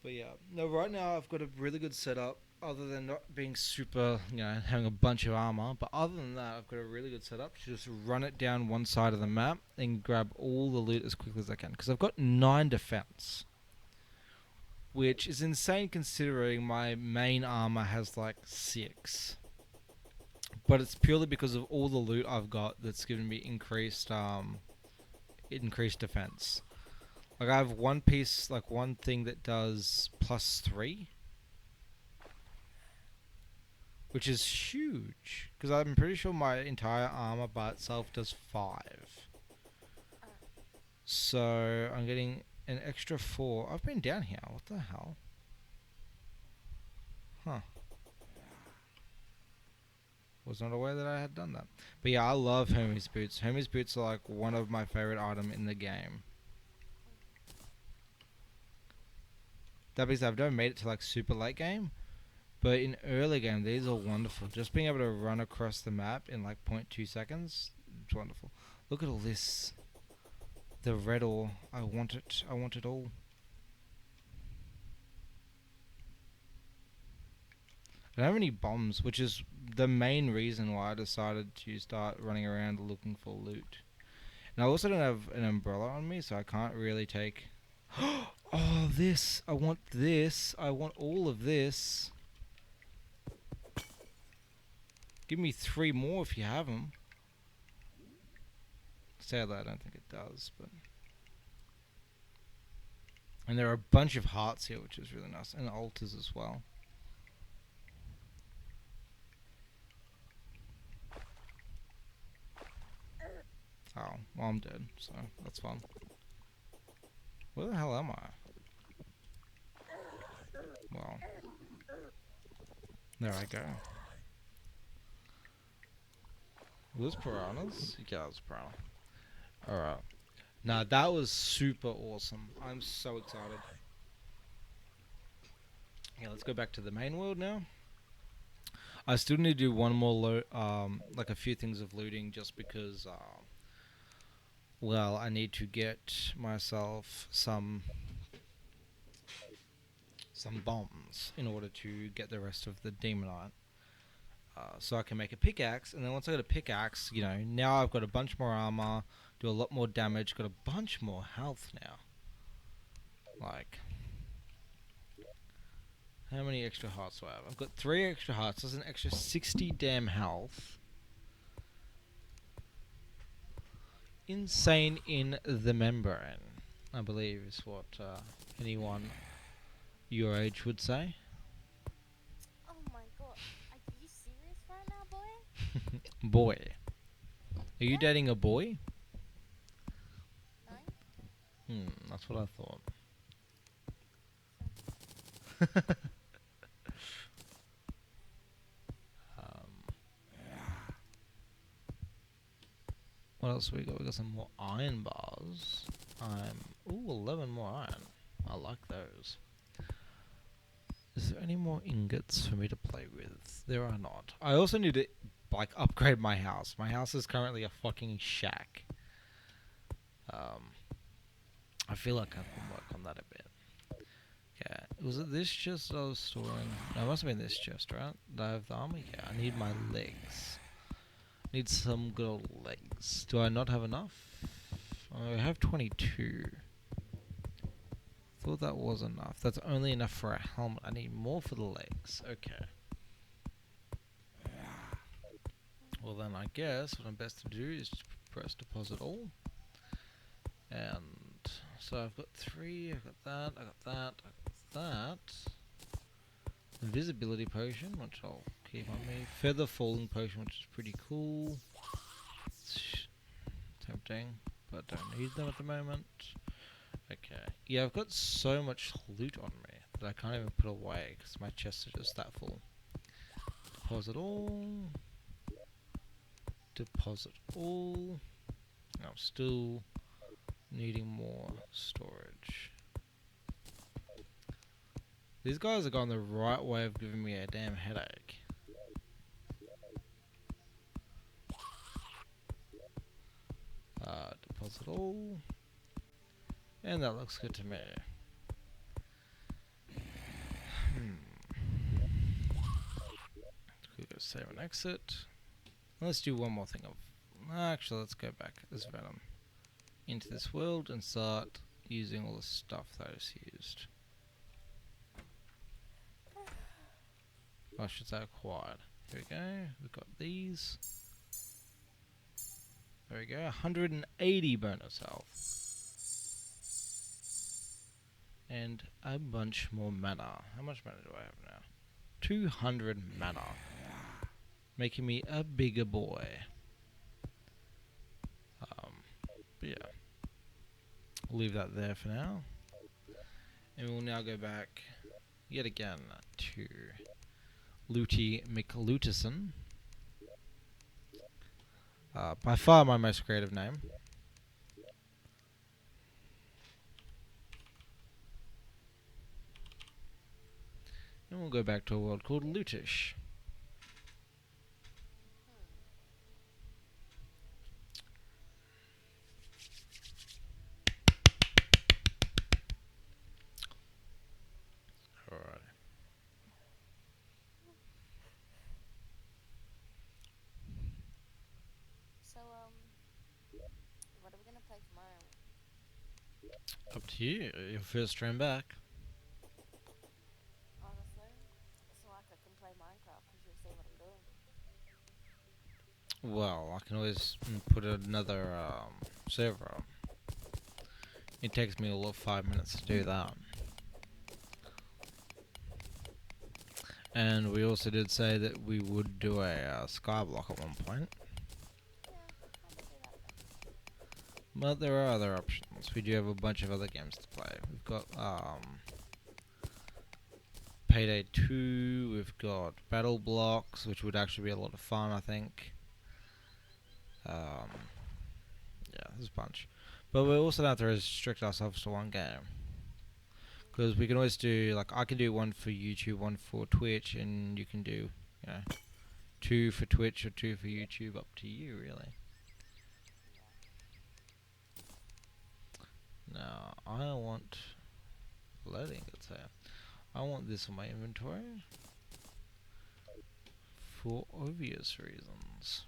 But yeah, no, right now I've got a really good setup. Other than not being super, having a bunch of armor, but other than that, I've got a really good setup to just run it down one side of the map and grab all the loot as quickly as I can. Because I've got 9 defense, which is insane considering my main armor has like 6. But it's purely because of all the loot I've got that's given me increased defense. Like I have one piece, like one thing that does +3, which is huge because I'm pretty sure my entire armor by itself does 5. Uh, So I'm getting an extra 4. I've been down here. What the hell? Huh. Was not aware that I had done that. But yeah, I love Hermes boots. Hermes boots are like one of my favorite item in the game. That means I've never made it to like super late game, but in early game these are wonderful. Just being able to run across the map in like 0.2 seconds, it's wonderful. Look at all this. The red ore. I want it. I want it all. I don't have any bombs, which is the main reason why I decided to start running around looking for loot. And I also don't have an umbrella on me, so I can't really take... Oh, this! I want this! I want all of this! Give me 3 more if you have them. Sadly, I don't think it does, but... And there are a bunch of hearts here, which is really nice. And altars as well. Oh, well, I'm dead, so that's fun. Where the hell am I? Well, there I go. Were those piranhas? Yeah, that was a piranha. Alright. Nah, that was super awesome. I'm so excited. Yeah, let's go back to the main world now. I still need to do one more like a few things of looting just because, well, I need to get myself some bombs in order to get the rest of the demonite. So I can make a pickaxe, and then once I get a pickaxe, now I've got a bunch more armor, do a lot more damage, got a bunch more health now. Like, How many extra hearts do I have? I've got 3 extra hearts. That's an extra 60 damn health. Insane in the membrane, I believe is what anyone your age would say. Oh my god. Are you serious right now, boy? Boy. Are you Yeah. dating a boy? No? That's what I thought. um, what else we got? We got some more iron bars. Ooh, 11 more iron. I like those. Is there any more ingots for me to play with? There are not. I also need to like upgrade my house. My house is currently a fucking shack. I feel like I can work on that a bit. Yeah, was it this chest I was storing? No, it must have been this chest, right? Do I have the armor? Yeah, I need my legs. Need some good old legs. Do I not have enough? I have 22. Thought that was enough. That's only enough for a helmet. I need more for the legs. Okay. Well then I guess what I'm best to do is just press deposit all. And so I've got 3, I've got that, I got that, I got that. Invisibility potion, which I'll keep on me. Feather falling potion, which is pretty cool. Tempting, but don't need them at the moment. Okay. Yeah, I've got so much loot on me that I can't even put away because my chests are just that full. Deposit all. Deposit all. I'm still needing more storage. These guys are going the right way of giving me a damn headache. Deposit all. And that looks good to me. We go save and exit. Let's do one more thing of... Actually, let's go back as Venom into this world and start using all the stuff that is used. I should say acquired. Here we go. We've got these. There we go. 180 bonus health. And a bunch more mana. How much mana do I have now? 200 mana. Making me a bigger boy. But yeah. We'll leave that there for now. And we'll now go back yet again to Looty McLutison. By far my most creative name. And we'll go back to a world called Lootish. Alright. So, what are we gonna play tomorrow? Up to you. Your first turn back. Honestly, so like I can play Minecraft because you'll see what I'm doing. Well, I can always put another server on. It takes me all of 5 minutes to do that. And we also did say that we would do a skyblock at one point. Yeah, I can do that then. But there are other options. We do have a bunch of other games to play. We've got Payday 2, we've got Battle Blocks, which would actually be a lot of fun, I think. Yeah, there's a bunch. But we also don't have to restrict ourselves to one game. Because we can always do, like, I can do one for YouTube, one for Twitch, and you can do, 2 for Twitch or 2 for YouTube, up to you, really. Now, I want loading, let's say. I want this on my inventory for obvious reasons.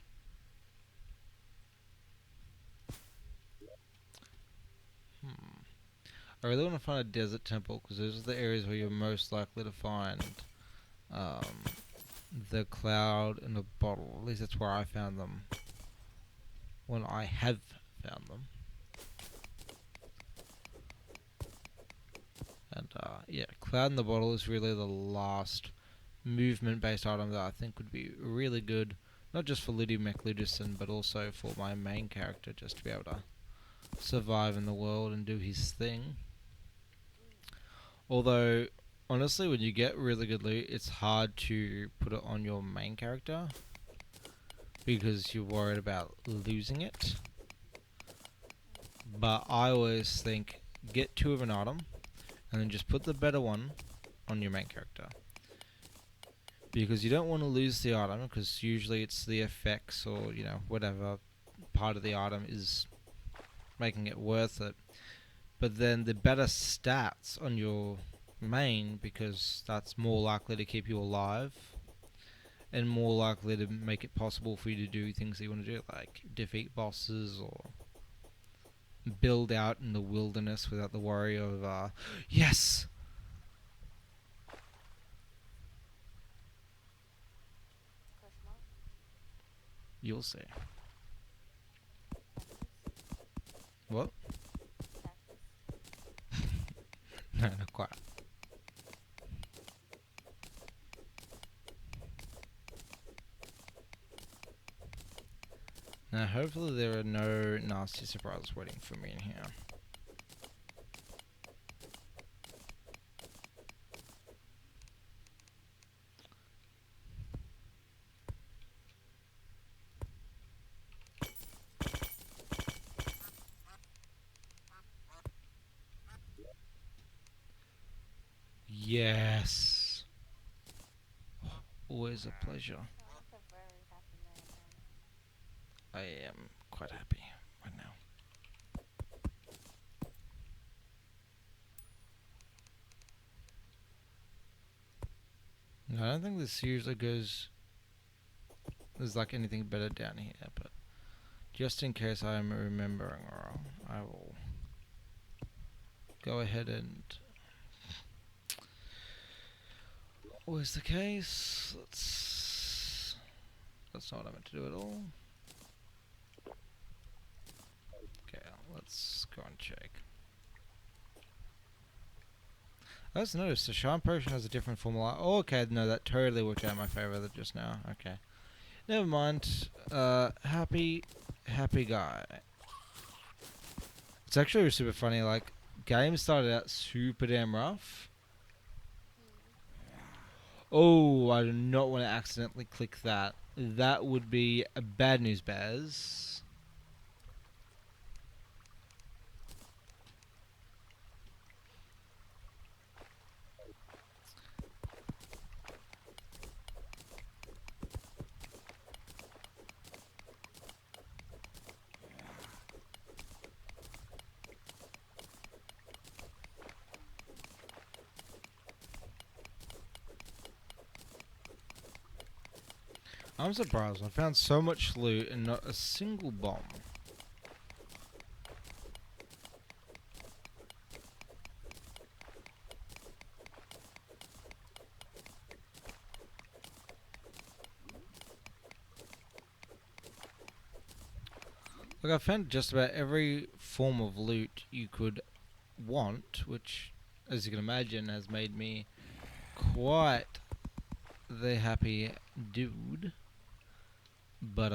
I really want to find a desert temple because those are the areas where you're most likely to find um, the cloud in a bottle. At least that's where I found them when I have found them. And yeah, cloud in the bottle is really the last movement-based item that I think would be really good, not just for Liddy McLudison, but also for my main character, just to be able to survive in the world and do his thing. Although, honestly, when you get really good loot, it's hard to put it on your main character because you're worried about losing it. But I always think get two of an item and then just put the better one on your main character. Because you don't want to lose the item, because usually it's the effects or, you know, whatever part of the item is making it worth it. But then the better stats on your main, because that's more likely to keep you alive and more likely to make it possible for you to do things that you want to do, like defeat bosses or build out in the wilderness without the worry of, yes! Question mark? You'll see. Cactus? What? Cactus? No, not quite. Now, hopefully there are no nasty surprises waiting for me in here. Yes! Always a pleasure. Sound like a very happy man, I am quite happy right now. No, I don't think this usually goes. There's like anything better down here, but just in case I'm remembering wrong, I will go ahead and. Always the case. That's not what I meant to do at all. Okay, let's go and check. I just noticed the Charm Potion has a different formula. Oh, okay, no, that totally worked out in my favor just now. Okay. Never mind. Happy guy. It's actually super funny, like, game started out super damn rough. Oh, I do not want to accidentally click that. That would be a bad news bears. I'm surprised. I found so much loot and not a single bomb. Like, I found just about every form of loot you could want, which, as you can imagine, has made me quite the happy dude. But,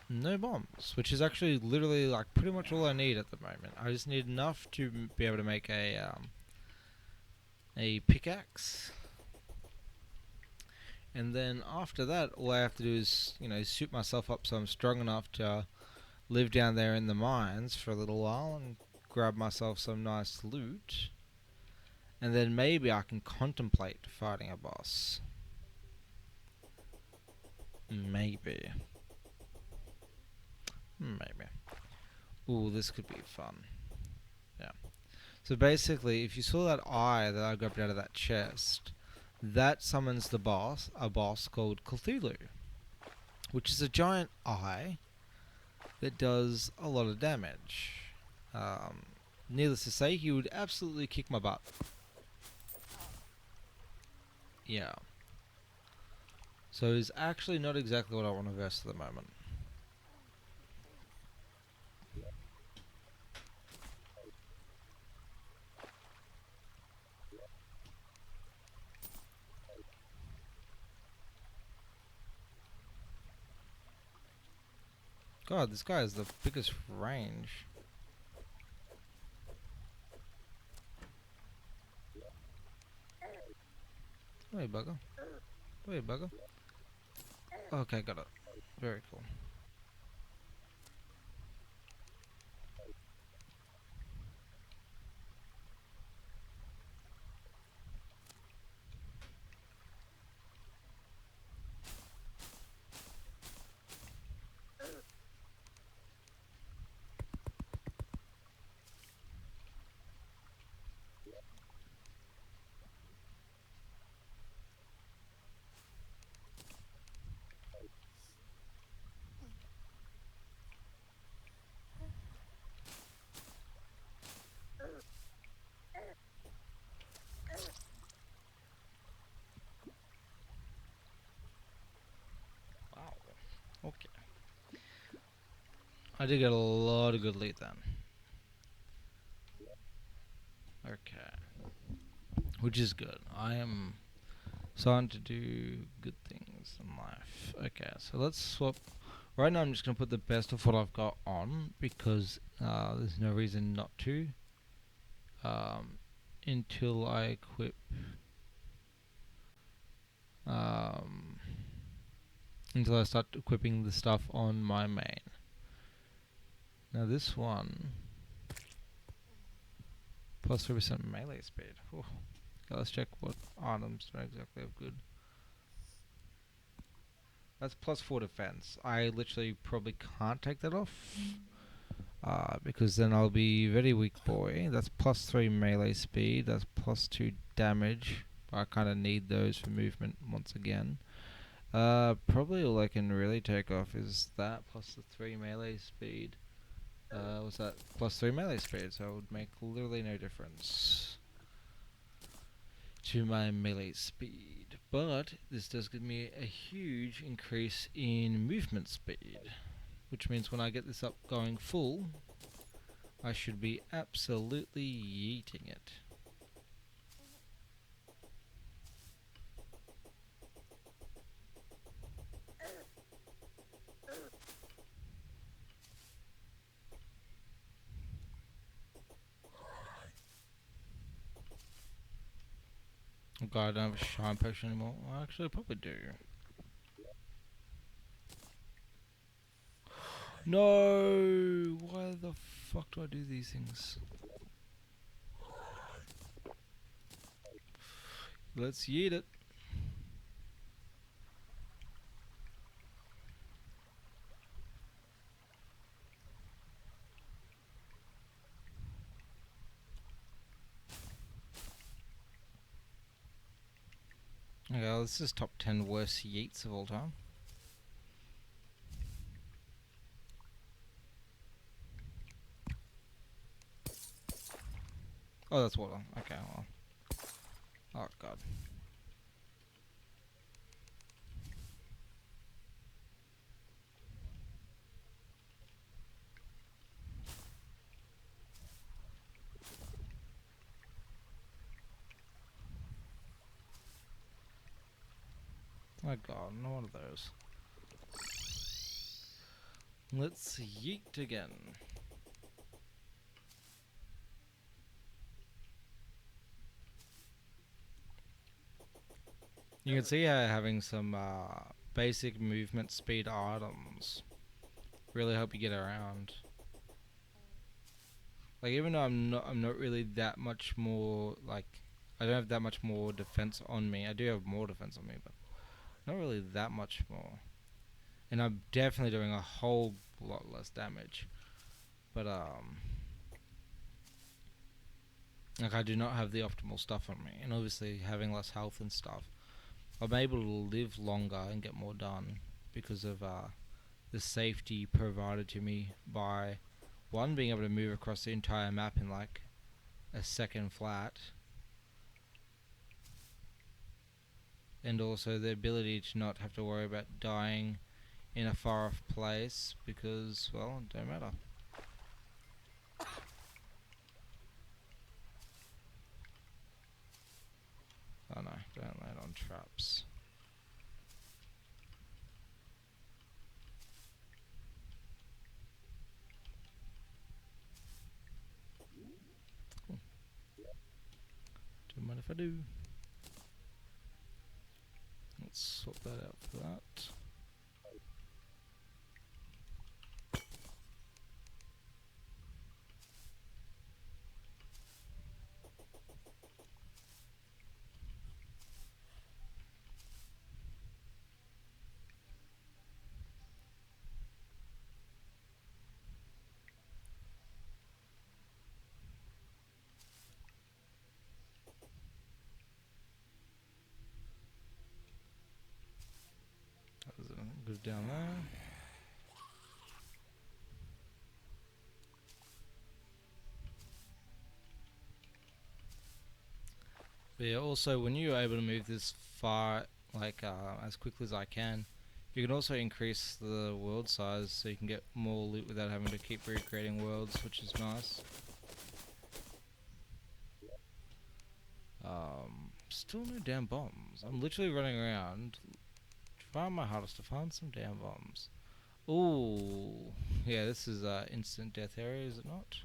no bombs, which is actually literally, like, pretty much all I need at the moment. I just need enough to be able to make a pickaxe. And then after that, all I have to do is, you know, suit myself up so I'm strong enough to live down there in the mines for a little while and grab myself some nice loot. And then maybe I can contemplate fighting a boss. Maybe. Maybe. Ooh, this could be fun. Yeah. So basically, if you saw that eye that I grabbed out of that chest, that summons the boss, a boss called Cthulhu, which is a giant eye that does a lot of damage. Needless to say, he would absolutely kick my butt. Oh. Yeah. So he's actually not exactly what I want to verse at the moment. Oh, pretty please. God, this guy has the biggest range. Wait, bugger. Wait, bugger. Okay, got it. Very cool. Wow. Okay. I did get a lot of good loot then. Okay. Which is good. I am starting to do good things in life. Okay, so let's swap. Right now I'm just going to put the best of what I've got on because there's no reason not to. Um, until I equip. Um, until I start equipping the stuff on my main. Now this one, plus 3% melee speed. Whew. Okay, let's check what items don't exactly have good. That's plus 4 defense. I literally probably can't take that off. Because then I'll be very weak boy. That's plus 3 melee speed. That's plus 2 damage. I kind of need those for movement once again. Probably all I can really take off is that plus the 3 melee speed. Was that plus 3 melee speed? So it would make literally no difference to my melee speed. But this does give me a huge increase in movement speed, which means when I get this up going full, I should be absolutely yeeting it. Oh god, I don't have a shine potion anymore. Well, actually, I probably do. No! Why the fuck do I do these things? Let's yeet it. Okay, well, this is top 10 worst yeets of all time. Oh, that's water. Okay, well. Oh god. Oh god, no one of those. Let's yeet again. You can see how having some basic movement speed items really help you get around. Like even though I'm not really that much more like I don't have that much more defense on me. I do have more defense on me, but not really that much more. And I'm definitely doing a whole lot less damage. But like I do not have the optimal stuff on me, and obviously having less health and stuff, I'm able to live longer and get more done because of the safety provided to me by one, being able to move across the entire map in like a second flat, and also the ability to not have to worry about dying in a far off place because, well, it don't matter. Oh no, don't land on traps. Cool. Don't mind if I do. Let's swap that out for that. That was good down there. But yeah, also when you're able to move this far, like as quickly as I can, you can also increase the world size so you can get more loot without having to keep recreating worlds, which is nice. Still no damn bombs. I'm literally running around trying my hardest to find some damn bombs. Ooh, yeah, this is instant death area, is it not?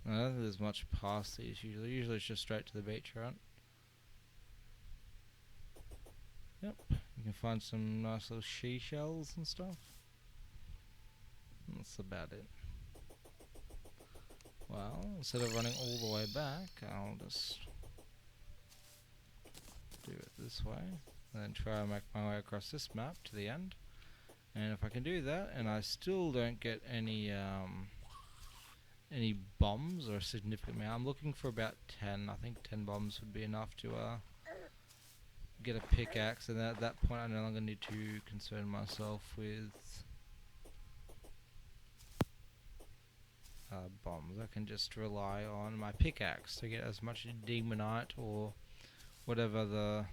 I don't think there's much past these usually. Usually it's just straight to the beach, right? Yep, you can find some nice little seashells and stuff. That's about it. Well, instead of running all the way back, I'll just do it this way. And then try and make my way across this map to the end. And if I can do that, and I still don't get any bombs or a significant amount, I'm looking for about 10. I think 10 bombs would be enough to get a pickaxe, and at that point I no longer need to concern myself with bombs. I can just rely on my pickaxe to get as much demonite or whatever the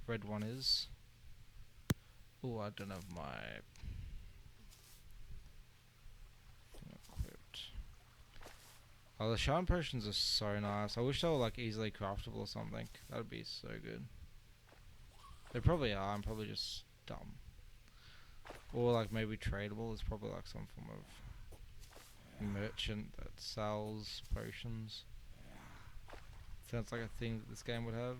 red one is. Oh, I don't have my thing equipped. Oh, the shine potions are so nice. I wish they were like easily craftable or something. That would be so good. They probably are. I'm probably just dumb. Or like maybe tradable. It's probably like some form of merchant that sells potions. Sounds like a thing that this game would have.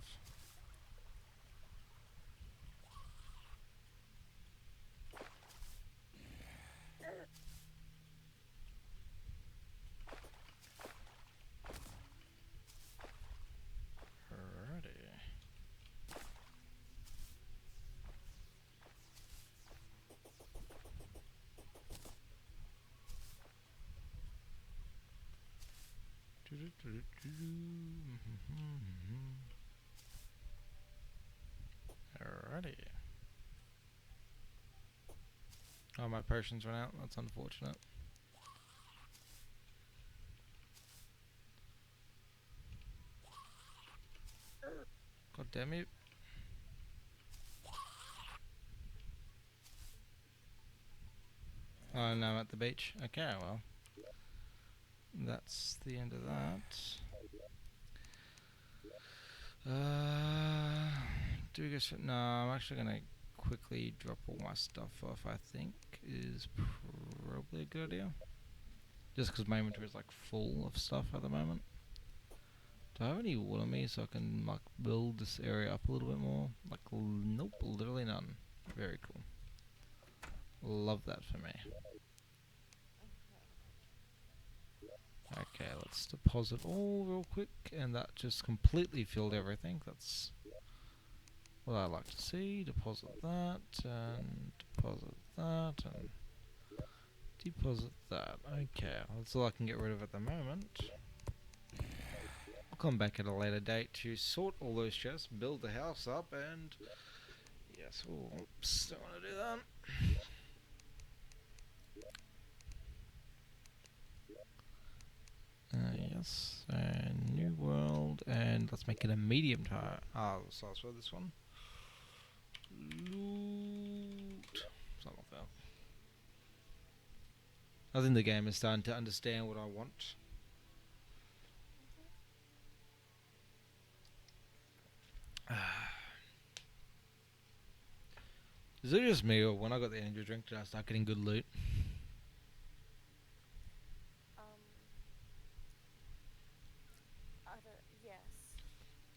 Alrighty. Alrighty. Oh, my potions ran out. That's unfortunate. God damn it. Oh, no, I'm at the beach. Okay, well. That's the end of that. Do we go straight? No, I'm actually gonna quickly drop all my stuff off. I think is probably a good idea. Just because my inventory is like full of stuff at the moment. Do I have any wood on me so I can like build this area up a little bit more? Like, nope, literally none. Very cool. Love that for me. Okay, let's deposit all real quick, and that just completely filled everything. That's what I like to see. Deposit that, and deposit that, and deposit that. Okay, that's all I can get rid of at the moment. I'll come back at a later date to sort all those chests, build the house up, and yes, oops, don't want to do that. Let's make it a medium tire. Ah, so I'll this one. Loot. It's not fair. I think the game is starting to understand what I want. Is it just me, or when I got the energy drink, did I start getting good loot? Um, I don't. Yes.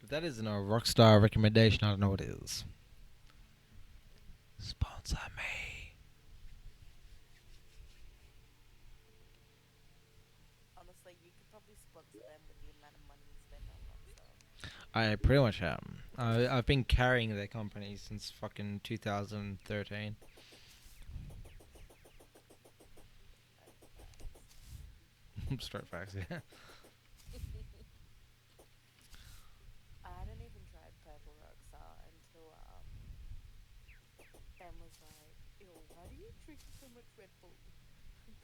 If that isn't a Rockstar recommendation, I don't know what is. Sponsor me. Honestly, you could probably sponsor them with the amount of money you spend on Rockstar. I pretty much am. I've been carrying their company since fucking 2013. Facts. Straight facts, yeah. I hadn't even tried Purple Rockstar until Ben was like, "Ew, why do you drink so much Red Bull?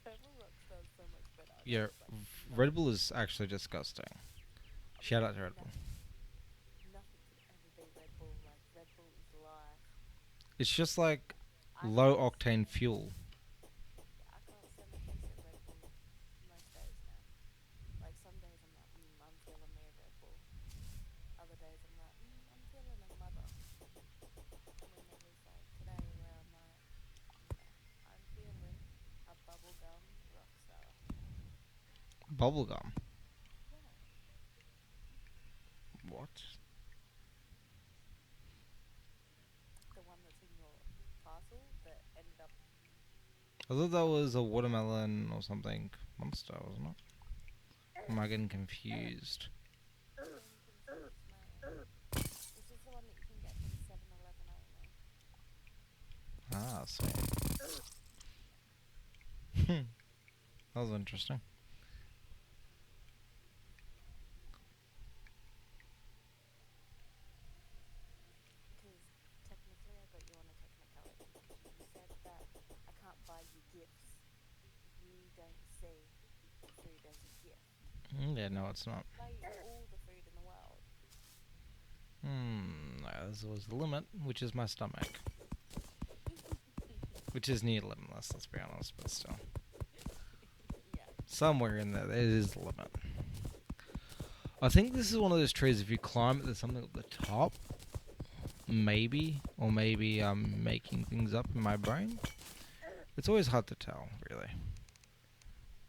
Purple Rockstar's so much better." And I Yeah, was like, "No, Red Bull is actually disgusting. Shout out to Red Bull. nothing could ever be Red Bull. Like Red Bull is life." It's just like I low can't octane stand. fuel. Yeah, I can't stand the taste of Red Bull most days now. Like some days I'm like, I'm feeling me a Red Bull. Other days I'm like, I'm feeling a mother. And then there was like today where I'm like, nah, I'm feeling a bubblegum Rockstar. Bubblegum. Yeah, What? the one that's in your parcel that ended up. I thought that was a watermelon or something. Monster, wasn't it? Am I getting confused? Getting confused, mate. This is the one that you can get from 7-Eleven only. Ah, so. That was interesting. Because technically, I got you on a technicality because you said that I can't buy you gifts. You don't see food as a gift. Yeah, no, it's not. Buy you all the food in the world. No, there's always the limit, which is my stomach. Which is near limitless, let's be honest, but still. Yeah. Somewhere in there is the limit. I think this is one of those trees, if you climb it, there's something at the top. Maybe. Or maybe I'm making things up in my brain. It's always hard to tell, really.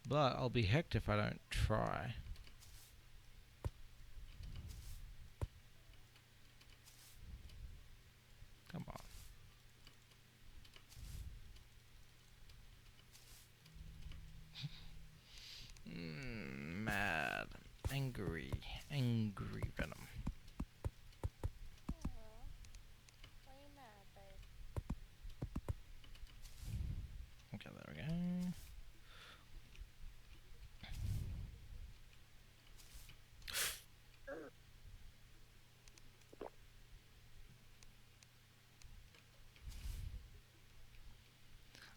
But I'll be hecked if I don't try. Come on. Mad. Angry. Angry venom. Aw. Why are you mad, babe? Okay, there we go.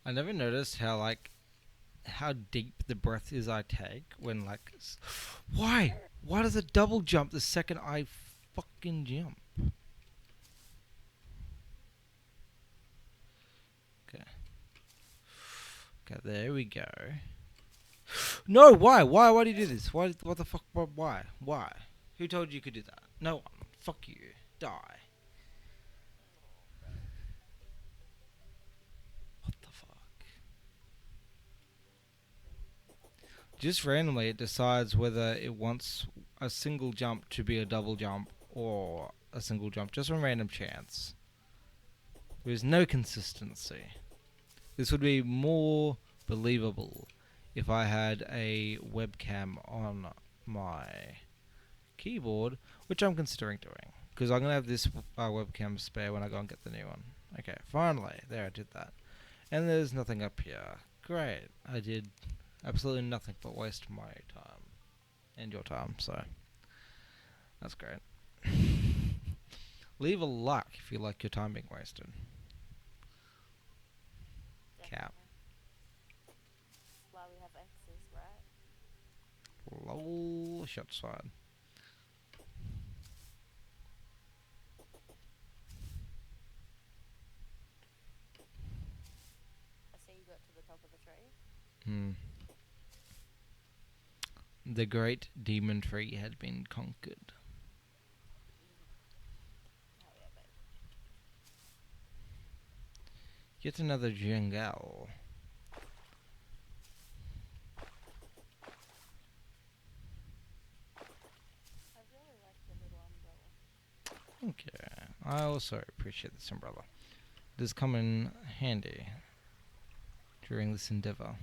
I never noticed how deep the breath is I take when why? Why does it double jump the second I fucking jump? Okay. Okay, there we go. No, why? Why do you do this? Why? What the fuck? Why? Why? Who told you could do that? No one. Fuck you. Die. Oh, bro. What the fuck? Just randomly, it decides whether it wants a single jump to be a double jump or a single jump, just on random chance. There is no consistency. This would be more believable if I had a webcam on my keyboard, which I'm considering doing, because I'm going to have this webcam spare when I go and get the new one. Okay, finally, there, I did that. And there's nothing up here. Great, I did absolutely nothing but waste my time and your time, so that's great. Leave a like if you like your time being wasted. Cap. Definitely. That's why we have exes, right? Lol, shots fired. top of the tree. Hmm. The great demon tree had been conquered. Mm. Hell yeah, babe. Yet another jungle. I really like your little umbrella. Okay. I also appreciate this umbrella. It has come in handy during this endeavor.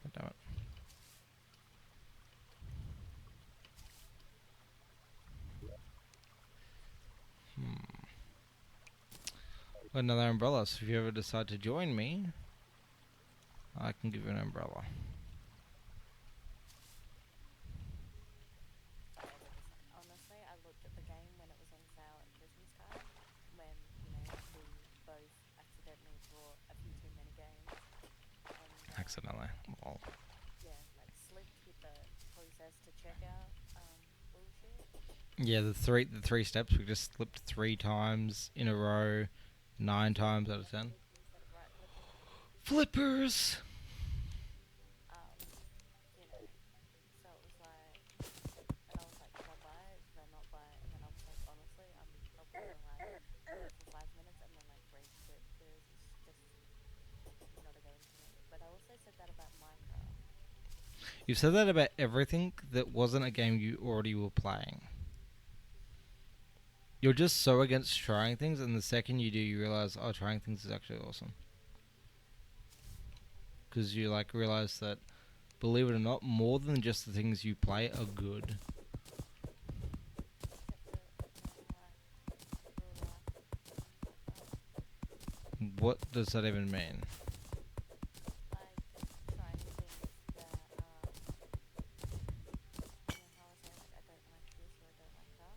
God damn it. Hmm. Got another umbrella, so if you ever decide to join me, I can give you an umbrella. If I ever decide, honestly, I looked at the game when it was on sale at Christmas time, when we both accidentally bought a few too many games, and Accidentally. Lol. yeah, like slipped with the process to checkout bullshit. Yeah, the three steps we just slipped 3 times in a row, 9 times out of Left 10. click instead of right clicking. Flippers. Um, you know, so it was like, and I was like, should I buy it? Should I not buy it? And then I was like, honestly, I'm probably gonna like play it for 5 minutes and then like rage quit because it's just not a game for me. But I also said that about Minecraft. You've said that about everything that wasn't a game you already were playing. You're just so against trying things, and the second you do, you realize, oh, trying things is actually awesome. Because you like realize that, believe it or not, more than just the things you play are good. Except for ignoring like real life things like that. What does that even mean? Like trying things that how I say like I don't like this or I don't like that.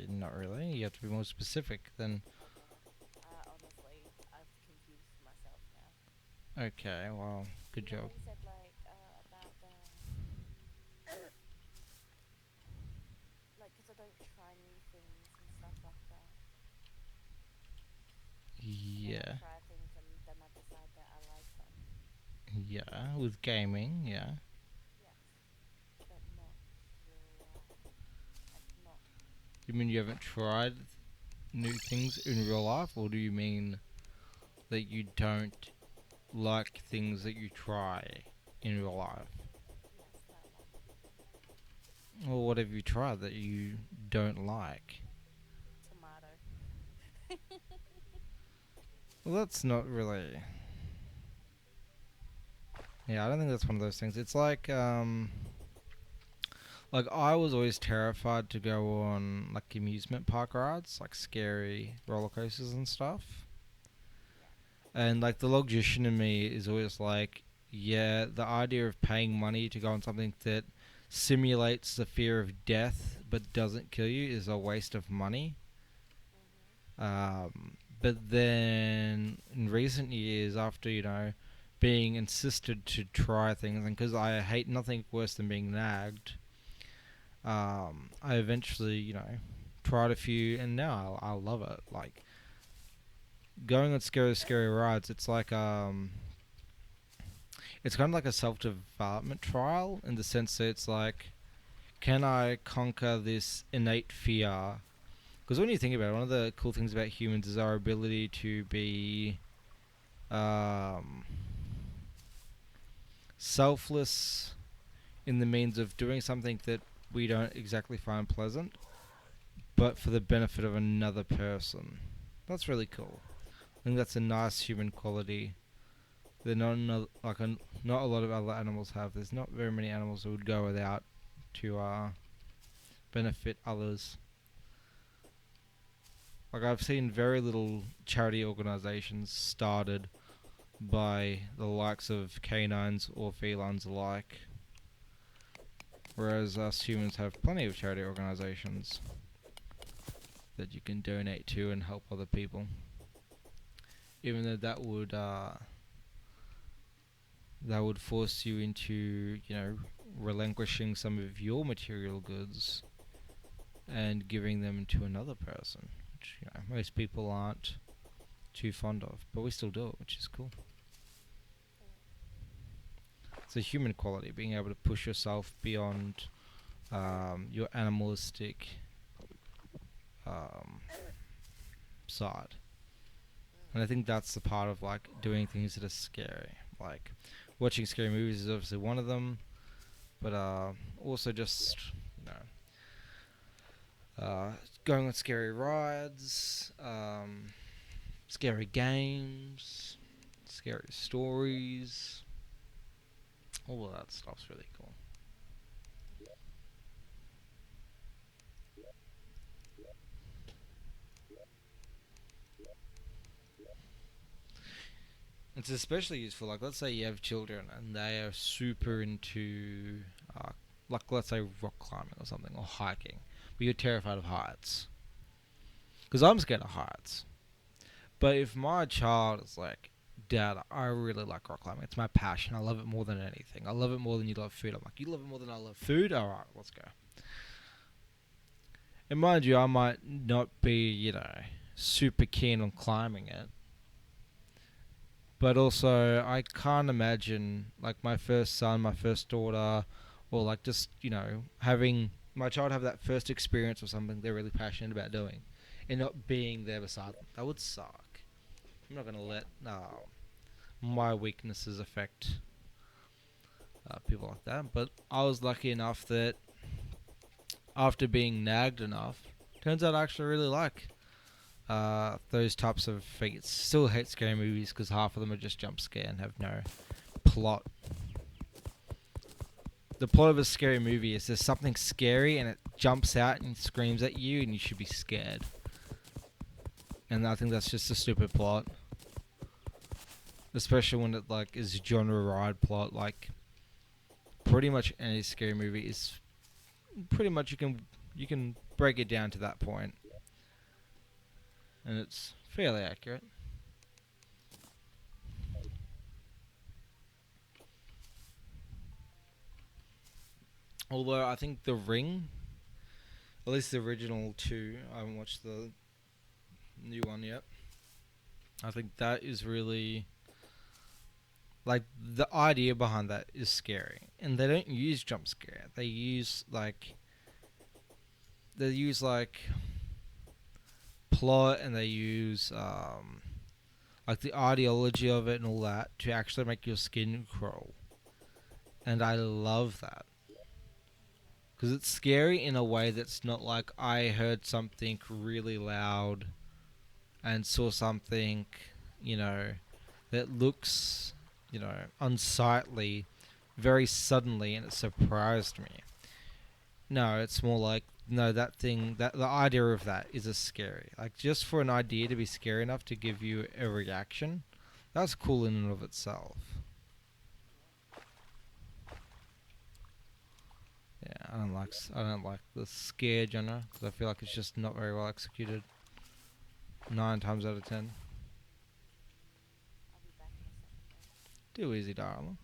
Not really. You have to be more specific than. Okay. Honestly, I've confused myself now. Okay, well, good You know how job. you said like about the like because I don't try new things and stuff like that, and then I Yeah, try things and then I decide that I like them. yeah, with gaming, yeah. Yes, but not real life. Like not. You mean you haven't tried new things in real life, or do you mean that you don't like things that you try in real life? Yes, that one. Or what have you tried that you don't like? Tomato. Well, that's not really. Yeah, I don't think that's one of those things. It's like I was always terrified to go on like amusement park rides, like scary roller coasters and stuff. Yeah. And like the logician in me is always like, yeah, the idea of paying money to go on something that simulates the fear of death but doesn't kill you is a waste of money. Mhm. But then in recent years, after being insisted to try things, and because I hate nothing worse than being nagged, I eventually tried a few, and now I love it. Like going on scary rides, it's kind of like a self development trial in the sense that it's like, can I conquer this innate fear? Because when you think about it, one of the cool things about humans is our ability to be um, selfless in the means of doing something that we don't exactly find pleasant, but for the benefit of another person. That's really cool. I think that's a nice human quality that not a lot of other animals have. There's not very many animals that would go without to benefit others. Like I've seen very little charity organisations started by the likes of canines or felines alike, whereas us humans have plenty of charity organisations that you can donate to and help other people. Even though that would force you into relinquishing some of your material goods and giving them to another person, which most people aren't too fond of, but we still do it, which is cool. It's a human quality, being able to push yourself beyond your animalistic um, side. And I think that's the part of like doing things that are scary. Like watching scary movies is obviously one of them, but also just you know going on scary rides, scary games, scary stories. All of that stuff's really cool. It's especially useful, like, let's say you have children and they are super into, uh, like, let's say rock climbing or something, or hiking, but you're terrified of heights. Because I'm scared of heights. But if my child is like, Dad, I really like rock climbing. It's my passion. I love it more than anything. I love it more than you love food. I'm like, you love it more than I love food? Alright, let's go. And mind you, I might not be, super keen on climbing it. But also, I can't imagine, like, my first son, my first daughter, or, like, just, having my child have that first experience of something they're really passionate about doing and not being there beside them. That would suck. I'm not going to let my weaknesses affect people like that. But I was lucky enough that after being nagged enough, turns out I actually really like those types of feats. Still hate scary movies because half of them are just jump scare and have no plot. The plot of a scary movie is there's something scary and it jumps out and screams at you and you should be scared. And I think that's just a stupid plot. Especially when it like is genre ride plot. Like pretty much any scary movie is pretty much you can break it down to that point. And it's fairly accurate. Although I think The Ring, at least the original two, I haven't watched the new one yet. I think that is really like the idea behind that is scary, and they don't use jump scare. They use like plot, and they use like the ideology of it and all that to actually make your skin crawl. And I love that because it's scary in a way that's not like I heard something really loud and saw something, you know, that looks, unsightly very suddenly and it surprised me. No, it's more like, no, that thing, that the idea of that is a scary. Like, just for an idea to be scary enough to give you a reaction, that's cool in and of itself. Yeah, I don't like the scare genre because I feel like it's just not very well executed. 9 times out of 10. I'll be back in a second though. Too easy, darling.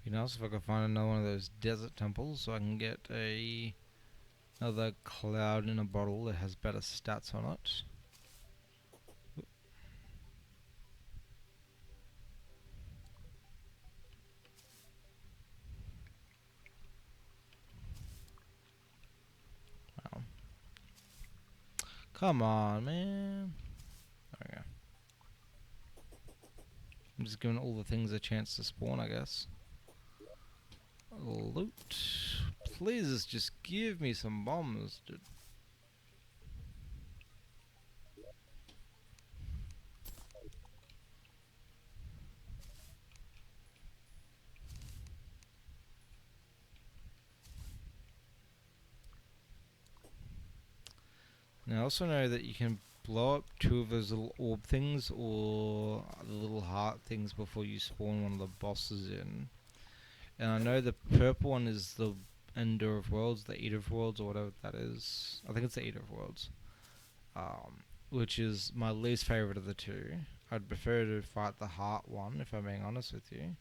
Be nice if I could find another one of those desert temples so I can get another cloud in a bottle that has better stats on it. Wow. Come on, man. There we go. I'm just giving all the things a chance to spawn, I guess. Loot. Please just give me some bombs, dude. And I also know that you can blow up 2 of those little orb things or the little heart things before you spawn one of the bosses in. And I know the purple one is the Ender of Worlds, the Eater of Worlds, or whatever that is. I think it's the Eater of Worlds. Which is my least favourite of the two. I'd prefer to fight the heart one, if I'm being honest with you.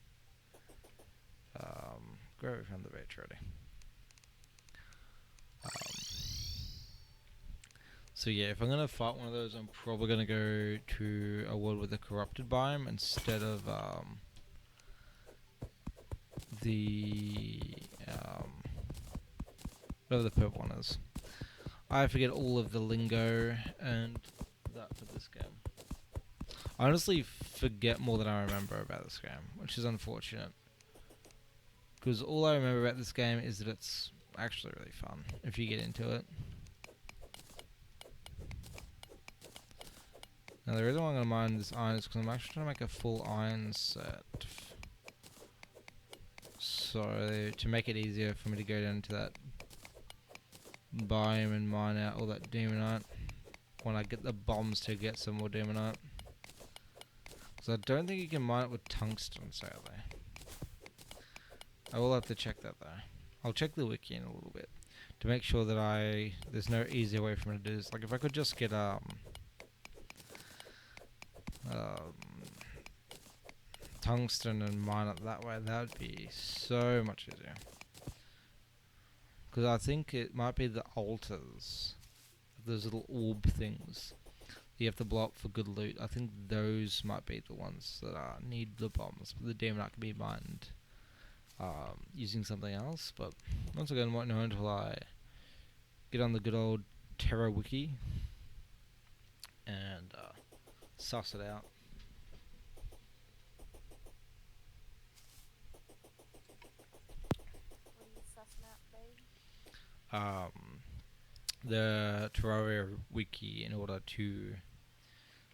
Great, we found the beach already. So yeah, if I'm gonna fight one of those, I'm probably gonna go to a world with a corrupted biome instead of the whatever the purple one is. I forget all of the lingo and that for this game. I honestly forget more than I remember about this game, which is unfortunate. Because all I remember about this game is that it's actually really fun if you get into it. Now the reason why I'm going to mine this iron is because I'm actually trying to make a full iron set. So to make it easier for me to go down to that biome and mine out all that demonite when I get the bombs to get some more demonite. Because I don't think you can mine it with tungsten, sadly. I will have to check that though. I'll check the wiki in a little bit to make sure that there's no easier way for me to do this. Like if I could just get tungsten and mine it that way, that would be so much easier. Because I think it might be the altars, those little orb things you have to blow up for good loot. I think those might be the ones that need the bombs. The demonite can be mined using something else, but once again, I won't know until I get on the good old Terra Wiki and suss it out. What are you sussing out, babe? The Terraria Wiki in order to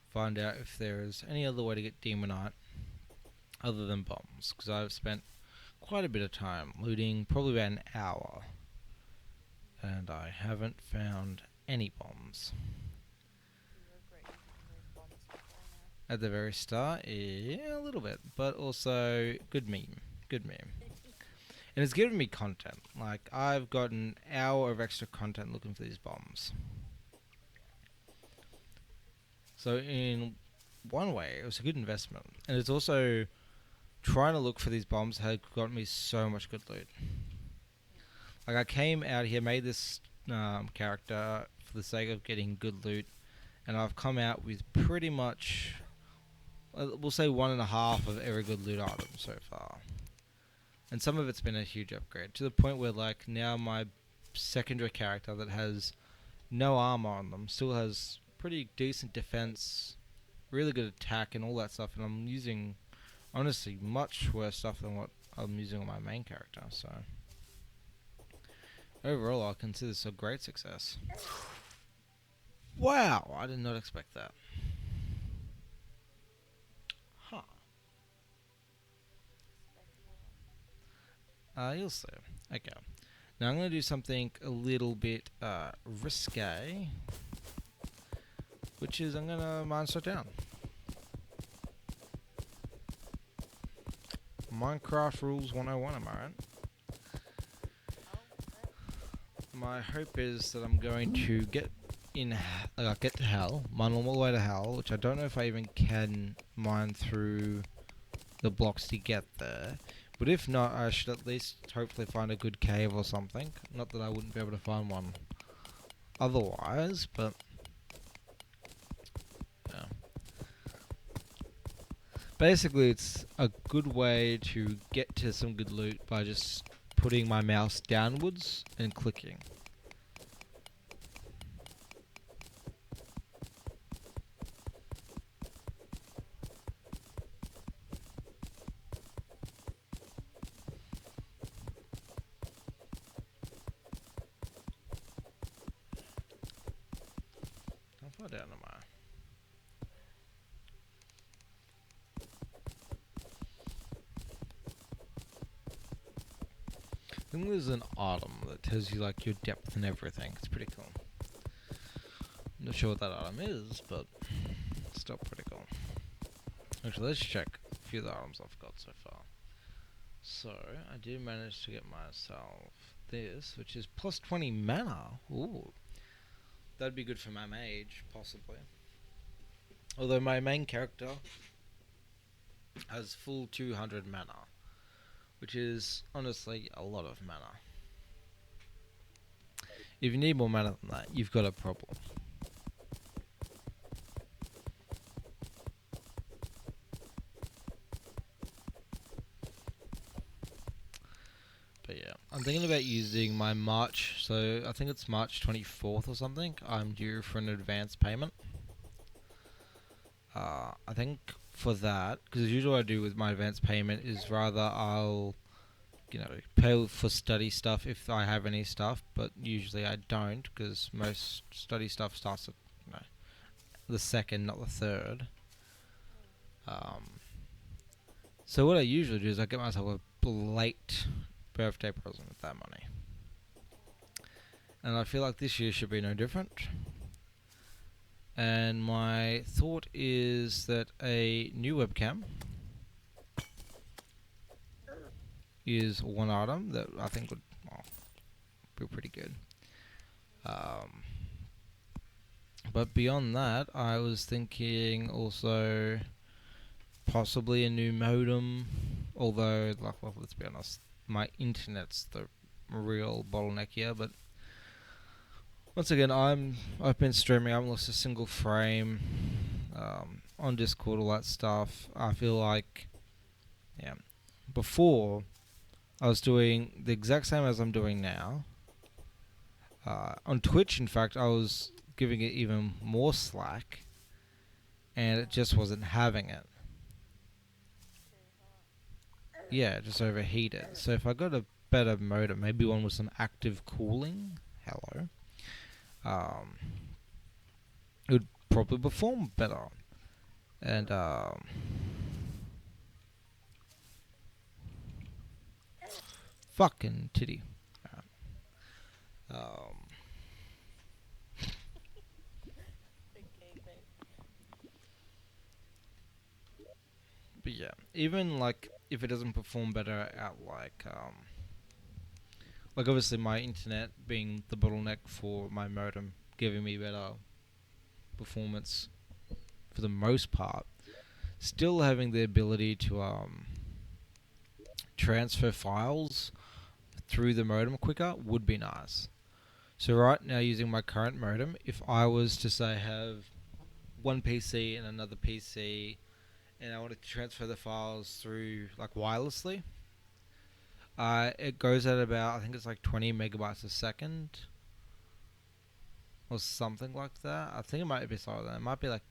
find out if there is any other way to get demonite other than bombs, because I've spent quite a bit of time looting, probably about an hour, and I haven't found any bombs. Do you regret using those bombs before now? At the very start, yeah, a little bit, but also good meme. And it's given me content. Like, I've got an hour of extra content looking for these bombs. So in one way, it was a good investment. And it's also trying to look for these bombs had got me so much good loot. Like, I came out here, made this character for the sake of getting good loot, and I've come out with pretty much, we'll say 1.5 of every good loot item so far. And some of it's been a huge upgrade, to the point where, like, now my secondary character that has no armor on them still has pretty decent defense, really good attack and all that stuff, and I'm using, honestly, much worse stuff than what I'm using on my main character, so overall I consider this a great success. Wow, I did not expect that. Huh. You'll see. Okay. Now I'm going to do something a little bit risque, which is I'm going to mine stuff down. Minecraft rules 101, am I right? My hope is that I'm going to get to hell, mine all the way to hell, which I don't know if I even can mine through the blocks to get there. But if not, I should at least hopefully find a good cave or something. Not that I wouldn't be able to find one otherwise, but yeah. Basically, it's a good way to get to some good loot by just putting my mouse downwards and clicking. How far down am I? I think there's an item that tells you like your depth and everything. It's pretty cool. Not sure what that item is, but still pretty cool. Actually, let's check a few of the items I've got so far. So, I did manage to get myself this, which is plus 20 mana. Ooh. That'd be good for my mage, possibly. Although my main character has full 200 mana, which is honestly a lot of mana. If you need more mana than that, you've got a problem. But yeah, I'm thinking about using my March, so I think it's March 24th or something. I'm due for an advance payment. I think for that, because usually what I do with my advance payment is rather I'll, pay for study stuff if I have any stuff, but usually I don't, because most study stuff starts at, the second, not the third. So what I usually do is I get myself a late birthday present with that money. And I feel like this year should be no different. And my thought is that a new webcam is one item that I think would be pretty good. But beyond that, I was thinking also possibly a new modem. Although, well, let's be honest, my internet's the real bottleneck here. But once again, I've been streaming. I haven't lost a single frame on Discord, all that stuff. I feel like, before I was doing the exact same as I'm doing now. On Twitch, in fact, I was giving it even more slack, and it just wasn't having it. Yeah, it just overheated. So if I got a better modem, maybe one with some active cooling, it would probably perform better. And fucking titty. Okay, babe. But yeah, even like if it doesn't perform better at like obviously my internet being the bottleneck for my modem, giving me better performance for the most part, still having the ability to transfer files through the modem quicker would be nice. So right now, using my current modem, if I was to say have one PC and another PC, and I wanted to transfer the files through like wirelessly, it goes at about, I think it's like 20 megabytes a second or something like that. I think it might be slower than that. It might be like,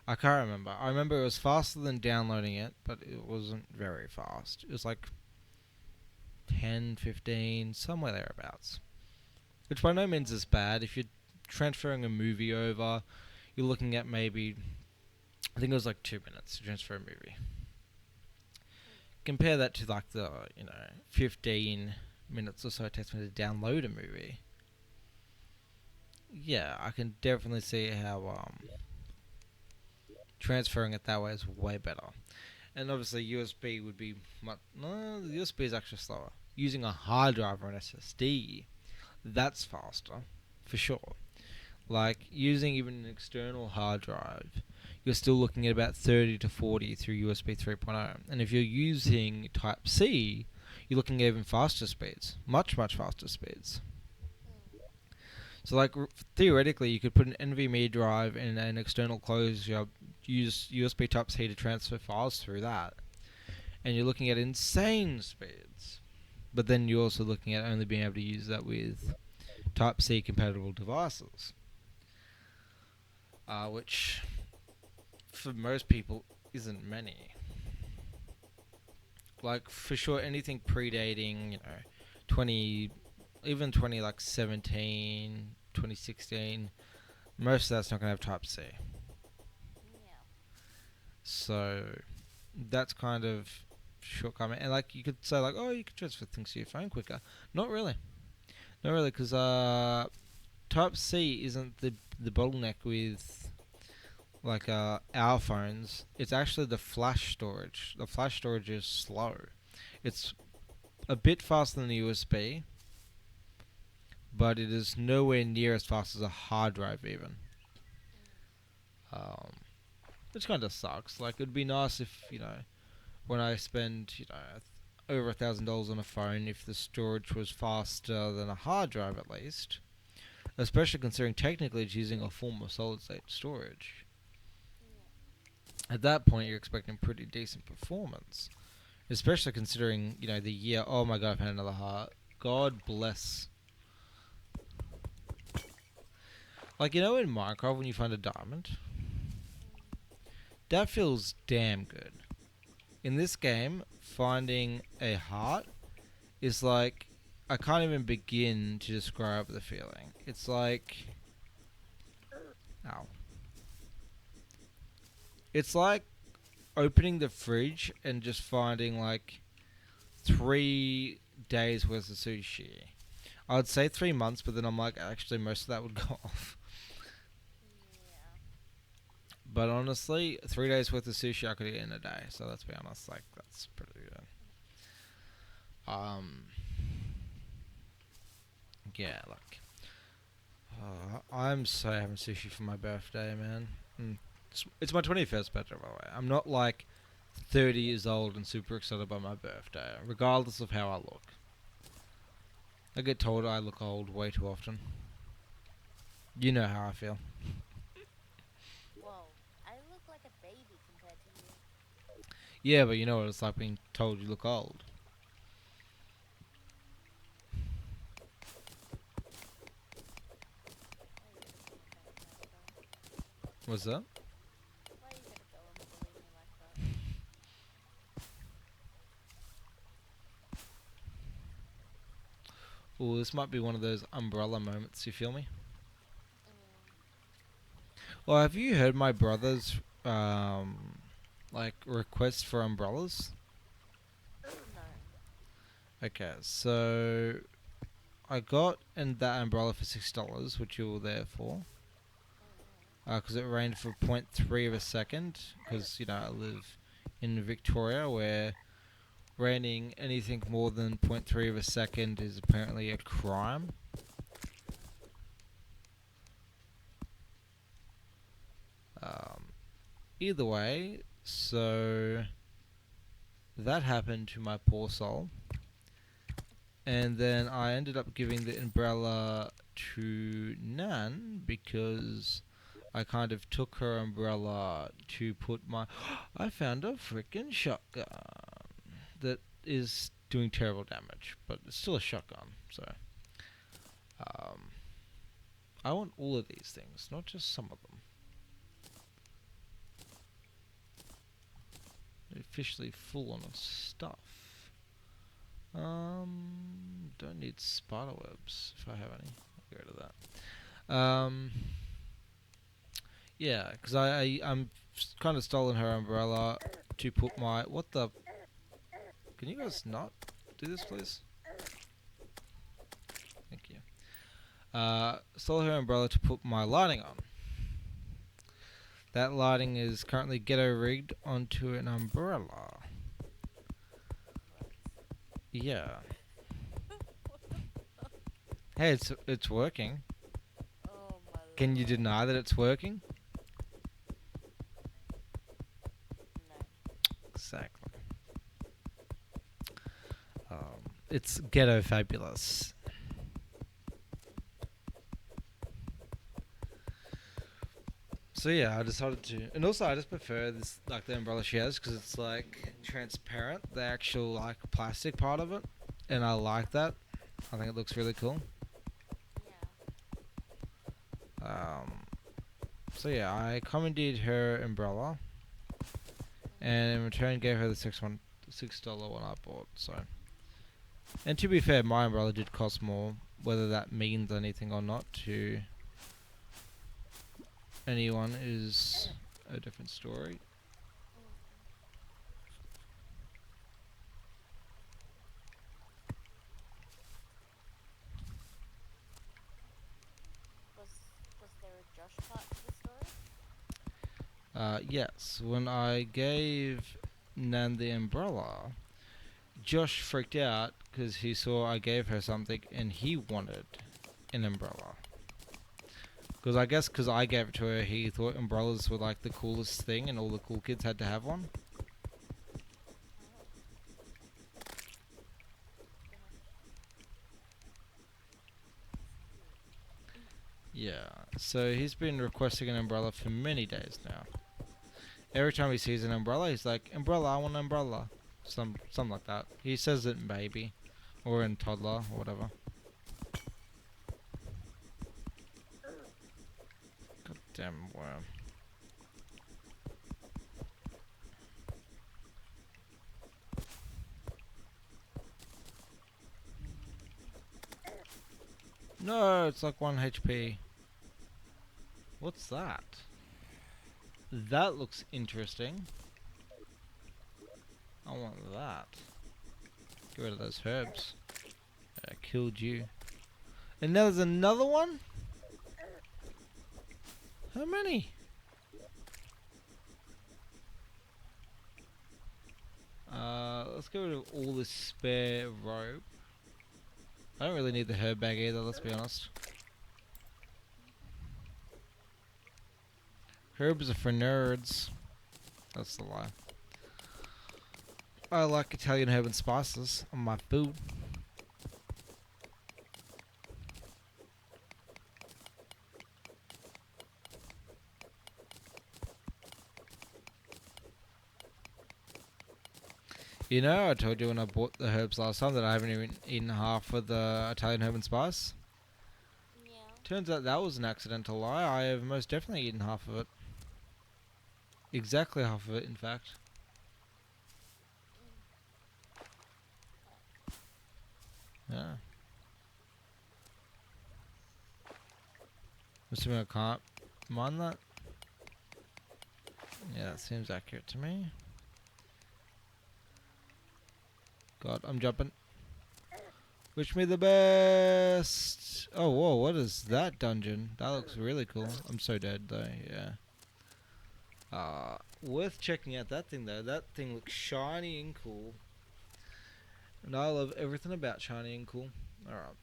I can't remember. I remember it was faster than downloading it, but it wasn't very fast. It was like 10, 15, somewhere thereabouts. Which by no means is bad. If you're transferring a movie over, you're looking at maybe, I think it was like 2 minutes to transfer a movie. Compare that to like the, 15 minutes or so it takes me to download a movie. Yeah, I can definitely see how transferring it that way is way better. And obviously USB would be much, no, the USB is actually slower. Using a hard drive or an SSD, that's faster, for sure. Like using even an external hard drive, you're still looking at about 30 to 40 through USB 3.0. And if you're using Type C, you're looking at even faster speeds, much faster speeds. So like theoretically, you could put an NVMe drive in an external closure, use USB Type C to transfer files through that, and you're looking at insane speeds. But then you're also looking at only being able to use that with Type C compatible devices, which for most people isn't many. Like for sure, anything predating 20, even 20 like 17, 2016, most of that's not going to have Type C. Yeah. So that's kind of shortcoming. And like you could say like, oh, you could transfer things to your phone quicker. Not really, because Type C isn't the bottleneck with like our phones. It's actually the flash storage. The flash storage is slow. It's a bit faster than the USB, but it is nowhere near as fast as a hard drive even. Um, which kind of sucks. Like it'd be nice if when I spend over $1,000 on a phone, if the storage was faster than a hard drive at least. Especially considering technically it's using a form of solid state storage. Yeah. At that point, you're expecting pretty decent performance. Especially considering, the year, oh my god, I found another heart. God bless. Like, in Minecraft when you find a diamond? That feels damn good. In this game, finding a heart is like, I can't even begin to describe the feeling. It's like, ow. It's like opening the fridge and just finding like 3 days worth of sushi. I would say 3 months, but then I'm like, actually, most of that would go off. Yeah. But honestly, 3 days worth of sushi I could eat in a day. So let's be honest, like that's pretty good. Um, yeah, like I'm so having sushi for my birthday, man. It's my 21st birthday, by the way. I'm not like 30 years old and super excited by my birthday, regardless of how I look. I get told I look old way too often. You know how I feel. Whoa. I look like a baby compared to you. Yeah, but you know what it's like being told you look old. Why are you gonna bully me like that? What's that? Why are you gonna go and bully me like that? Oh, this might be one of those umbrella moments. You feel me? Well, have you heard my brother's like request for umbrellas? No. Okay, so I got that umbrella for $6, which you were there for, because it rained for point 0.3 of a second. Because I live in Victoria, where raining anything more than point 0.3 of a second is apparently a crime. Um, Either way, so that happened to my poor soul. And then I ended up giving the umbrella to Nan because I kind of took her umbrella to put my. I found a freaking shotgun that is doing terrible damage, but it's still a shotgun. So, um, I want all of these things, not just some of them. Officially full on of stuff. Don't need spider webs if I have any. I'll get rid of that. Yeah, because I'm kind of stolen her umbrella to put my what the. Can you guys not do this, please? Thank you. Stole her umbrella to put my lighting on. That lighting is currently ghetto rigged onto an umbrella. Yeah. Hey, it's working. Oh my Can you lord. deny that it's working? No. Exactly. It's ghetto fabulous. So yeah, I decided to, and also I just prefer this like the umbrella she has because it's like transparent, the actual like plastic part of it, and I like that. I think it looks really cool. Yeah. Um, so yeah, I commandeered her umbrella, and in return gave her the $6 one I bought. So, and to be fair, my umbrella did cost more. Whether that means anything or not to anyone is a different story. Yes, when I gave Nan the umbrella, Josh freaked out because he saw I gave her something and he wanted an umbrella. Because I guess because I gave it to her, he thought umbrellas were like the coolest thing and all the cool kids had to have one. Oh, gosh. That's cute. Yeah, so he's been requesting an umbrella for many days now. Every time he sees an umbrella, he's like, "Umbrella, I want an umbrella." Something like that. He says it in baby, or in toddler, or whatever. God damn worm. No, it's like 1 HP. What's that? That looks interesting. I want that. Get rid of those herbs. I killed you. And now there's another one? How many? Let's get rid of all this spare rope. I don't really need the herb bag either, let's be honest. Herbs are for nerds. That's the lie. I like Italian herb and spices on my food. You know, I told you when I bought the herbs last time that I haven't even eaten half of the Italian herb and spice. Yeah. Turns out that was an accidental lie. I have most definitely eaten half of it. Exactly half of it, in fact. Yeah. Assuming I can't mind that. Yeah, that seems accurate to me. God, I'm jumping. Wish me the best. Oh, whoa, what is that dungeon? That looks really cool. I'm so dead, though, yeah. Worth checking out that thing, though. That thing looks shiny and cool. And I love everything about shiny and cool. Alright.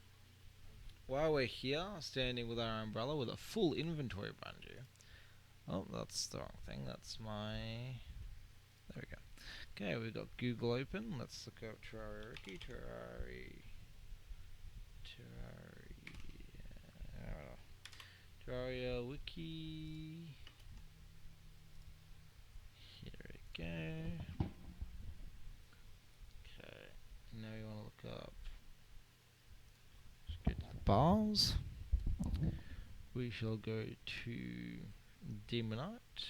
While we're here, standing with our umbrella with a full inventory, mind you. Oh, that's the wrong thing. That's my... There we go. Okay, we've got Google open. Let's look up Terraria. Terraria wiki. Here we go. Okay, now you want to look up. Let's go to the bars. We shall go to Demonite.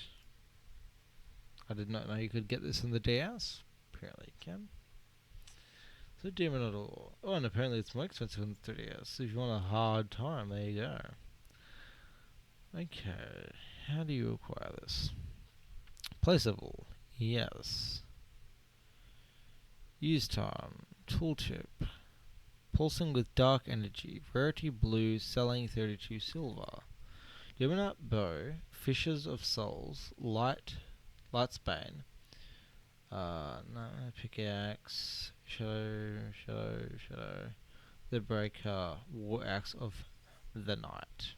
I did not know you could get this in the DS. Apparently you can. So Demonite ore. Oh, and apparently it's more expensive in the 3DS. So if you want a hard time, there you go. Okay, how do you acquire this? Placeable. Yes. Use time. Tooltip. Pulsing with dark energy. Rarity blue. Selling 32 silver. Demonite bow. Fishers of souls. Lightsbane. No, pickaxe. Shadow. The breaker. War axe of the night.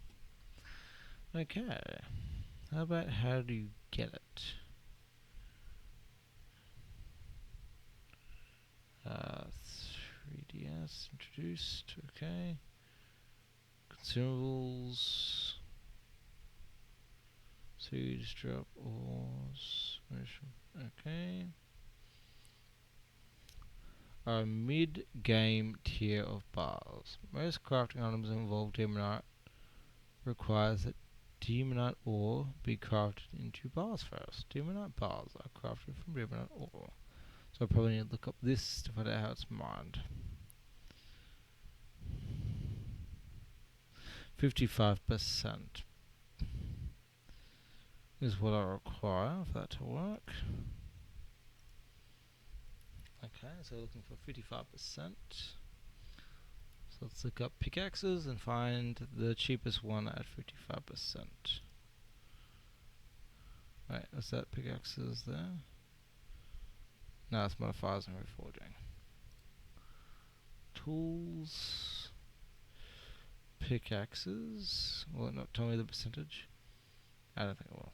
Okay. How about how do you get it? 3DS introduced. Okay. Consumables. Seeds, drop, ores. Okay. A mid-game tier of bars. Most crafting items involve demonite requires that demonite ore be crafted into bars first. Demonite bars are crafted from demonite ore. So I probably need to look up this to find out how it's mined. 55% is what I require for that to work. Okay, so looking for 55%. So let's look up pickaxes and find the cheapest one at 55%. Wait, is that pickaxes there? No, it's modifiers and reforging. Tools. Pickaxes. Will it not tell me the percentage? I don't think it will.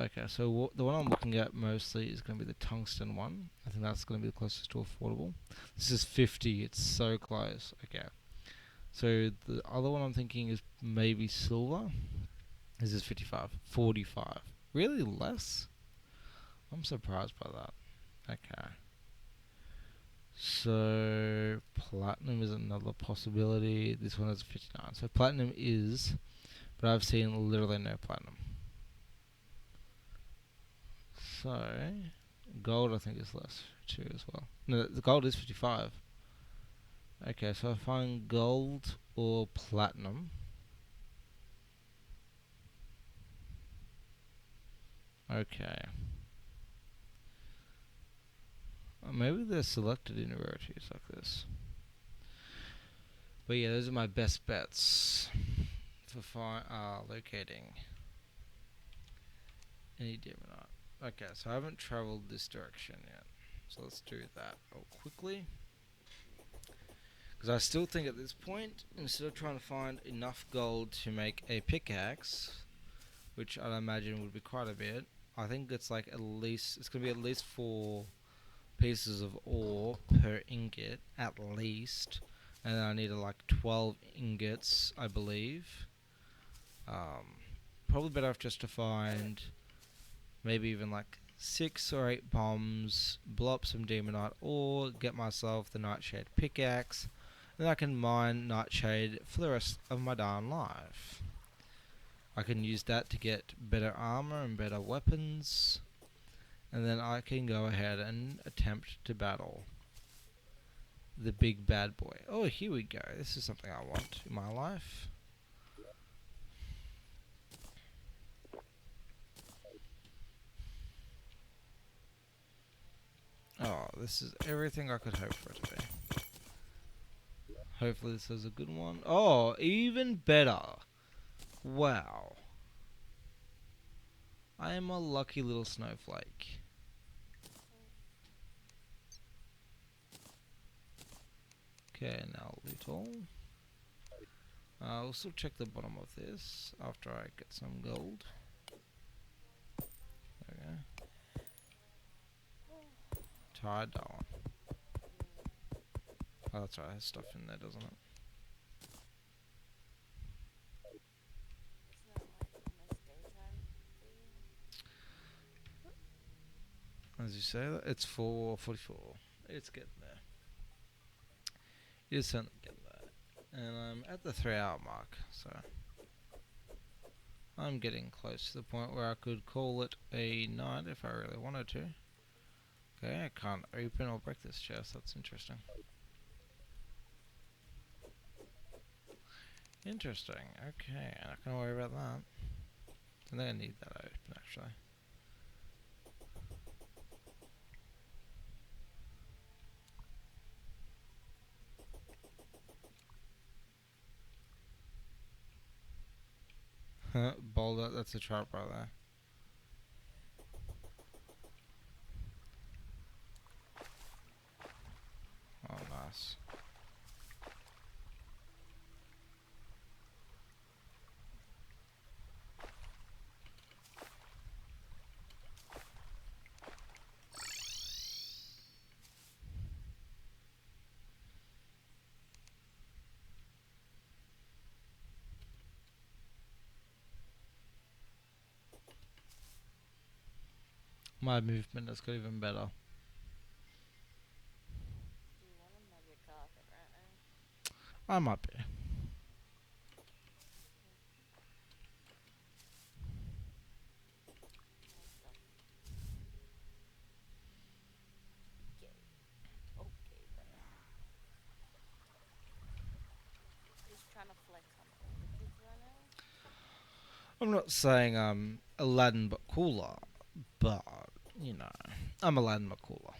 Okay, so the one I'm looking at mostly is going to be the tungsten one. I think that's going to be the closest to affordable. This is 50. It's so close. Okay. So the other one I'm thinking is maybe silver. This is 55. 45. Really less? I'm surprised by that. Okay. So platinum is another possibility. This one is 59. So platinum is, but I've seen literally no platinum. So gold I think is less too as well. No, the gold is 55. Okay, so I find gold or platinum. Okay. Maybe they're selected in rarities like this. But yeah, those are my best bets for locating any demonite. Okay, so I haven't traveled this direction yet. So let's do that quickly. Because I still think at this point, instead of trying to find enough gold to make a pickaxe, which I'd imagine would be quite a bit, I think it's like at least, it's going to be at least 4 pieces of ore per ingot, at least. And then I need like 12 ingots, I believe. Probably better off just to find maybe even like 6 or 8 bombs, blow up some demonite, or get myself the nightshade pickaxe. Then I can mine nightshade for the rest of my darn life. I can use that to get better armor and better weapons, and then I can go ahead and attempt to battle the big bad boy. Oh, here we go. This is something I want in my life. Oh, this is everything I could hope for it to be. Hopefully this is a good one. Oh, even better. Wow. I am a lucky little snowflake. Okay, now loot all. We'll still check the bottom of this after I get some gold. Okay. Tired, that one. Oh, that's right, it has stuff in there, doesn't it? Isn't it like almost daytime for you? As you say, it's 4:44. It's getting there. It is certainly getting there. And I'm at the 3-hour mark, so I'm getting close to the point where I could call it a night if I really wanted to. Okay, I can't open or break this chest. That's interesting. Interesting. Okay, I'm not gonna worry about that. I think I need that open actually. Boulder, that's a trap right there. Oh, nice. My movement has got even better. Do you want a magic carpet right now? I might be. More stuff. Okay. Okay, brother. Just trying to flex on all the kids right now. I'm not saying I'm Aladdin but cooler, but, you know, I'm Aladdin but cooler.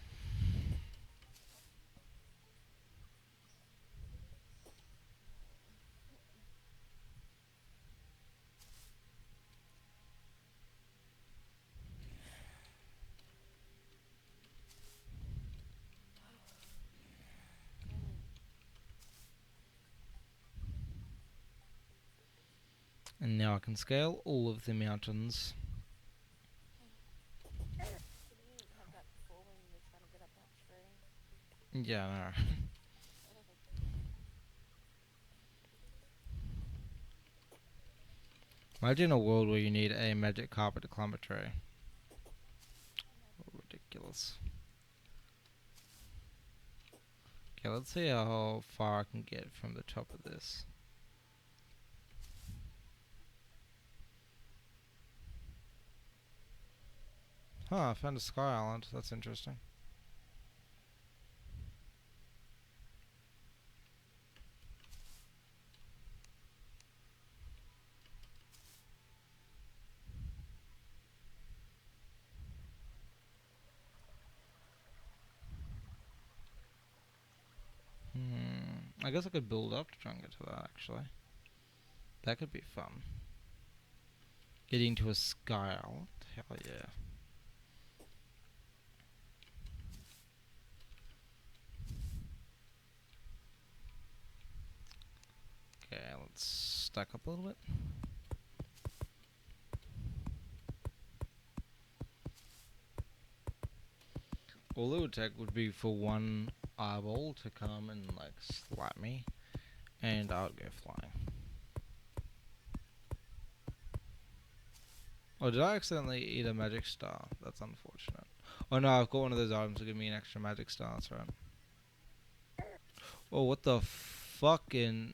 And now I can scale all of the mountains. You didn't have that before when you were trying to get up that tree. Yeah, I know. Imagine a world where you need a magic carpet to climb a tree. Ridiculous. Okay, let's see how far I can get from the top of this. Huh, I found a sky island. That's interesting. I guess I could build up to try and get to that, actually. That could be fun. Getting to a sky island. Hell yeah. Okay, let's stack up a little bit. All it would take would be for one eyeball to come and like slap me, and I would go flying. Oh, did I accidentally eat a magic star? That's unfortunate. Oh no, I've got one of those items to give me an extra magic star, that's right. Oh, what the fucking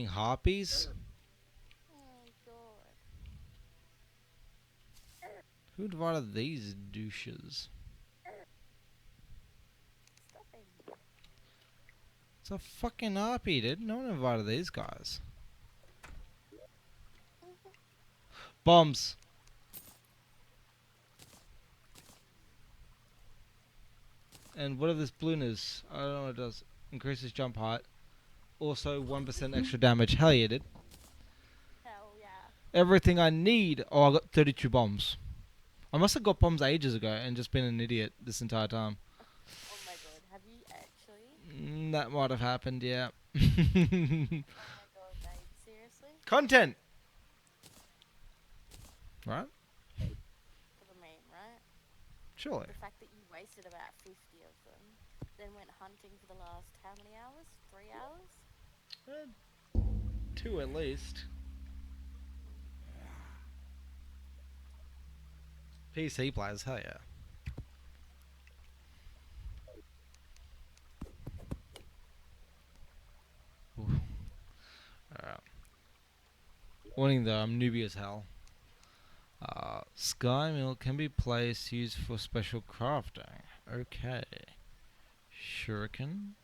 harpies? Oh god. Who invited these douches? Stop it. It's a fucking harpy, dude. No one invited these guys. Bombs. And whatever this balloon is, I don't know what it does. Increases jump height. Also 1% extra damage. Hell yeah, dude. Hell yeah. Everything I need. Oh, I got 32 bombs. I must have got bombs ages ago and just been an idiot this entire time. Oh my god. Have you actually? That might have happened, yeah. Oh my god, babe. Seriously? Content! Right? For the meme, right? Surely. The fact that you wasted about 50 of them, then went hunting for the last how many hours? 3 hours? 2 at least. PC players, hell yeah. Alright. Warning though, I'm newbie as hell. Sky Mill can be placed used for special crafting. Okay. Shuriken.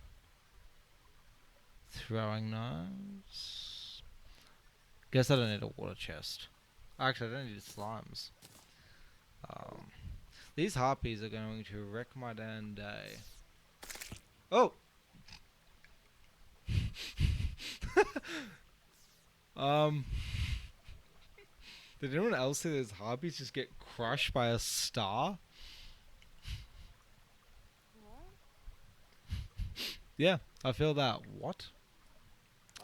Throwing knives. Guess I don't need a water chest. Actually, I don't need slimes. These harpies are going to wreck my damn day. Oh! um... Did anyone else see those harpies just get crushed by a star? What? Yeah, I feel that. What?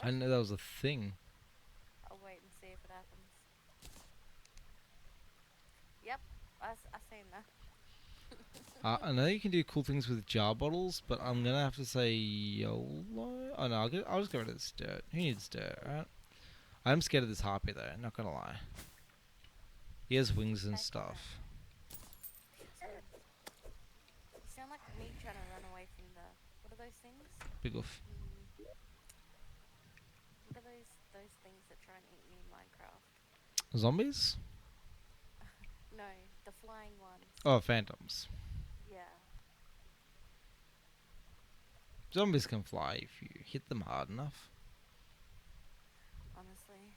I What? didn't know that was a thing. I'll wait and see if it happens. Yep, I seen that. I know you can do cool things with jar bottles, but I'm gonna have to say YOLO. Oh no, I'll just get rid of this dirt. Who needs dirt, right? I'm scared of this harpy though, not gonna lie. He has wings and Heck stuff. You sound like me trying to run away from the. What are those things? Big oof. What are those things that try and eat me in Minecraft? Zombies? No, the flying ones. Oh, phantoms. Yeah. Zombies can fly if you hit them hard enough. Honestly,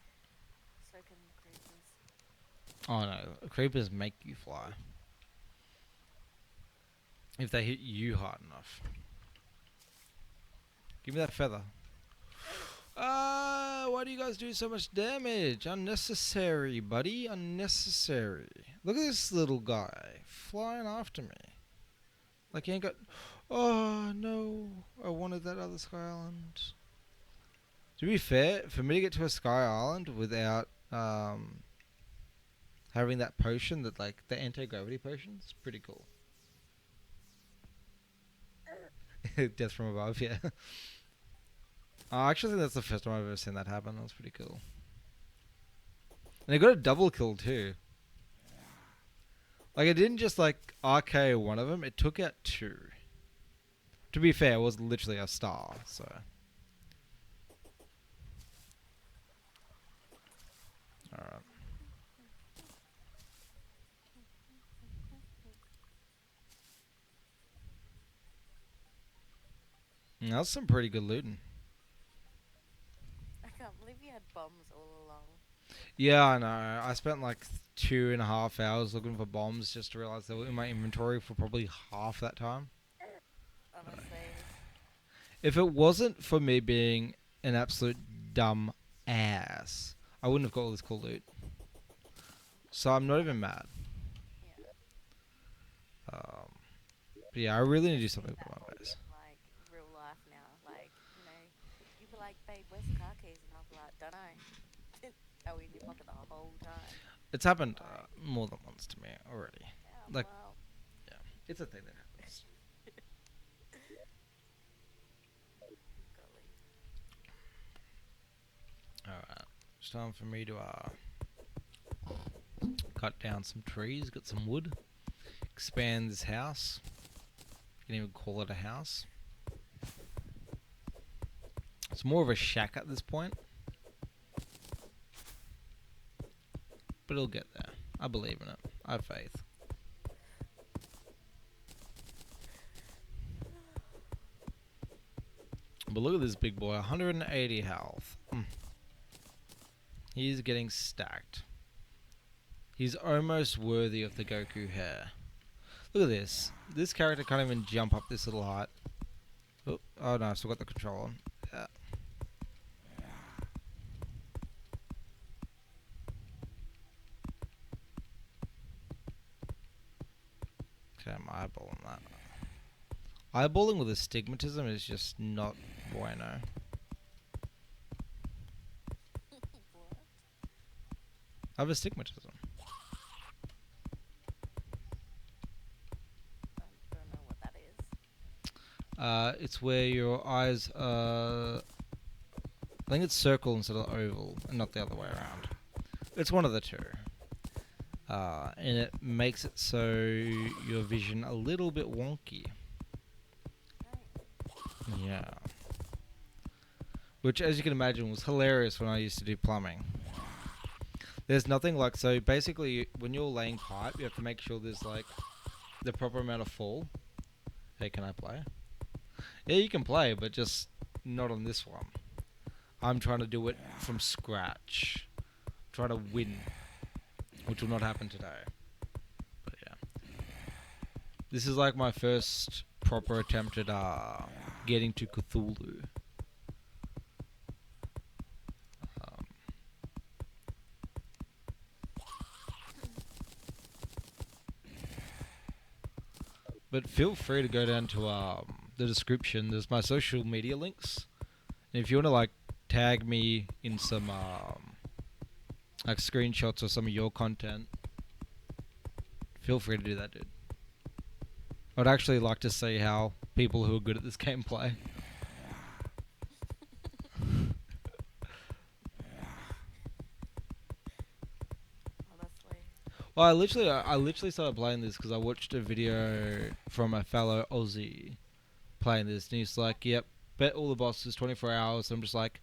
so can creepers. Oh no, creepers make you fly. If they hit you hard enough. Give me that feather. Why do you guys do so much damage? Unnecessary, buddy. Unnecessary. Look at this little guy flying after me. Like he ain't got... Oh, no. I wanted that other sky island. To be fair, for me to get to a Sky Island without having that potion, that like the anti-gravity potion, it's pretty cool. Death from above, yeah. I actually think that's the first time I've ever seen that happen. That's pretty cool. And it got a double kill too. Like it didn't just like RKO one of them; it took out two. To be fair, it was literally a star. So. Alright. That's some pretty good looting. I can't believe you had bombs all along. Yeah, I know. I spent like 2.5 hours looking for bombs just to realize they were in my inventory for probably half that time. Honestly. If it wasn't for me being an absolute dumb ass, I wouldn't have got all this cool loot. So I'm not even mad. Yeah. Um, but yeah, I really need to do See something that with my base. in like real life now. Like, you'd be like, babe, where's the car keys? And I'll be like, don't know. Are we in your pocket the whole time? It's happened Like, more than once to me already. yeah, Like, well, yeah, it's a thing that happens. golly. Alright, it's time for me to cut down some trees, get some wood, expand this house. You can even call it a house. It's more of a shack at this point. But it'll get there. I believe in it. I have faith. But look at this big boy. 180 health. He's getting stacked. He's almost worthy of the Goku hair. Look at this. This character can't even jump up this little height. Oh no, I still got the control on. Yeah. Okay, I'm eyeballing that. Eyeballing with astigmatism is just not bueno. What? I have astigmatism. I don't know what that is. It's where your eyes I think it's circle instead of oval, and not the other way around. It's one of the two. And it makes it so your vision a little bit wonky. Right. Yeah. Which, as you can imagine, was hilarious when I used to do plumbing. There's nothing like, so basically, when you're laying pipe, you have to make sure there's like the proper amount of fall. Hey, can I play? Yeah, you can play, but just not on this one. I'm trying to do it from scratch. Trying to win. Which will not happen today. But yeah. This is like my first proper attempt at getting to Cthulhu. But feel free to go down to the description. There's my social media links. And if you want to like tag me in some like screenshots or some of your content, feel free to do that, dude. I'd actually like to see how people who are good at this game play. Honestly. Well, I literally started playing this because I watched a video from a fellow Aussie playing this, and he's like, "Yep, bet all the bosses 24 hours." And I'm just like,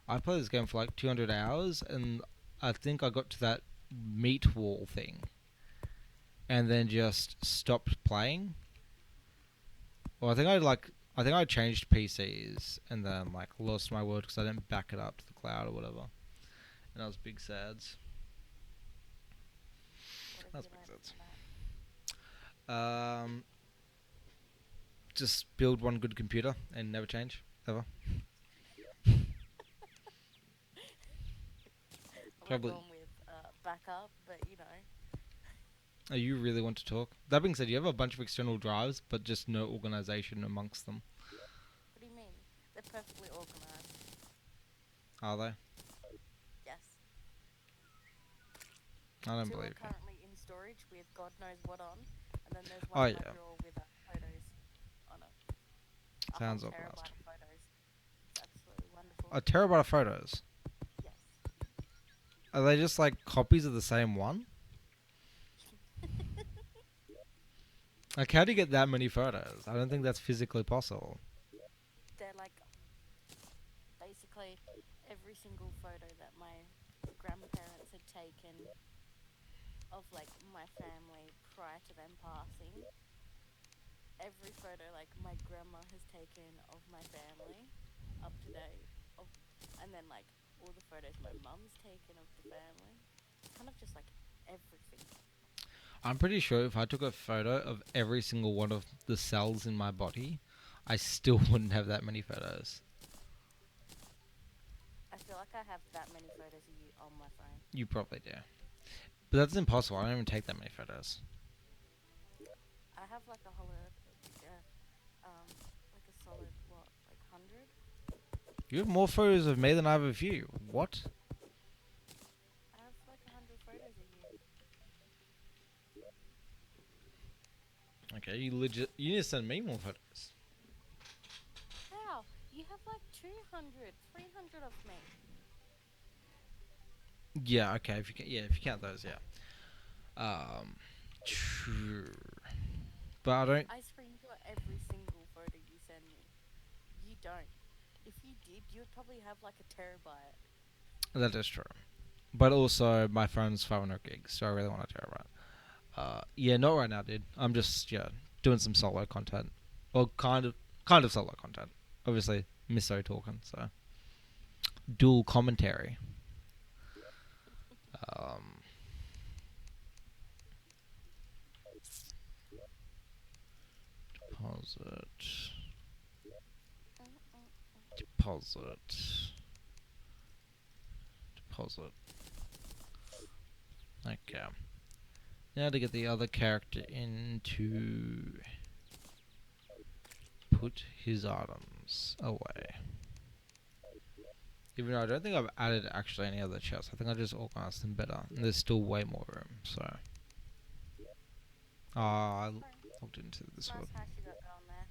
I played this game for like 200 hours, and I think I got to that meat wall thing, and then just stopped playing. Well, I think I changed PCs, and then like lost my word because I didn't back it up to the cloud or whatever, and I was big sads. What have That's you big learned sads. from that? Just build one good computer and never change ever. I would Probably. have gone with backup, but Oh, you really want to talk? That being said, you have a bunch of external drives, but just no organization amongst them. what do you mean? They're perfectly organized. Are they? Yes. I don't 2 are believe you. currently in storage with God knows what on, and then there's one Oh in my yeah, drawer with photos on it. A whole sounds terabyte organised. of photos. It's absolutely wonderful. A terabyte of photos. Yes. Are they just like copies of the same one? Like, how do you get that many photos? I don't think that's physically possible. They're like basically every single photo that my grandparents had taken of like my family prior to them passing. Every photo like my grandma has taken of my family up to date of, and then like all the photos my mum's taken of the family. It's kind of just like everything. I'm pretty sure if I took a photo of every single one of the cells in my body, I still wouldn't have that many photos. I feel like I have that many photos of you on my phone. You probably do. But that's impossible. I don't even take that many photos. I have like a whole like a solid what, like 100? You have more photos of me than I have of you. What? I have like 100 photos of you. Okay, you legit. You need to send me more photos. How? You have like 200, 300 of me. Yeah. Okay. If you count those, yeah. True. But I don't. I screenshot every single photo you send me. You don't. If you did, you would probably have like a terabyte. That is true. But also, my phone's 500 gigs, so I really want a terabyte. Yeah, not right now, dude. I'm just doing some solo content. Well, kind of solo content. Obviously, Misso talking, so dual commentary. Um, deposit, Mm-mm. deposit, deposit. Okay. Now to get the other character in to put his items away. Even though I don't think I've added actually any other chests. I think I just organized them better. And there's still way more room, so. I Okay. logged into this one. Nice hash you got going there.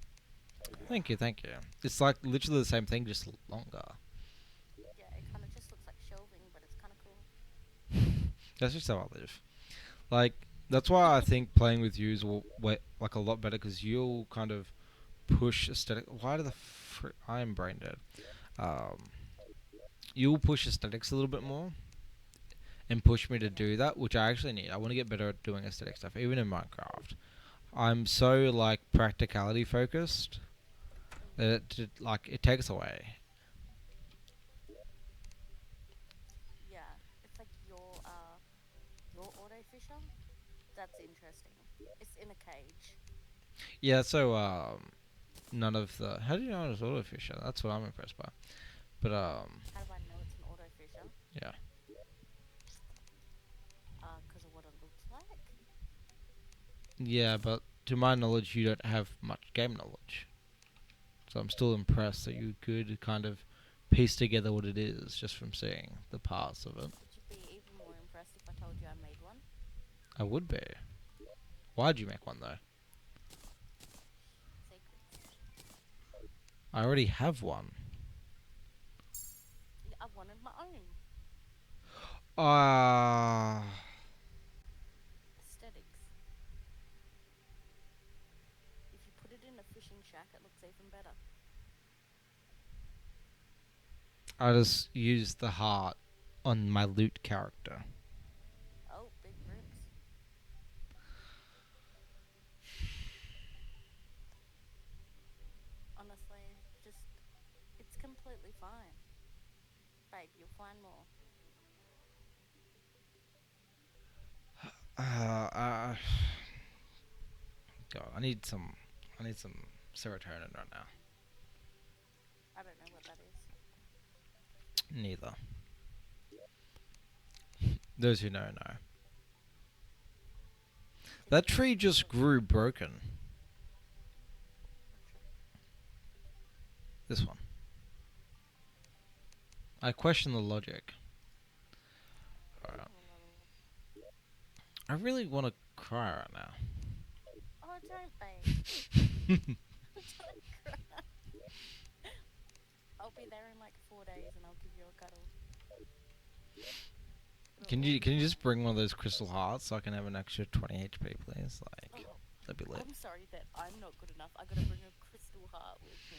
Thank you, thank you. It's like literally the same thing, just longer. Yeah, it kind of just looks like shelving, but it's kind of cool. That's just how I live. Like, that's why I think playing with you is like a lot better because you'll kind of push aesthetic. Why do I am brain dead. Um, you'll push aesthetics a little bit more and push me to Yeah. do that, which I actually need. I want to get better at doing aesthetic stuff, even in Minecraft. I'm so like practicality focused that Mm. like it takes away. Yeah. It's like your auto fisher. That's interesting. It's in a cage. Yeah, so none of the. How do you know it's auto fisher? That's what I'm impressed by. But How do I know it's an auto fisher? yeah, 'Cause of what it looks like. yeah, but to my knowledge, you don't have much game knowledge. So I'm still impressed that you could kind of piece together what it is just from seeing the parts of it. Would you be even more impressed if I told you I made one? I would be. Why'd you make one though? Secrets. I already have one. Yeah, I wanted my own. Ah, Aesthetics. If you put it in a fishing shack, it looks even better. I just used the heart on my loot character. Oh, big rips. Honestly, just it's completely fine. Babe, you'll find more. Uh, God, I need some serotonin right now. I don't know what that is. Neither. Those who know. That tree just grew broken. What tree? This one. I question the logic. Alright. Question another one. I really want to cry right now. Oh, don't, babe. Don't cry. I'll be there in like 4 days and I'll give you a cuddle. It'll Can all you be can you just fine. bring one of those crystal hearts so I can have an extra 20 HP, please? Like, Oh, that'd be lit. I'm sorry that I'm not good enough. I gotta bring a crystal heart with me.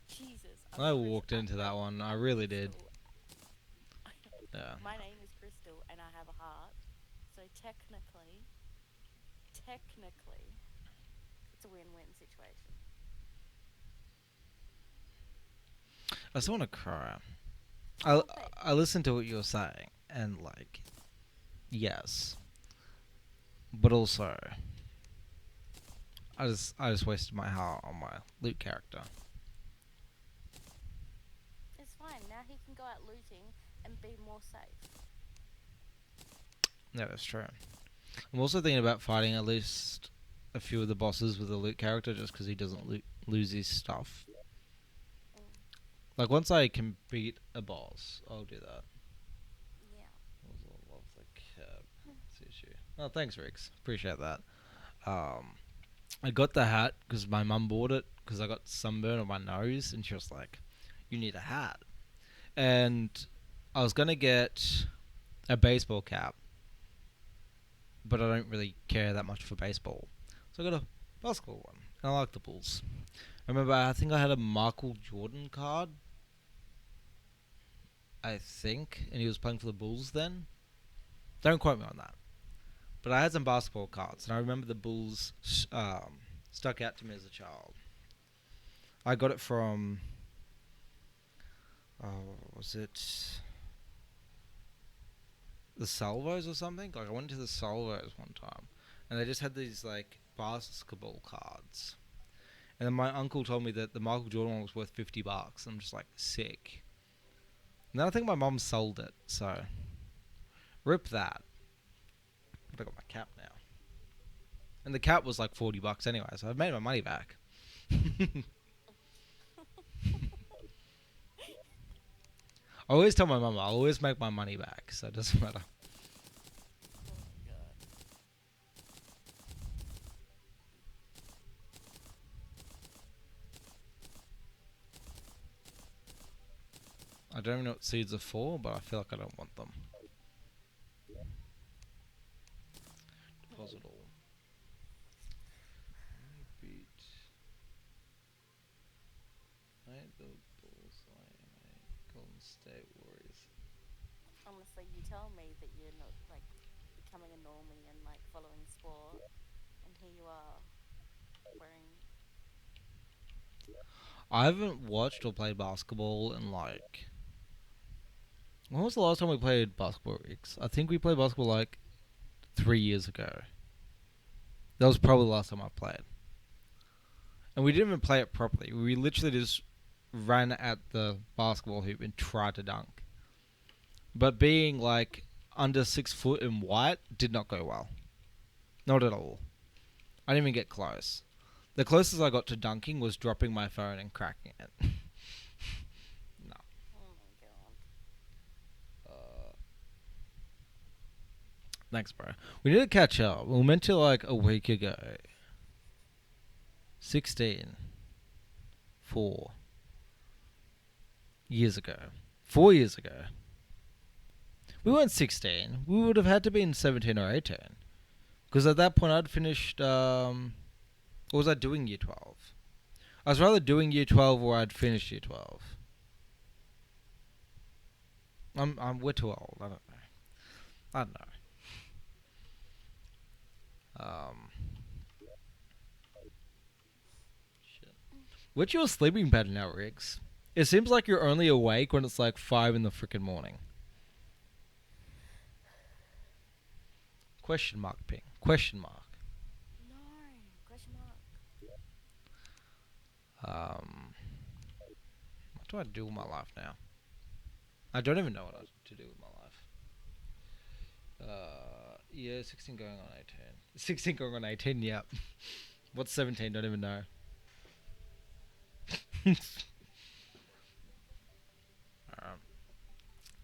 Jesus, I walked into that one. I really did. Crystal. Yeah. My name is Crystal and I have a heart. So technically, it's a win-win situation. I just want to cry. I Oh, babe. I listened to what you were saying and like, yes, but also I just wasted my heart on my loot character. It's fine. Now he can go out looting and be more safe. Yeah, that's true. I'm also thinking about fighting at least a few of the bosses with a loot character just because he doesn't lose his stuff. Mm, Like once I can beat a boss, I'll do that. yeah. Love the cab. Issue. Oh, thanks, Riggs. Appreciate that. Um, I got the hat because my mum bought it because I got sunburn on my nose, and she was like, "You need a hat." And I was gonna get a baseball cap, but I don't really care that much for baseball, so I got a basketball one. And I like the Bulls. I remember, I think I had a Michael Jordan card. I think, and he was playing for the Bulls then. Don't quote me on that. But I had some basketball cards, and I remember the Bulls stuck out to me as a child. I got it from, was it the Salvos or something? Like I went to the Salvos one time, and they just had these like basketball cards. And then my uncle told me that the Michael Jordan one was worth $50. I'm just like sick. And then I think my mum sold it, so rip that. But I got my cap now, and the cap was like $40 anyway, so I've made my money back. I always tell my mum I'll always make my money back, so it doesn't matter. Oh my god. I don't even know what seeds are for, but I feel like I don't want them. Deposit all. Beat. The Bulls. Golden State Warriors. Honestly, you tell me that you're not like becoming a normie and like following sport, and here you are wearing. I haven't watched or played basketball in like. When was the last time we played basketball, Riggs? I think we played basketball like 3 years ago. That was probably the last time I played. And we didn't even play it properly. We literally just ran at the basketball hoop and tried to dunk. But being like under 6 foot and white did not go well. Not at all. I didn't even get close. The closest I got to dunking was dropping my phone and cracking it. No. Oh my god. Thanks, bro. We need to catch up. We were meant to like a week ago. 16. 4 years ago. 4 years ago. We weren't 16. We would have had to be in 17 or 18. Because at that point I'd finished, or was I doing year 12? I was rather doing year 12 or I'd finished year 12. We're too old. I don't know. I don't know. Shit. What's your sleeping pattern now, Riggs? It seems like you're only awake when it's like 5 in the frickin' morning. Question mark, ping. Question mark. No question mark. What do I do with my life now? I don't even know what to do with my life. Yeah, 16 going on 18. 16 going on 18, yep. What's 17? Don't even know.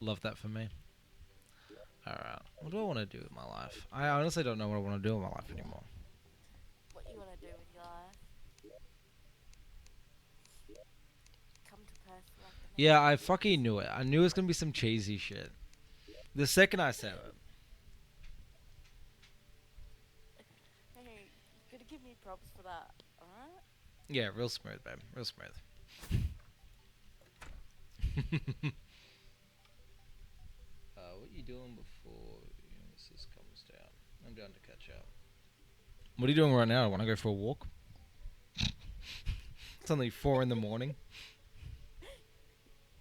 Love that for me. Alright. What do I want to do with my life? I honestly don't know what I want to do with my life anymore. What you wanna do with your life? Come to Perth for like the next Yeah, I 2 years. fucking knew it. I knew it was going to be some cheesy shit. The second I said it. Hey, you gotta give me props for that, alright? Yeah, real smooth, babe. Real smooth. What you doing before this comes down? I'm down to catch up. What are you doing right now? I want to go for a walk. It's only 4 in the morning.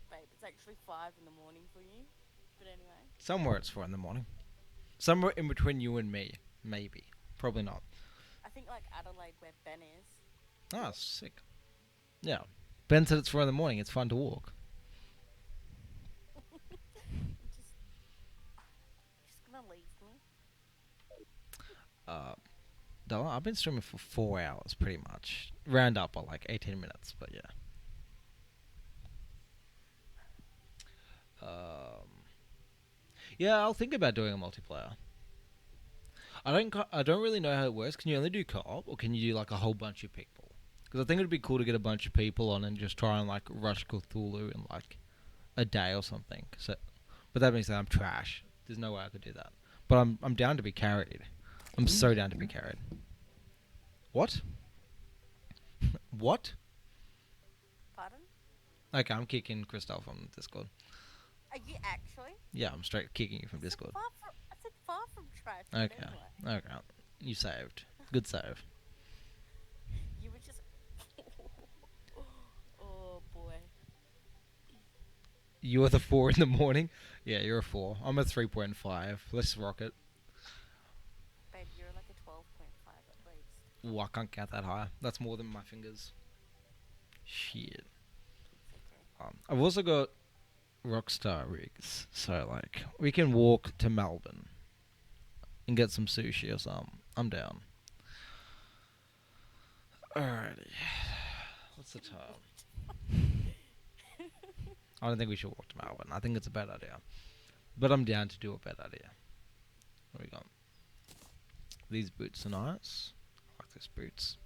Babe, it's actually 5 in the morning for you. But anyway. Somewhere it's 4 in the morning. Somewhere in between you and me. Maybe. Probably not. I think like Adelaide where Ben is. Ah, sick. Yeah. Ben said it's 4 in the morning. It's fun to walk. Just gonna leave me. I've been streaming for 4 hours, pretty much. Round up by like 18 minutes, but yeah. Yeah, I'll think about doing a multiplayer. I don't really know how it works. Can you only do co-op, or can you do like a whole bunch of people? Because I think it'd be cool to get a bunch of people on and just try and like rush Cthulhu in like a day or something. So, but that means that I'm trash. There's no way I could do that. But I'm down to be carried. I'm so down to be carried. What? What? Pardon? Okay, I'm kicking Christelle from Discord. Are you actually? Yeah, I'm straight kicking you from Discord. I said far from trash. But Okay. anyway. Okay. You saved. Good save. You were just. Oh boy. You are the 4 in the morning? Yeah, you're a 4. I'm a 3.5. Let's rock it. Babe, you're like a 12.5 at least. Ooh, I can't count that high. That's more than my fingers. Shit. It's okay. I've also got Rockstar rigs, so like we can walk to Melbourne and get some sushi or something. I'm down. Alrighty. What's the time? I don't think we should walk to Melbourne. I think it's a bad idea. But I'm down to do a bad idea. What we got? These boots are nice. I like these boots.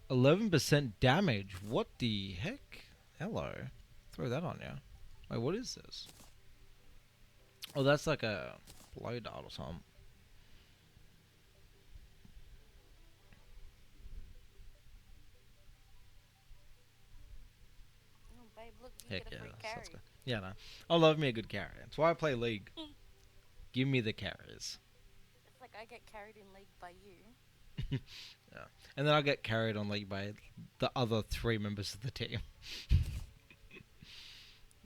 11% damage. What the heck? Hello. Throw that on you. Wait, what is this? Oh, that's like a blow dart or something. Oh, babe, look, you Heck get a yeah, free that's carry. good. Yeah, no. I love me a good carry. That's why I play League. Give me the carries. It's like I get carried in league by you. Yeah. And then I get carried on League by the other 3 members of the team.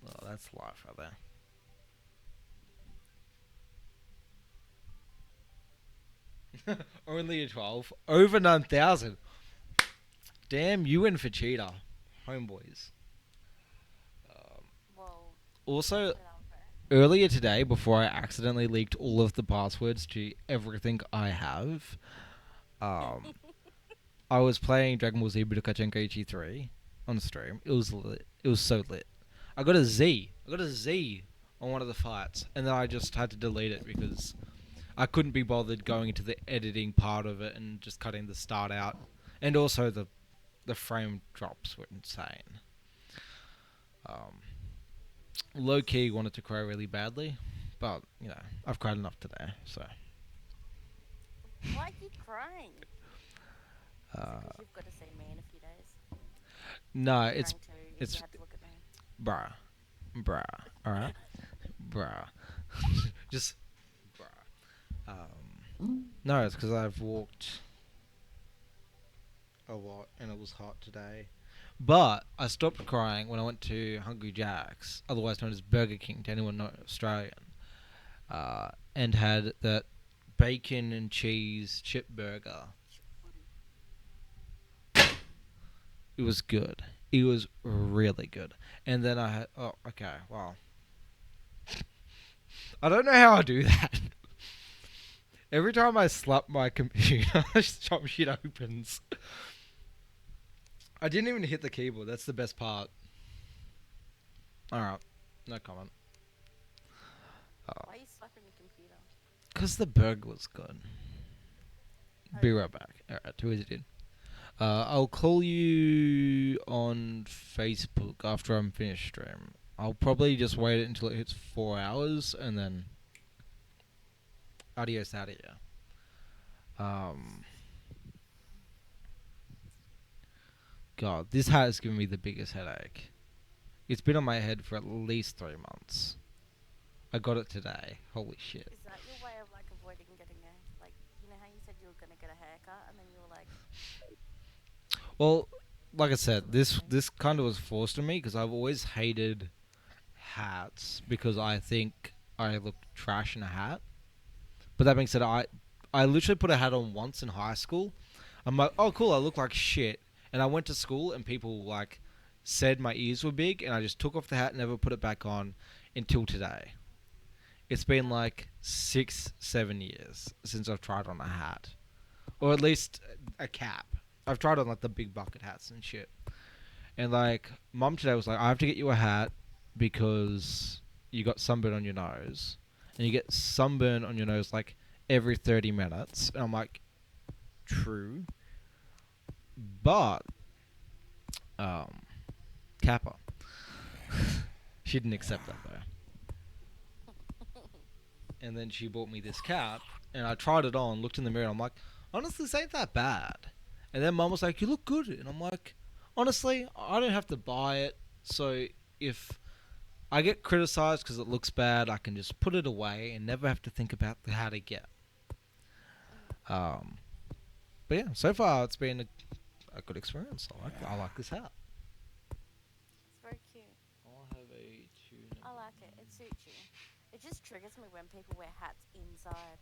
Oh, that's life right there. Only a 12. Over 9,000. Damn, you in for cheater. Homeboys. Well, Also, that's unfair. earlier today, before I accidentally leaked all of the passwords to everything I have, I was playing Dragon Ball Z Budokai Tenkaichi 3 on stream. It was lit. It was so lit. I got a Z. I got a Z on one of the fights, and then I just had to delete it because I couldn't be bothered going into the editing part of it and just cutting the start out. And also the frame drops were insane. Low key wanted to cry really badly, but you know I've cried enough today, so. Why are you crying? Uh, Because you've got to see me in a few days. no, You're it's crying too if it's you had to look at me. bruh, alright, bruh, just bruh. No, it's because I've walked a lot and it was hot today. But I stopped crying when I went to Hungry Jack's, otherwise known as Burger King to anyone not Australian, and had that bacon and cheese chip burger. It was good. It was really good. And then I had... Oh, okay, wow. I don't know how I do that. Every time I slap my computer, some shit opens. I didn't even hit the keyboard. That's the best part. Alright, no comment. Why are you slapping your computer? Because the burger was good. Be Okay. right back. Alright, too easy, dude. I'll call you on Facebook after I'm finished stream. I'll probably just wait until it hits 4 hours and then adios out of here. Um, God, this hat has given me the biggest headache. It's been on my head for at least 3 months. I got it today. Holy shit. Is that your way of like avoiding getting a like? You know how you said you were gonna get a haircut, and then you were like, Well, like I said, this listening. this kind of was forced on me because I've always hated hats because I think I look trash in a hat. But that being said, I literally put a hat on once in high school. I'm like, oh cool, I look like shit. And I went to school and people like said my ears were big, and I just took off the hat and never put it back on until today. It's been Yeah. like 6, 7 years since I've tried on a hat, or at least a cap. I've tried on like the big bucket hats and shit. And like, mum today was like, I have to get you a hat because you got sunburn on your nose, and you get sunburn on your nose like every 30 minutes. And I'm like, true, but um, Kappa. She didn't accept that though. And then she bought me this cap, and I tried it on, looked in the mirror, and I'm like, honestly, this ain't that bad. And then mum was like, you look good. And I'm like, honestly, I don't have to buy it. So if I get criticized because it looks bad, I can just put it away and never have to think about how to get. Um, but yeah, so far it's been a good experience. I like this hat. It's very cute. I'll have a tuna. I like it. It suits you. It just triggers me when people wear hats inside.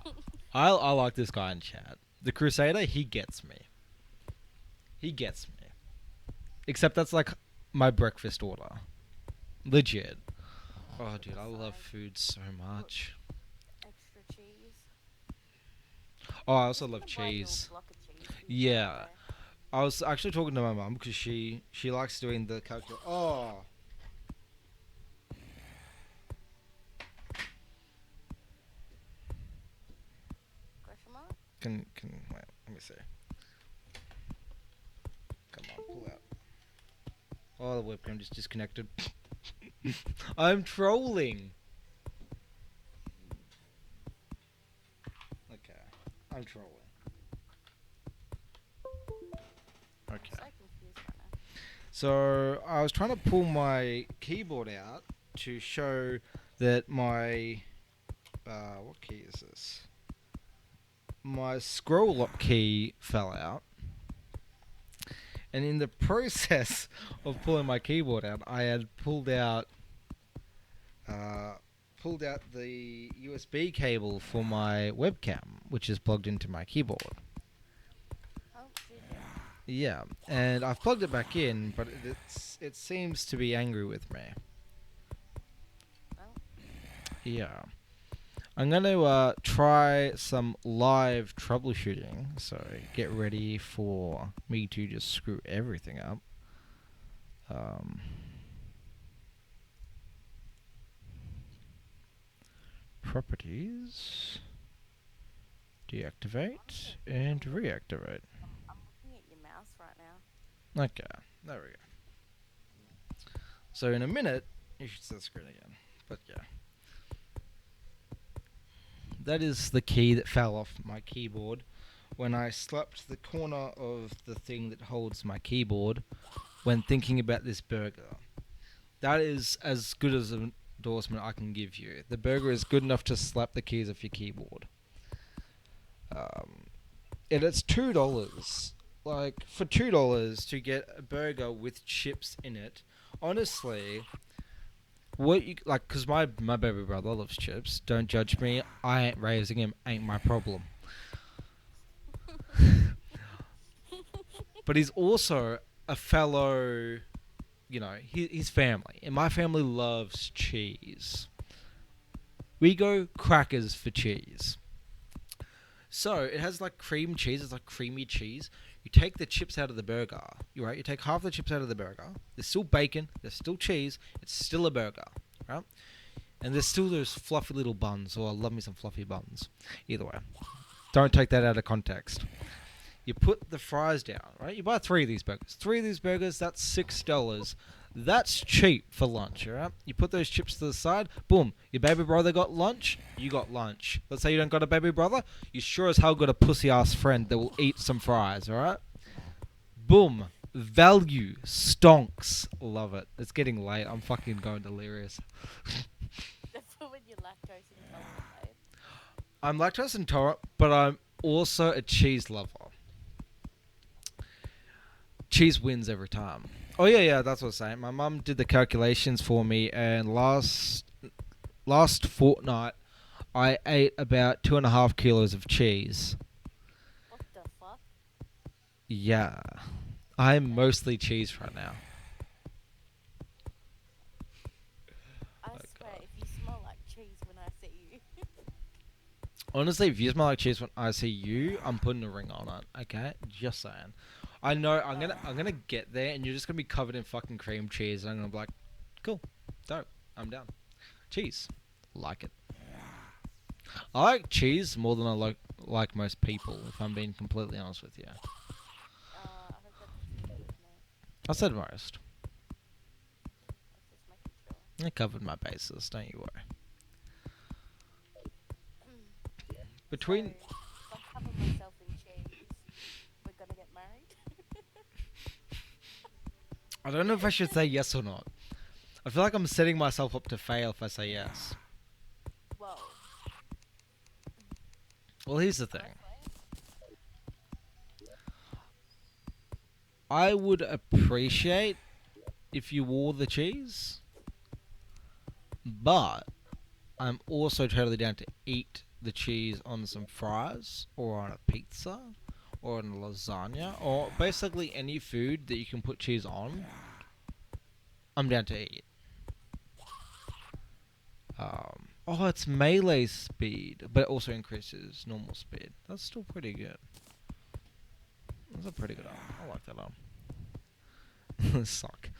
Like, I like this guy in chat. The Crusader, he gets me. He gets me. Except that's like my breakfast order. Legit. Oh, dude, I love side, food so much. extra cheese. Oh, I I'm also just love gonna buy you a cheese. block of cheese for your Yeah, birthday. I was actually talking to my mum because she likes doing the calculation. Oh, Question mark? can wait? Let me see. Come on, pull out. Oh, the webcam just disconnected. I'm trolling. Okay, I'm trolling. I'm Okay. so confused right now. So I was trying to pull my keyboard out to show that my what key is this? My scroll lock key fell out, and in the process of pulling my keyboard out, I had uh, pulled out the USB cable for my webcam, which is plugged into my keyboard. Oh, did you? Yeah, and I've plugged it back in, but it seems to be angry with me. Oh, Yeah. I'm going to try some live troubleshooting, so get ready for me to just screw everything up. Um, properties, deactivate, and reactivate. I'm looking at your mouse right now. Okay, there we go. So in a minute, you should see the screen again. But yeah. That is the key that fell off my keyboard when I slapped the corner of the thing that holds my keyboard when thinking about this burger. That is as good as an endorsement I can give you. The burger is good enough to slap the keys off your keyboard. And it's $2. Like, for $2 to get a burger with chips in it, honestly, what you like? Because my baby brother loves chips. Don't judge me. I ain't raising him. Ain't my problem. But he's also a fellow. You know, his family and my family loves cheese. We go crackers for cheese. So it has like cream cheese. It's like creamy cheese. You take the chips out of the burger. You right. You take half the chips out of the burger. There's still bacon. There's still cheese. It's still a burger, right? And there's still those fluffy little buns. Oh, I love me some fluffy buns. Either way, don't take that out of context. You put the fries down, right? You buy 3 of these burgers. 3 of these burgers, that's $6. That's cheap for lunch, alright? You put those chips to the side, boom. Your baby brother got lunch, you got lunch. Let's say you don't got a baby brother, you sure as hell got a pussy ass friend that will eat some fries, alright? Boom. Value. Stonks. Love it. It's getting late. I'm fucking going delirious. That's for when you're lactose intolerant, babe. I'm lactose intolerant, but I'm also a cheese lover. Cheese wins every time. Oh yeah, that's what I was saying. My mum did the calculations for me, and last fortnight I ate about 2.5 kilos of cheese. What the fuck? Yeah, I'm mostly cheese right now. I Oh, swear, God. if you smell like cheese when I see you. Honestly, if you smell like cheese when I see you, I'm putting a ring on it. Okay, just saying. I know I'm gonna get there, and you're just gonna be covered in fucking cream cheese, and I'm gonna be like, cool, dope, I'm down. Cheese, like it. I like cheese more than I like most people. If I'm being completely honest with you, I hope that doesn't mean no. I said most. I was just making sure. I covered my bases. Don't you worry. Between So, if I cover myself in cheese, we're gonna get married? I don't know if I should say yes or not. I feel like I'm setting myself up to fail if I say yes. Whoa. Well, here's the thing. Honestly, I would appreciate if you wore the cheese, but I'm also totally down to eat the cheese on some fries or on a pizza or on a lasagna or basically any food that you can put cheese on. I'm down to eat. Oh, it's melee speed, but it also increases normal speed. That's still pretty good. That's a pretty good arm. I like that arm. Suck.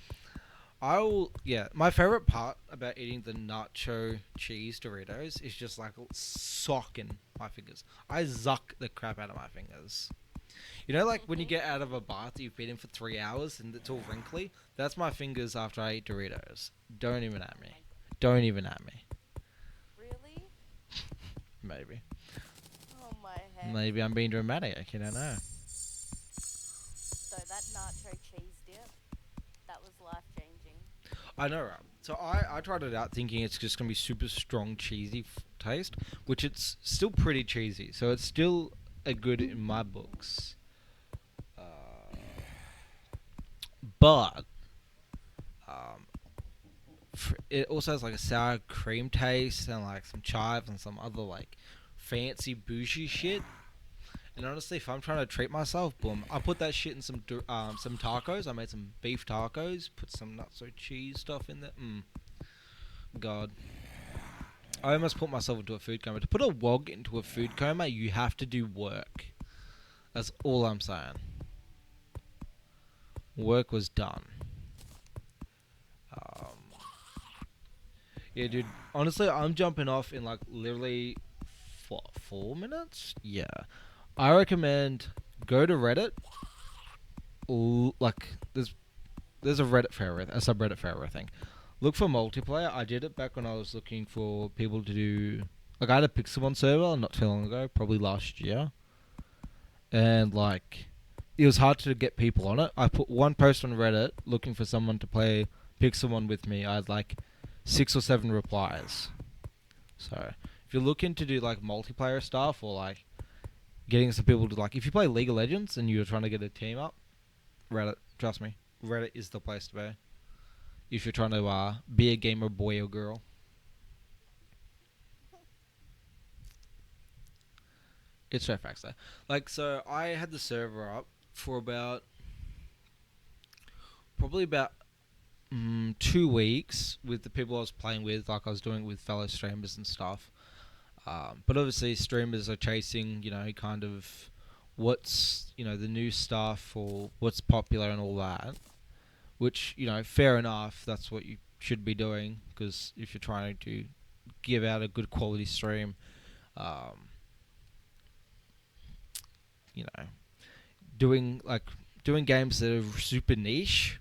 Yeah, my favorite part about eating the nacho cheese Doritos is just like socking my fingers. I zuck the crap out of my fingers. You know, like when you get out of a bath that you've been in for 3 hours and it's all wrinkly? That's my fingers after I eat Doritos. Don't even at me. Don't even at me. really? Maybe. Oh my head. Maybe I'm being dramatic. You don't know. So that nacho cheese dip, that was life changing. I know, right? So I tried it out thinking it's just going to be super strong cheesy taste, which it's still pretty cheesy. So it's still a good in my books. But it also has like a sour cream taste and like some chives and some other like fancy bougie shit. And honestly, if I'm trying to treat myself, boom, I put that shit in some tacos. I made some beef tacos, put some not so cheese stuff in there. God. I almost put myself into a food coma. To put a wog into a food coma, you have to do work. That's all I'm saying. Work was done. Yeah, dude. Honestly, I'm jumping off in like literally 4 minutes. Yeah, I recommend go to Reddit. Like there's a Reddit for everything, a subreddit for everything. Look for multiplayer. I did it back when I was looking for people to do. Like I had a Pixelmon server not too long ago, probably last year, and like it was hard to get people on it. I put one post on Reddit looking for someone to play Pixelmon with me. I had like 6 or 7 replies. So if you're looking to do like multiplayer stuff or like getting some people to like, if you play League of Legends and you're trying to get a team up, Reddit, trust me, Reddit is the place to be. If you're trying to be a gamer boy or girl. It's straight facts though. Like, so I had the server up for probably about 2 weeks with the people I was playing with, like I was doing with fellow streamers and stuff. But obviously, streamers are chasing, kind of what's the new stuff or what's popular and all that. Which fair enough. That's what you should be doing because if you're trying to give out a good quality stream, um, you know, doing games that are super niche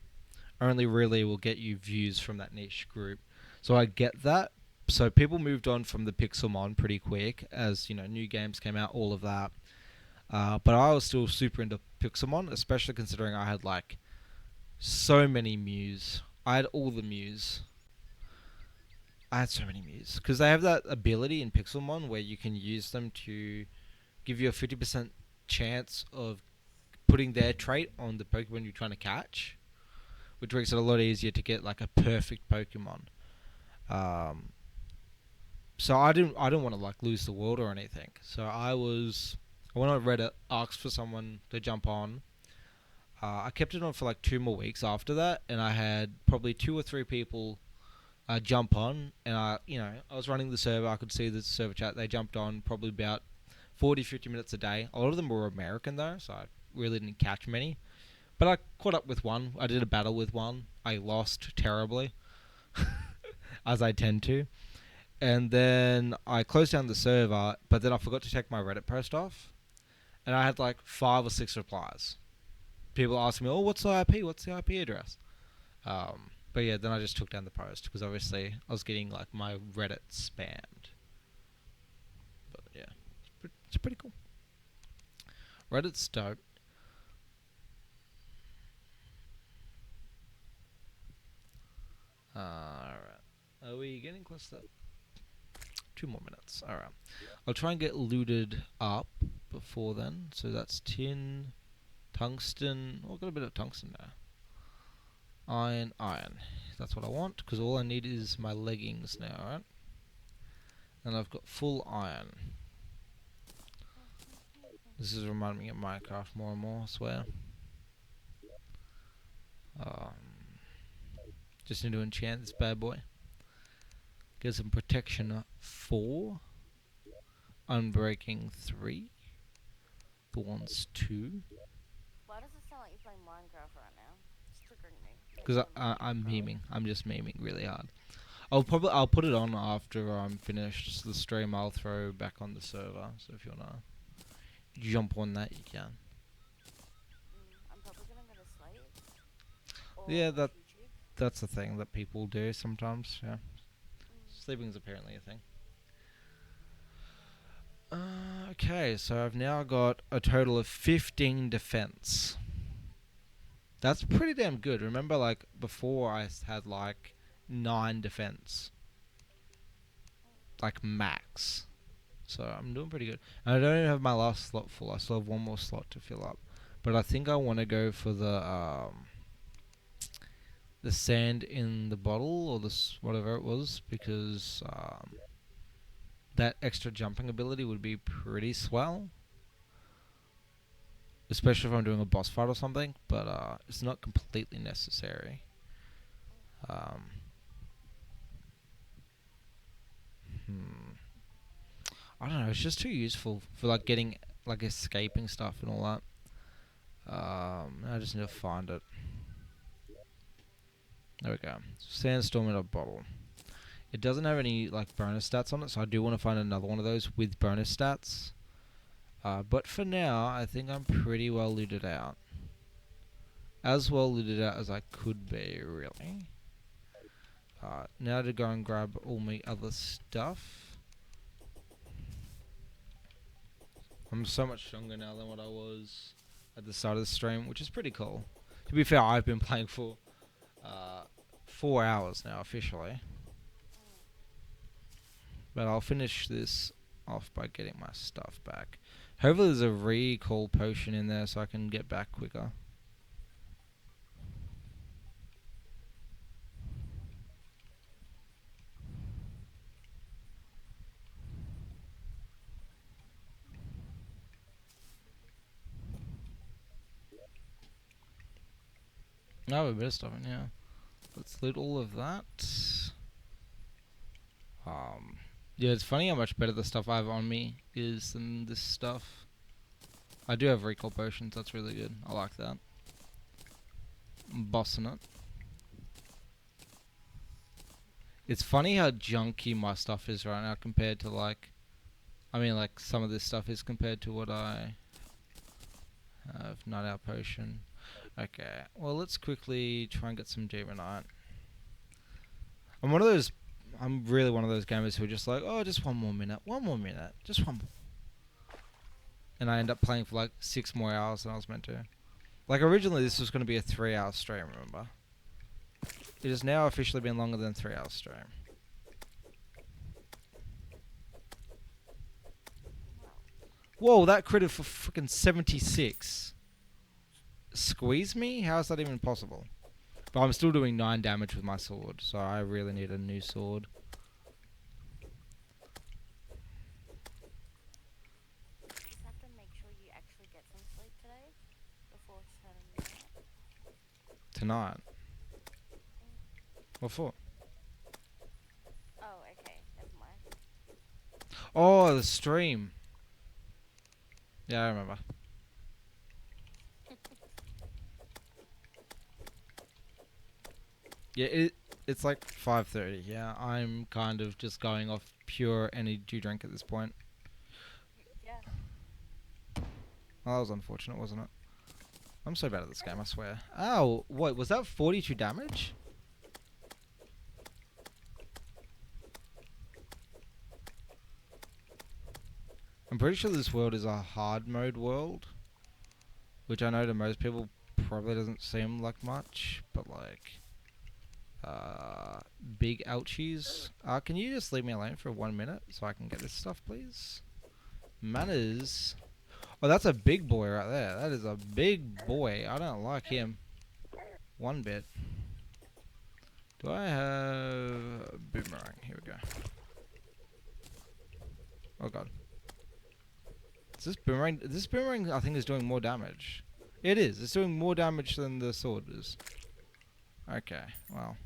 only really will get you views from that niche group. So I get that. So people moved on from the Pixelmon pretty quick as new games came out, all of that. But I was still super into Pixelmon, especially considering I had like so many Mews. I had all the Mews. I had so many Mews because they have that ability in Pixelmon where you can use them to give you a 50% chance of putting their trait on the Pokemon you're trying to catch, which makes it a lot easier to get like a perfect Pokemon. Um, so I didn't want to like lose the world or anything. So I went on Reddit, asked for someone to jump on. I kept it on for like 2 more weeks after that, and I had probably 2 or 3 people jump on, and I was running the server. I could see the server chat. They jumped on probably about 40, 50 minutes a day. A lot of them were American though, so I really didn't catch many. But I caught up with one. I did a battle with one. I lost terribly, as I tend to. And then I closed down the server, but then I forgot to take my Reddit post off. And I had like 5 or 6 replies. People asking me, "Oh, what's the IP? What's the IP address?" But yeah, then I just took down the post because obviously I was getting like my Reddit spammed. But yeah, it's pretty cool. Reddit's dope. Alright. Are we getting close to that? 2 more minutes. Alright. I'll try and get looted up before then. So that's tin, tungsten. Oh, I've got a bit of tungsten now. Iron. That's what I want because all I need is my leggings now, alright? And I've got full iron. This is reminding me of Minecraft more and more, I swear. Just need to enchant this bad boy. Get some protection 4. Unbreaking 3. Thorns 2. Why does it sound like you're playing Minecraft right now? It's triggering me. Because I'm memeing. I'm just memeing really hard. I'll put it on after I'm finished the stream. I'll throw back on the server. So if you wanna jump on that, you can. I'm probably gonna go to sleep. Or Yeah, watch YouTube. that's a thing that people do sometimes. Yeah, Mm. sleeping's apparently a thing. Okay, so I've now got a total of 15 defense. That's pretty damn good. Remember, like, before I had, like, 9 defense. Like, max. So I'm doing pretty good. And I don't even have my last slot full. I still have one more slot to fill up. But I think I want to go for the sand in the bottle, or this whatever it was, because that extra jumping ability would be pretty swell. Especially if I'm doing a boss fight or something, but it's not completely necessary. I don't know, it's just too useful for like getting like escaping stuff and all that. I just need to find it. There we go. Sandstorm in a bottle. It doesn't have any like bonus stats on it, so I do want to find another one of those with bonus stats. But for now, I think I'm pretty well looted out. As well looted out as I could be, really. Now to go and grab all my other stuff. I'm so much stronger now than what I was at the start of the stream, which is pretty cool. To be fair, I've been playing for 4 hours now, officially. But I'll finish this off by getting my stuff back. Hopefully there's a recall potion in there so I can get back quicker. Oh, a bit of stuff in here. Let's loot all of that. Yeah, it's funny how much better the stuff I have on me is than this stuff. I do have recall potions. That's really good. I like that. Bossing it. It's funny how junky my stuff is right now compared to like, I mean like some of this stuff is compared to what I have. Night out potion. Okay, well let's quickly try and get some Demonite. I'm one of those, I'm really one of those gamers who are just like, oh just one more minute, just one more. And I end up playing for like 6 more hours than I was meant to. Like originally this was going to be a 3-hour stream, remember? It has now officially been longer than 3 hours stream. Whoa, that critted for freaking 76. Squeeze me? How is that even possible? But I'm still doing 9 damage with my sword, so I really need a new sword. Just have to make sure you actually get some sleep today before turning the night. Tonight. What for? Oh, okay. Never mind. Oh, the stream. Yeah, I remember. Yeah, it's like 5:30. Yeah, I'm kind of just going off pure energy drink at this point. Yeah. Oh, that was unfortunate, wasn't it? I'm so bad at this game, I swear. Ow, wait, was that 42 damage? I'm pretty sure this world is a hard mode world, which I know to most people probably doesn't seem like much, but like, big ouchies. Can you just leave me alone for 1 minute so I can get this stuff, please? Manners. Oh, that's a big boy right there. That is a big boy. I don't like him one bit. Do I have a boomerang? Here we go. Oh god. Is this boomerang? This boomerang, I think, is doing more damage. It is. It's doing more damage than the sword is. Okay, well.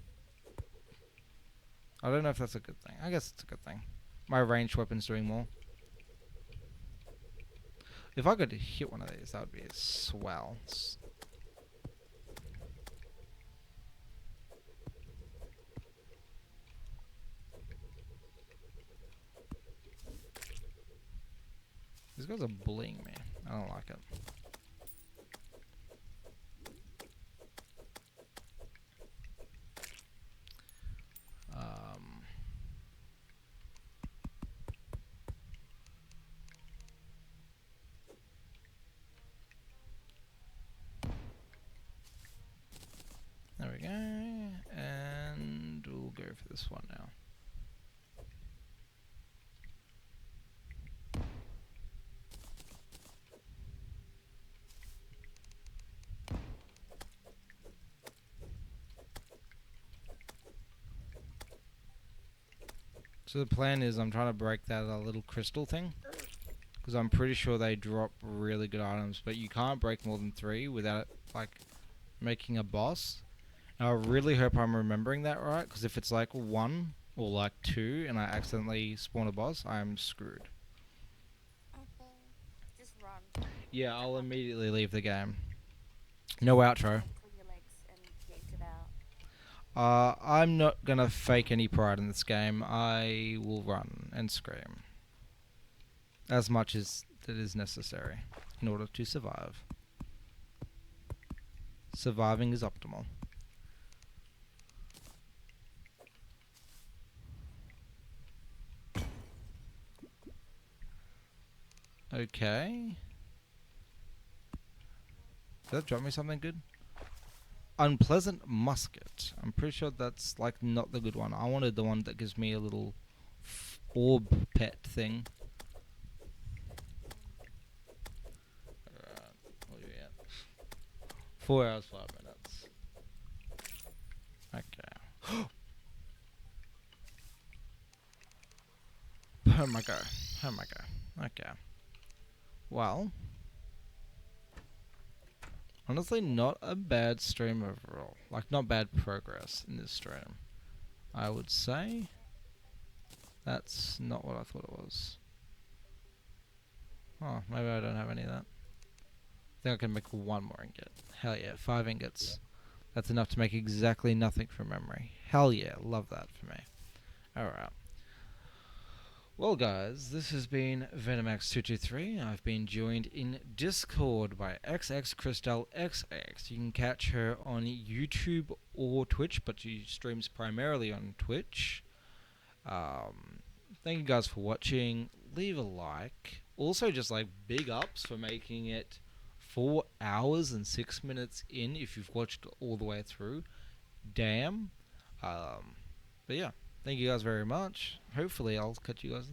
I don't know if that's a good thing. I guess it's a good thing. My ranged weapon's doing more. If I could hit one of these, that would be swell. These guys are bullying me. I don't like it. There we go. And we'll go for this one now. So the plan is I'm trying to break that little crystal thing, because I'm pretty sure they drop really good items, but you can't break more than 3 without like making a boss. And I really hope I'm remembering that right, because if it's like 1 or like 2 and I accidentally spawn a boss, I'm screwed. Okay. Just run. Yeah, I'll immediately leave the game. No outro. Between your legs and yank it out. I'm not gonna fake any pride in this game. I will run and scream as much as it is necessary in order to survive. Surviving is optimal. Okay. Did that drop me something good? Unpleasant musket. I'm pretty sure that's like not the good one. I wanted the one that gives me a little orb pet thing. Alright, what are we at? 4 hours, 5 minutes. Okay. Oh my god. Oh my god. Okay. Well. Honestly, not a bad stream overall. Like, not bad progress in this stream. I would say. That's not what I thought it was. Oh, maybe I don't have any of that. think I can make one more ingot. Hell yeah, 5 ingots. That's enough to make exactly nothing from memory. Hell yeah, love that for me. Alright. Well, guys, this has been VenomX223. I've been joined in Discord by XXCrystalXX. You can catch her on YouTube or Twitch, but she streams primarily on Twitch. Thank you guys for watching. Leave a like. Also, just like big ups for making it 4 hours and 6 minutes in if you've watched all the way through. Damn. But yeah, thank you guys very much. Hopefully, I'll catch you guys